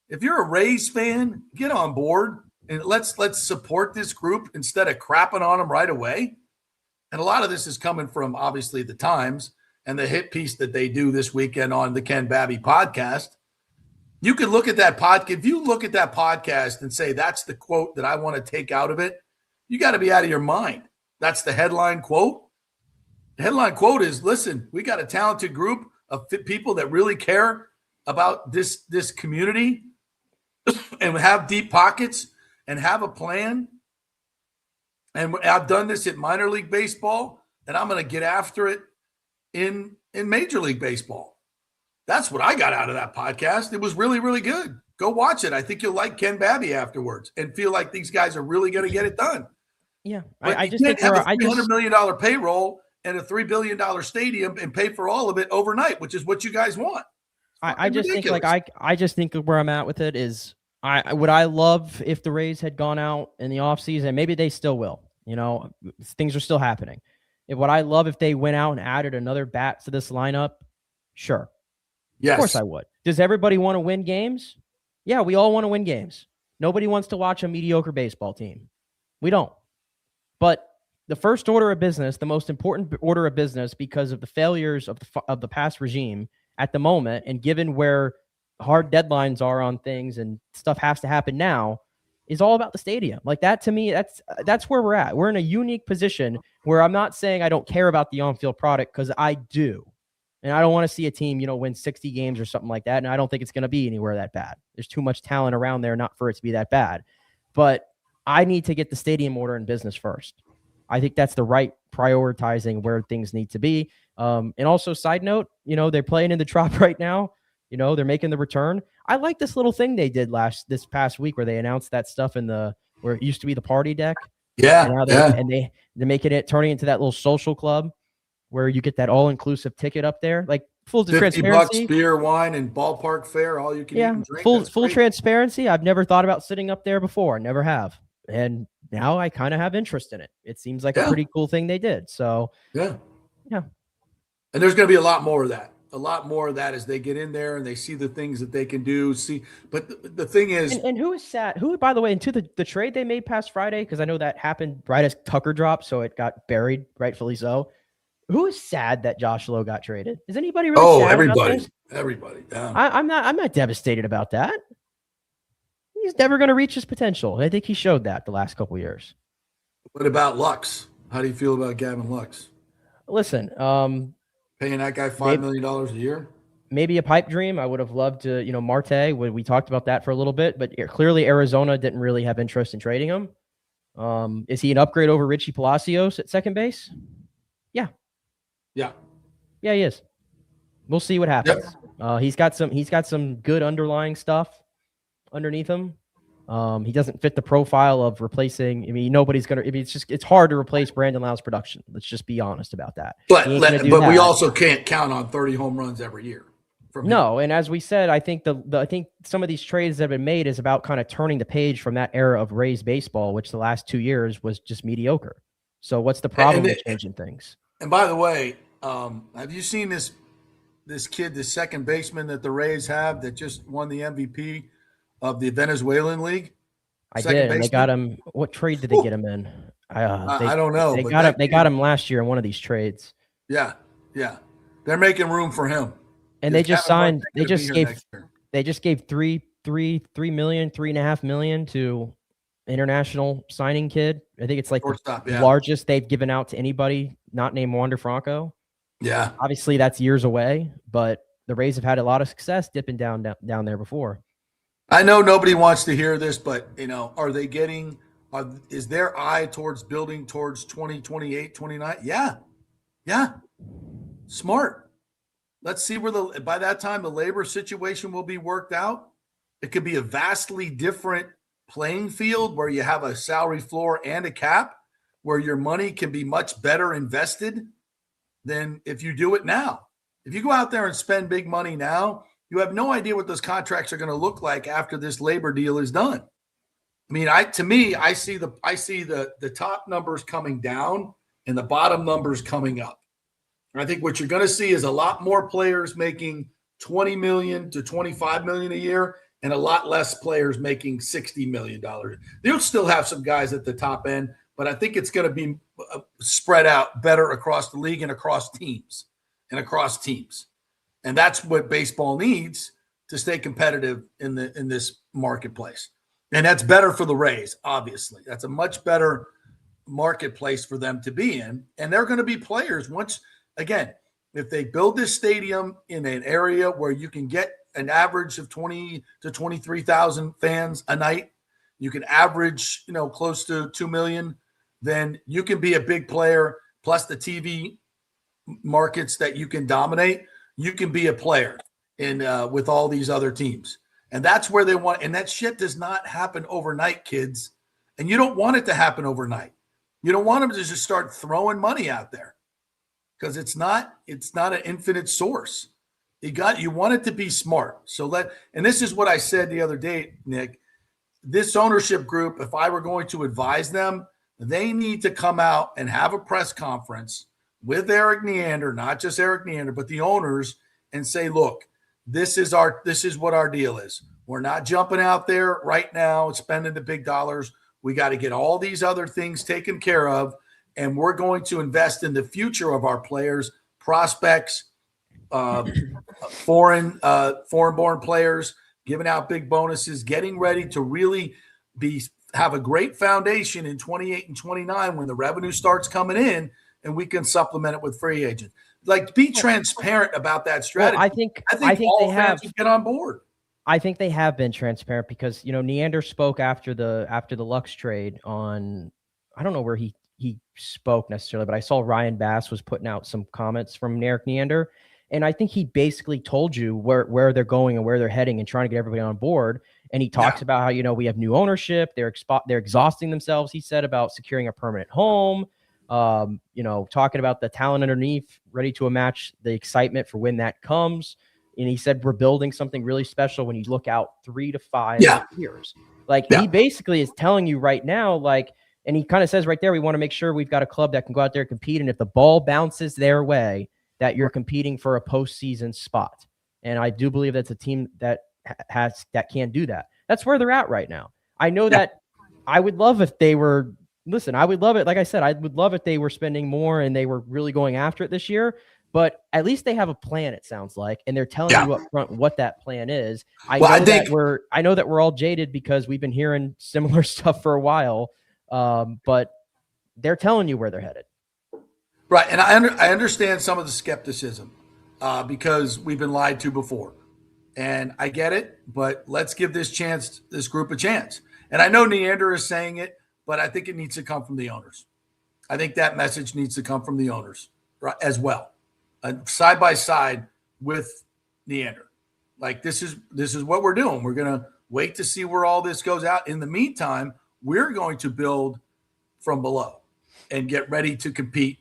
If you're a Rays fan, get on board and let's support this group instead of crapping on them right away. And a lot of this is coming from, obviously, the Times and the hit piece that they do this weekend on the Ken Babby podcast. You could look at that podcast. If you look at that podcast and say, that's the quote that I want to take out of it, you got to be out of your mind. That's the headline quote. The headline quote is, listen, we got a talented group of people that really care about this community and have deep pockets and have a plan. And I've done this at minor league baseball, and I'm going to get after it in Major League Baseball. That's what I got out of that podcast. It was really, really good. Go watch it. I think you'll like Ken Babby afterwards and feel like these guys are really going to get it done. Yeah. I just can't have a $300 million payroll and a $3 billion stadium and pay for all of it overnight, which is what you guys want. I just think I just think where I'm at with it is would I love if the Rays had gone out in the offseason. Maybe they still will. Things are still happening. Would I love if they went out and added another bat to this lineup? Sure. Yes. Of course I would. Does everybody want to win games? Yeah, we all want to win games. Nobody wants to watch a mediocre baseball team. We don't. But the first order of business, the most important order of business because of the failures of the past regime at the moment, and given where hard deadlines are on things and stuff has to happen now, is all about the stadium. Like that, to me, that's where we're at. We're in a unique position where I'm not saying I don't care about the on-field product, because I do. And I don't want to see a team, win 60 games or something like that. And I don't think it's going to be anywhere that bad. There's too much talent around there not for it to be that bad. But I need to get the stadium order in business first. I think that's the right prioritizing where things need to be. And also, side note, they're playing in the Trop right now. They're making the return. I like this little thing they did this past week where they announced that stuff where it used to be the party deck. Yeah. And they're making it, turning into that little social club where you get that all-inclusive ticket up there. Like full transparency. $50 beer, wine, and ballpark fare, all you can eat and drink. Full transparency. I've never thought about sitting up there before. Never have. And now I kind of have interest in it. It seems like a pretty cool thing they did. So yeah. And there's going to be a lot more of that. A lot more of that as they get in there and they see the things that they can do. But the thing is, and who is sad? Who, by the way, into the trade they made past Friday, because I know that happened right as Tucker dropped, so it got buried, rightfully so. Who is sad that Josh Lowe got traded? Is anybody really sad everybody, about this? Everybody. Yeah. I'm not devastated about that. He's never going to reach his potential. I think he showed that the last couple of years. What about Lux? How do you feel about Gavin Lux? Listen, paying that guy $5 million a year? Maybe a pipe dream. I would have loved to, Marte. We talked about that for a little bit, but clearly Arizona didn't really have interest in trading him. Is he an upgrade over Richie Palacios at second base? Yeah. Yeah. Yeah, he is. We'll see what happens. Yep. He's got some good underlying stuff underneath him. He doesn't fit the profile of replacing. I mean, nobody's gonna. It's hard to replace Brandon Lau's production. Let's just be honest about that. But we also can't count on 30 home runs every year. No, and as we said, I think I think some of these trades that have been made is about kind of turning the page from that era of Rays baseball, which the last 2 years was just mediocre. So what's the problem with changing things? And by the way, have you seen this kid, the second baseman that the Rays have that just won the MVP of the Venezuelan League? I did. And they got him. What trade did they get him in? I don't know. They got him last year in one of these trades. Yeah. They're making room for him. And they just signed. They just gave. next year. They just gave $3 million, $3.5 million to international signing kid. I think it's like Shortstop, the yeah. largest they've given out to anybody not named Wander Franco. Yeah. Obviously, that's years away, but the Rays have had a lot of success dipping down there before. I know nobody wants to hear this, but are they getting? Is their eye towards building towards 2028, 29? Yeah. Smart. Let's see where by that time the labor situation will be worked out. It could be a vastly different playing field where you have a salary floor and a cap, where your money can be much better invested than if you do it now. If you go out there and spend big money now, you have no idea what those contracts are going to look like after this labor deal is done. I mean, I see the top numbers coming down and the bottom numbers coming up. And I think what you're going to see is a lot more players making $20 million to $25 million a year, and a lot less players making $60 million. They'll still have some guys at the top end, but I think it's going to be spread out better across the league and across teams. And that's what baseball needs to stay competitive in this marketplace. And that's better for the Rays, obviously. That's a much better marketplace for them to be in. And they're going to be players again, if they build this stadium in an area where you can get an average of 20 to 23,000 fans a night, you can average, close to 2 million, then you can be a big player, plus the TV markets that you can dominate. You can be a player with all these other teams. And that's where they want. And that shit does not happen overnight, kids. And you don't want it to happen overnight. You don't want them to just start throwing money out there, because it's not an infinite source. You want it to be smart. And this is what I said the other day, Nick. This ownership group, if I were going to advise them, they need to come out and have a press conference with Eric Neander, not just Eric Neander, but the owners, and say, look, this is what our deal is. We're not jumping out there right now spending the big dollars. We got to get all these other things taken care of, and we're going to invest in the future of our players, prospects, foreign-born players, giving out big bonuses, getting ready to really have a great foundation in 28 and 29 when the revenue starts coming in, and we can supplement it with free agents. Like, be transparent about that strategy. Well, I think all they fans have should get on board. I think they have been transparent, because Neander spoke after the Lux trade on, I don't know where he spoke necessarily, but I saw Ryan Bass was putting out some comments from Eric Neander, and I think he basically told you where they're going and where they're heading and trying to get everybody on board. And he talks about how we have new ownership, they're exhausting themselves. He said about securing a permanent home. Talking about the talent underneath, ready to match the excitement for when that comes. And he said, we're building something really special when you look out 3 to 5 years. He basically is telling you right now, and he kind of says right there, we want to make sure we've got a club that can go out there and compete. And if the ball bounces their way, that you're competing for a postseason spot. And I do believe that's a team that can do that. That's where they're at right now. I know that I would love if they were, I would love it. Like I said, I would love if they were spending more and they were really going after it this year, but at least they have a plan, it sounds like, and they're telling you up front what that plan is. I know that we're all jaded because we've been hearing similar stuff for a while, but they're telling you where they're headed. Right. And I understand some of the skepticism because we've been lied to before. And I get it, but let's give this group a chance. And I know Neander is saying it, but I think it needs to come from the owners. I think that message needs to come from the owners as well, side by side with Neander. Like, this is what we're doing. We're going to wait to see where all this goes out. In the meantime, we're going to build from below and get ready to compete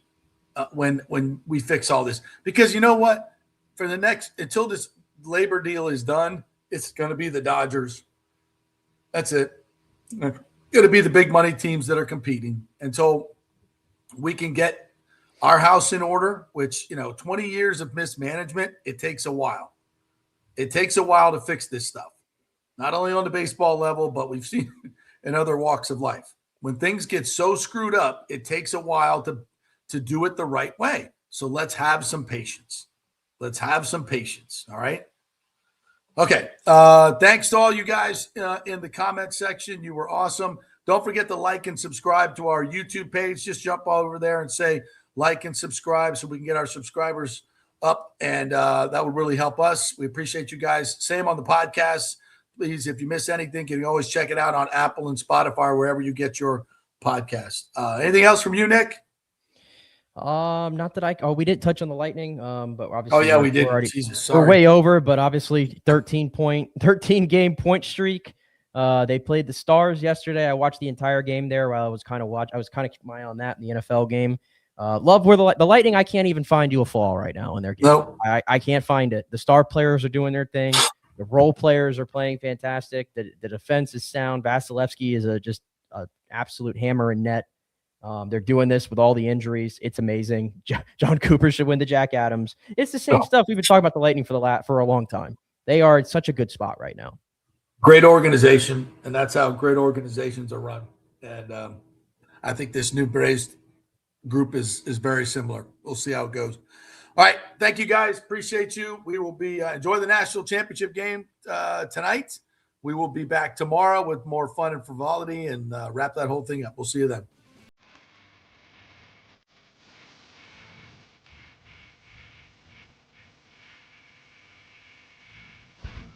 when we fix all this. Because you know what? Until this labor deal is done, it's going to be the Dodgers. That's it. It's going to be the big money teams that are competing until we can get our house in order, which, 20 years of mismanagement, it takes a while. It takes a while to fix this stuff, not only on the baseball level, but we've seen in other walks of life. When things get so screwed up, it takes a while to do it the right way. So let's have some patience. Let's have some patience. All right. Okay. Thanks to all you guys in the comment section. You were awesome. Don't forget to like and subscribe to our YouTube page. Just jump over there and say like and subscribe so we can get our subscribers up, and that would really help us. We appreciate you guys. Same on the podcast. Please, if you miss anything, you can always check it out on Apple and Spotify or wherever you get your podcast. Anything else from you, Nick? Not that we didn't touch on the Lightning, but obviously, we did. We're way over, but obviously 13 game point streak. They played the Stars yesterday. I watched the entire game there while I was kind of keeping my eye on that in the NFL game. Love where the Lightning. I can't even find you a flaw right now in their game. Nope. I can't find it. The star players are doing their thing. The role players are playing fantastic. The defense is sound. Vasilevsky is just an absolute hammer in net. They're doing this with all the injuries. It's amazing. John Cooper should win the Jack Adams. It's the same stuff we've been talking about the Lightning for a long time. They are in such a good spot right now. Great organization, and that's how great organizations are run. And I think this new Braves group is very similar. We'll see how it goes. All right. Thank you, guys. Appreciate you. We will be enjoy the national championship game tonight. We will be back tomorrow with more fun and frivolity and wrap that whole thing up. We'll see you then.